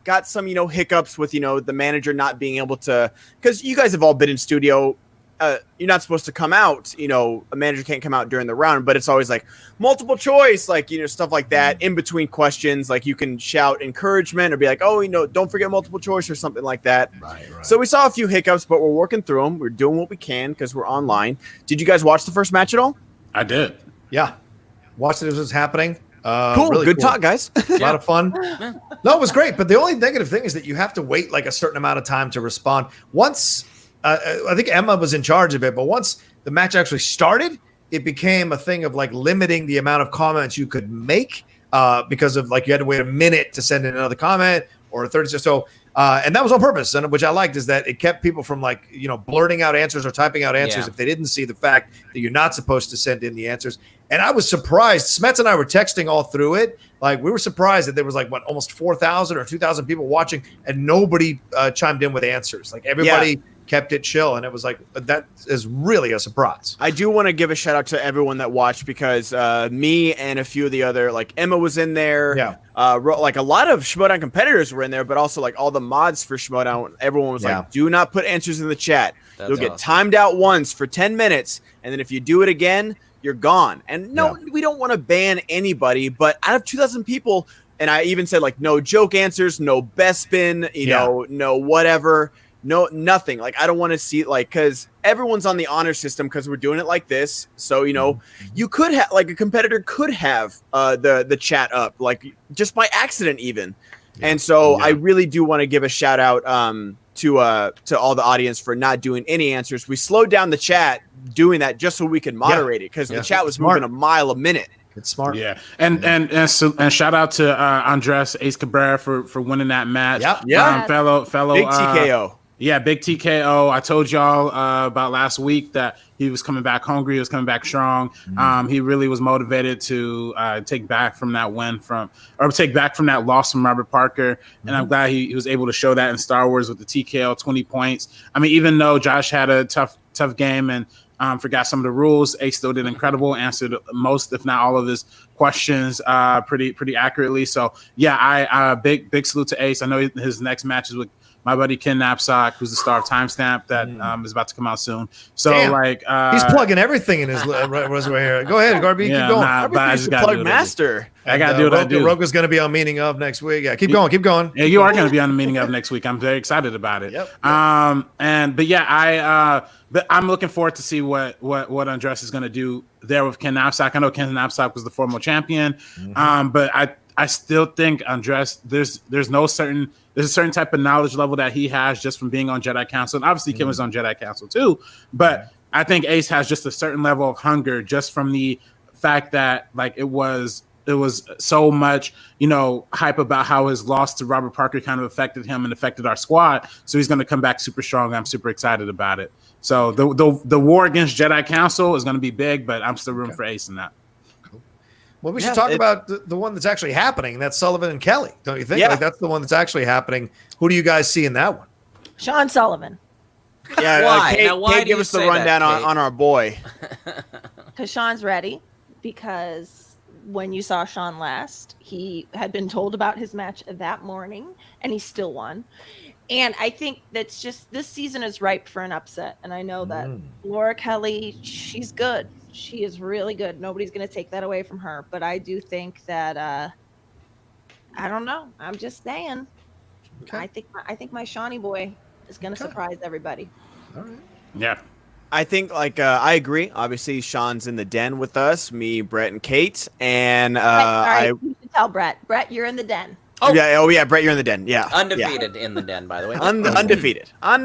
got some, hiccups with, the manager not being able to, because you guys have all been in studio. You're not supposed to come out, a manager can't come out during the round, but it's always like multiple choice, like, stuff like that in between questions. Like you can shout encouragement or be like, oh, don't forget multiple choice or something like that. Right. So we saw a few hiccups, but we're working through them. We're doing what we can because we're online. Did you guys watch the first match at all? I did. Yeah. Watched it as it was happening. Cool. Really Good cool. talk, guys. A lot of fun. No, it was great. But the only negative thing is that you have to wait like a certain amount of time to respond. Once, I think Emma was in charge of it, but once the match actually started, it became a thing of like limiting the amount of comments you could make because of like you had to wait a minute to send in another comment or 30 or so. And that was on purpose, and which I liked is that it kept people from like, blurting out answers or typing out answers if they didn't see the fact that you're not supposed to send in the answers. And I was surprised. Smets and I were texting all through it. Like we were surprised that there was like almost 4,000 or 2,000 people watching, and nobody chimed in with answers. Like everybody kept it chill, and it was like that is really a surprise. I do want to give a shout out to everyone that watched because me and a few of the other, like Emma was in there. Yeah. Like a lot of Schmodown competitors were in there, but also like all the mods for Schmodown. Everyone was like, do not put answers in the chat. You'll get timed out once for 10 minutes. And then if you do it again, you're gone. And no, we don't want to ban anybody, but out of 2,000 people, and I even said like no joke answers, no best spin, no whatever. No, nothing. Like, I don't want to see because everyone's on the honor system because we're doing it like this. So, you could have a competitor could have the chat up just by accident even. Yeah. And so I really do want to give a shout out to all the audience for not doing any answers. We slowed down the chat doing that just so we could moderate it because the chat was moving a mile a minute. It's smart. Yeah. And shout out to Andres Ace Cabrera for winning that match. Yep. Yeah. Fellow big TKO. Yeah, big TKO. I told y'all about last week that he was coming back hungry. He was coming back strong. Mm-hmm. He really was motivated to take back from that loss from Robert Parker. Mm-hmm. And I'm glad he was able to show that in Star Wars with the TKO, 20 points. I mean, even though Josh had a tough game and forgot some of the rules, Ace still did incredible, answered most, if not all of his questions pretty accurately. So, yeah, I big salute to Ace. I know his next match is with my buddy Ken Knapsack, who's the star of Timestamp, that is about to come out soon. So, he's plugging everything in his resume here. Go ahead, Garby, keep going. But I just got to plug master. I got to do what I do. Rocha's going to be on Meaning Of next week. Yeah, keep going. Yeah, you are going to be on the Meaning Of next week. I'm very excited about it. Yep. But I'm looking forward to see what Andres is going to do there with Ken Knapsack. I know Ken Knapsack was the former champion, but I still think Andres, there's a certain type of knowledge level that he has just from being on Jedi Council. And obviously Kim was on Jedi Council too, but I think Ace has just a certain level of hunger just from the fact that it was so much, hype about how his loss to Robert Parker kind of affected him and affected our squad. So he's going to come back super strong. I'm super excited about it. So the war against Jedi Council is going to be big, but I'm still rooting for Ace in that. Well, we should talk about the one that's actually happening. That's Sullivan and Kelly, don't you think? Yeah. That's the one that's actually happening. Who do you guys see in that one? Sean Sullivan. Yeah, why? Kate, give us the rundown on our boy. Because Sean's ready. Because when you saw Sean last, he had been told about his match that morning, and he still won. And I think that's just, this season is ripe for an upset. And I know that Laura Kelly, she's good. She is really good. Nobody's going to take that away from her. But I do think that, I don't know. I'm just saying. Okay. I think my Shawnee boy is going to surprise everybody. All right. Yeah. I think I agree. Obviously, Sean's in the den with us, me, Brett, and Kate. And you should tell Brett. Brett, you're in the den. Oh yeah, Brett, you're in the den. Yeah, undefeated in the den, by the way. Undefeated. Oh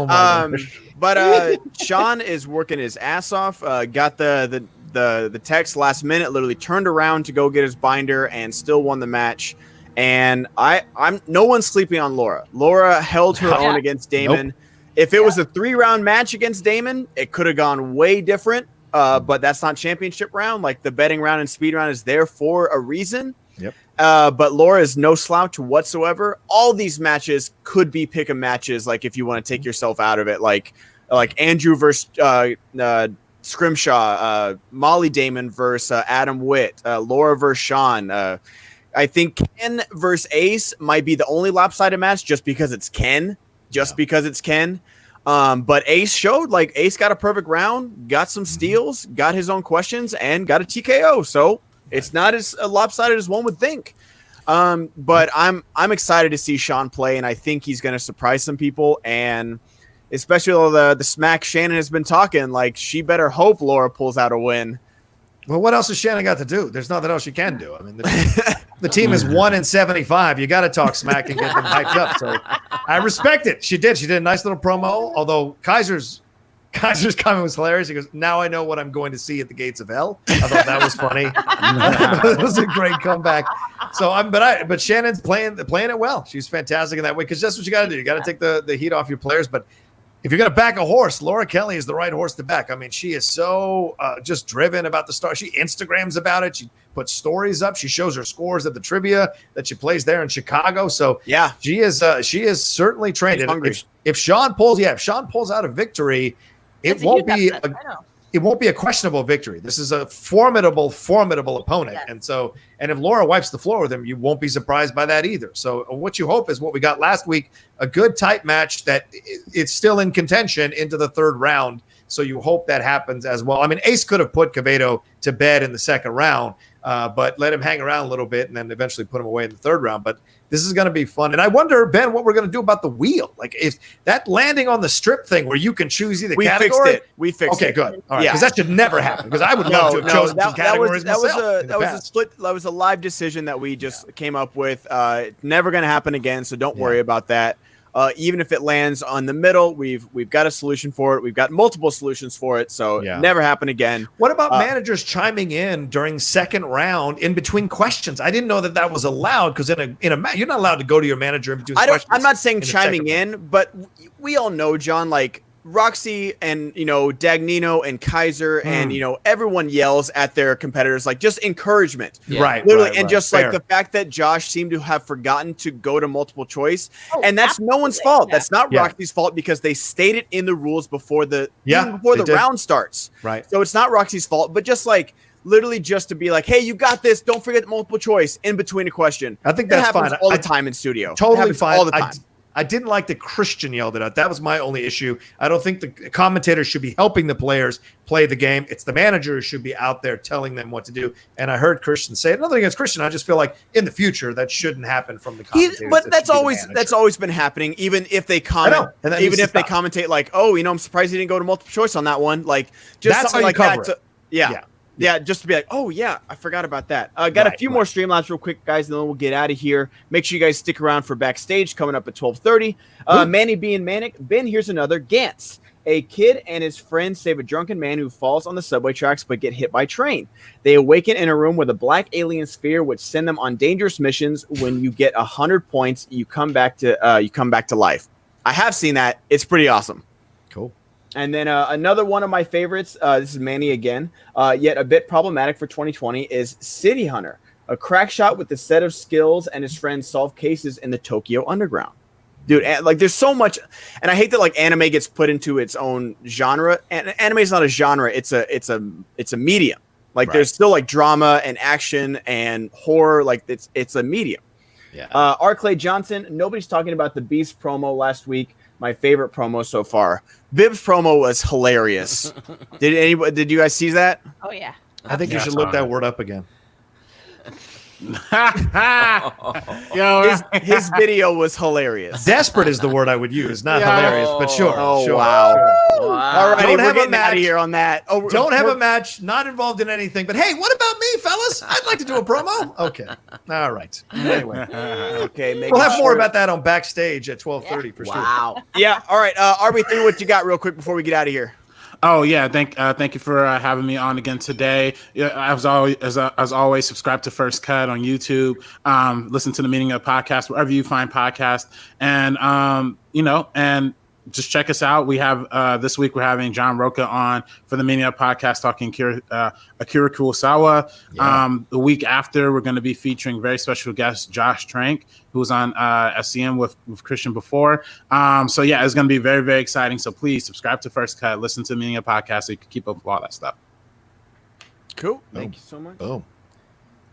my gosh. But Sean is working his ass off. Got the text last minute. Literally turned around to go get his binder and still won the match. And I'm no one's sleeping on Laura. Laura held her own against Damon. Nope. If it was a 3-round match against Damon, it could have gone way different. But that's not championship round. Like the betting round and speed round is there for a reason. Yep. But Laura is no slouch whatsoever. All these matches could be pick 'em matches. Like if you want to take yourself out of it, like Andrew versus Scrimshaw, Molly Damon versus Adam Witt, Laura versus Sean. I think Ken versus Ace might be the only lopsided match just because it's Ken. Because it's Ken. But Ace showed Ace got a perfect round, got some steals, got his own questions, and got a TKO. So it's not as lopsided as one would think. But I'm excited to see Sean play, and I think he's going to surprise some people. And especially all the smack Shannon has been talking, she better hope Laura pulls out a win. Well, what else has Shannon got to do? There's nothing else she can do. I mean, the team is 1-75. You got to talk smack and get them hyped up. So I respect it. She did a nice little promo. Although Kaiser's comment was hilarious. He goes, "Now I know what I'm going to see at the gates of hell." I thought that was funny. It was a great comeback. So but Shannon's playing it well. She's fantastic in that way because that's what you got to do. You got to take the heat off your players. But if you're going to back a horse, Laura Kelly is the right horse to back. I mean, she is so just driven about the star. She Instagrams about it. She puts stories up. She shows her scores at the trivia that she plays there in Chicago. So yeah, she is certainly trained. If Sean pulls out a victory, it won't be a questionable victory. This is a formidable opponent. Yeah. And if Laura wipes the floor with him, you won't be surprised by that either. So what you hope is what we got last week, a good tight match that it's still in contention into the third round. So you hope that happens as well. I mean, Ace could have put Quevedo to bed in the second round. but let him hang around a little bit and then eventually put him away in the third round. But this is going to be fun. And I wonder, Ben, what we're going to do about the wheel. Like, if that landing on the strip thing where you can choose either category. We fixed it. Okay, good. All right, because that should never happen. Because I would love to have chosen some categories myself. That was a live decision that we just came up with. Never going to happen again, so don't worry about that. Even if it lands on the middle, we've got a solution for it. We've got multiple solutions for it, so never happen again. What about managers chiming in during second round in between questions? I didn't know that was allowed, because in a you're not allowed to go to your manager in between questions. I'm not saying chiming in, but we all know, John, like Roxy and Dagnino and Kaiser and everyone yells at their competitors, like, just encouragement, right? Literally, right, and just fair. like the fact that Josh seemed to have forgotten to go to multiple choice, and that's no one's fault. That's not Roxy's fault, because they stated in the rules before the round starts. Right. So it's not Roxy's fault, but just like literally just to be like, hey, you got this. Don't forget multiple choice in between a question. I think that's happens fine. all the time in studio. Totally fine. All the time. I didn't like that Christian yelled it out. That was my only issue. I don't think the commentators should be helping the players play the game. It's the manager who should be out there telling them what to do. And I heard Christian say it. Nothing against Christian. I just feel like in the future that shouldn't happen from the commentators. But that's always been happening. Even if they comment, even if they commentate like, oh, I'm surprised he didn't go to multiple choice on that one. Like, just that's something like that. Yeah, just to be like, oh, yeah, I forgot about that. Got a few more Streamlabs real quick, guys, and then we'll get out of here. Make sure you guys stick around for Backstage coming up at 12:30. Manny being manic. Ben, here's another. Gantz. A kid and his friend save a drunken man who falls on the subway tracks but get hit by train. They awaken in a room with a black alien sphere, which send them on dangerous missions. When you get 100 points, you come back to life. I have seen that. It's pretty awesome. Cool. And then another one of my favorites, this is Manny again, yet a bit problematic for 2020, is City Hunter, a crack shot with a set of skills and his friends solve cases in the Tokyo Underground. Dude, like, there's so much, and I hate that like anime gets put into its own genre. And anime is not a genre; it's a medium. Like, there's still like drama and action and horror. Like, it's a medium. Yeah. R. Clay Johnson. Nobody's talking about the Beast promo last week. My favorite promo so far. Bib's promo was hilarious. Did you guys see that? Oh yeah. I think you should look that word up again. His video was hilarious. Desperate is the word I would use, not hilarious, but sure. Oh, sure, wow. Sure. All right, Don't we're have a getting out match. of here on that. Oh, Don't have a match, not involved in anything. But hey, what about me, fellas? I'd like to do a promo. Okay. All right. Anyway. Okay. We'll have more about that on Backstage at 12:30 for sure. Wow. Yeah. All right. RB3, what you got real quick before we get out of here? Oh yeah, thank you for having me on again today. Yeah, as always, subscribe to First Cut on YouTube. Listen to the Meaning of Podcast wherever you find podcasts, and and just check us out. We have this week we're having John Rocha on for the Meaning of Podcast talking Akira Kurosawa. Yeah. The week after we're going to be featuring very special guest Josh Trank, who was on SEN with Christian before. So yeah, it's going to be very, very exciting. So please subscribe to First Cut, listen to the Meaning of Podcast so you can keep up with all that stuff. Cool. Thank you so much. Boom.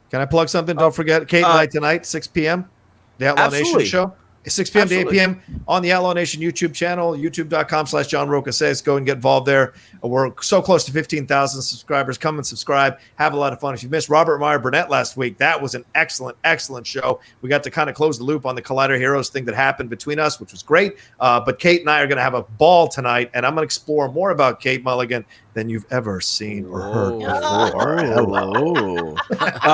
Can I plug something? Don't forget, Kate and I tonight, 6 p.m. The Outlaw Nation show. 6 p.m. to 8 p.m. on the Outlaw Nation YouTube channel, youtube.com/John Rocha Says. Go and get involved there. We're so close to 15,000 subscribers. Come and subscribe. Have a lot of fun. If you missed Robert Meyer Burnett last week, that was an excellent, excellent show. We got to kind of close the loop on the Collider Heroes thing that happened between us, which was great. But Kate and I are going to have a ball tonight, and I'm going to explore more about Kate Mulligan than you've ever seen or heard before. Hello.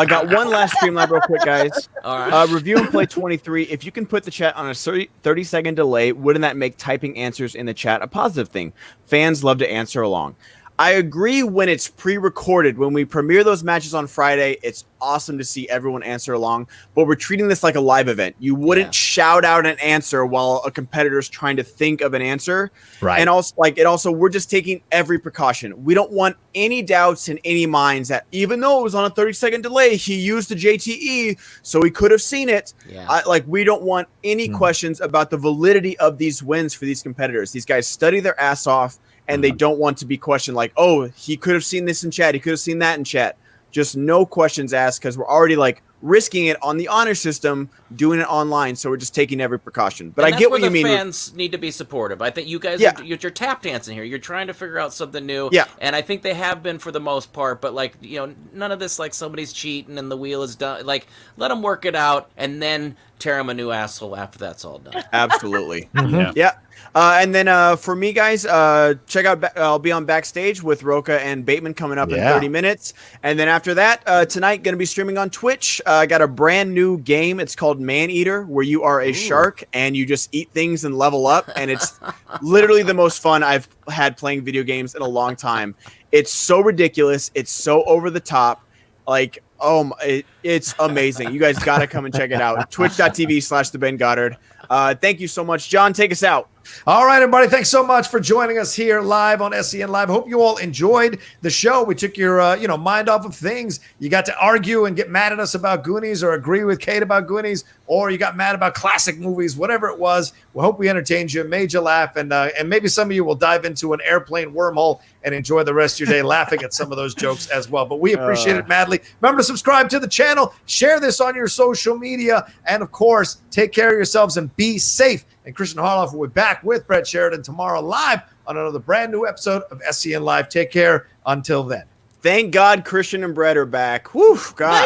Got one last Streamlab real quick, guys. All right. Review and Play 23. If you can put the chat on a 30-second delay, wouldn't that make typing answers in the chat a positive thing? Fans love to answer along. I agree when it's pre-recorded. When we premiere those matches on Friday, it's awesome to see everyone answer along. But we're treating this like a live event. You wouldn't shout out an answer while a competitor's trying to think of an answer. Right. And also, we're just taking every precaution. We don't want any doubts in any minds that even though it was on a 30-second delay, he used the JTE, so he could have seen it. Yeah. We don't want any questions about the validity of these wins for these competitors. These guys study their ass off. And they don't want to be questioned like, oh, he could have seen this in chat. He could have seen that in chat. Just no questions asked because we're already risking it on the honor system, doing it online. So we're just taking every precaution. But and I get what you mean. Fans need to be supportive. I think you guys, you're tap dancing here. You're trying to figure out something new. Yeah. And I think they have been for the most part. But like, none of this like somebody's cheating and the wheel is done. Like, let them work it out and then tear him a new asshole after that's all done. Absolutely. Yeah. And then for me, guys, check out. I'll be on Backstage with Rocha and Bateman coming up in 30 minutes. And then after that, tonight, going to be streaming on Twitch. I got a brand new game. It's called Man Eater, where you are a shark and you just eat things and level up. And it's literally the most fun I've had playing video games in a long time. It's so ridiculous. It's so over the top. Like, it's amazing. You guys got to come and check it out. Twitch.tv/TheBenGoddard. Thank you so much. John, take us out. All right, everybody. Thanks so much for joining us here live on SEN Live. Hope you all enjoyed the show. We took your, mind off of things. You got to argue and get mad at us about Goonies or agree with Kate about Goonies, or you got mad about classic movies, whatever it was. We hope we entertained you, made you laugh, and maybe some of you will dive into an airplane wormhole and enjoy the rest of your day laughing at some of those jokes as well. But we appreciate it madly. Remember to subscribe to the channel, share this on your social media, and of course, take care of yourselves and be safe. And Christian Harloff will be back with Brett Sheridan tomorrow live on another brand new episode of SEN Live. Take care until then. Thank God Christian and Brett are back. Whew, God.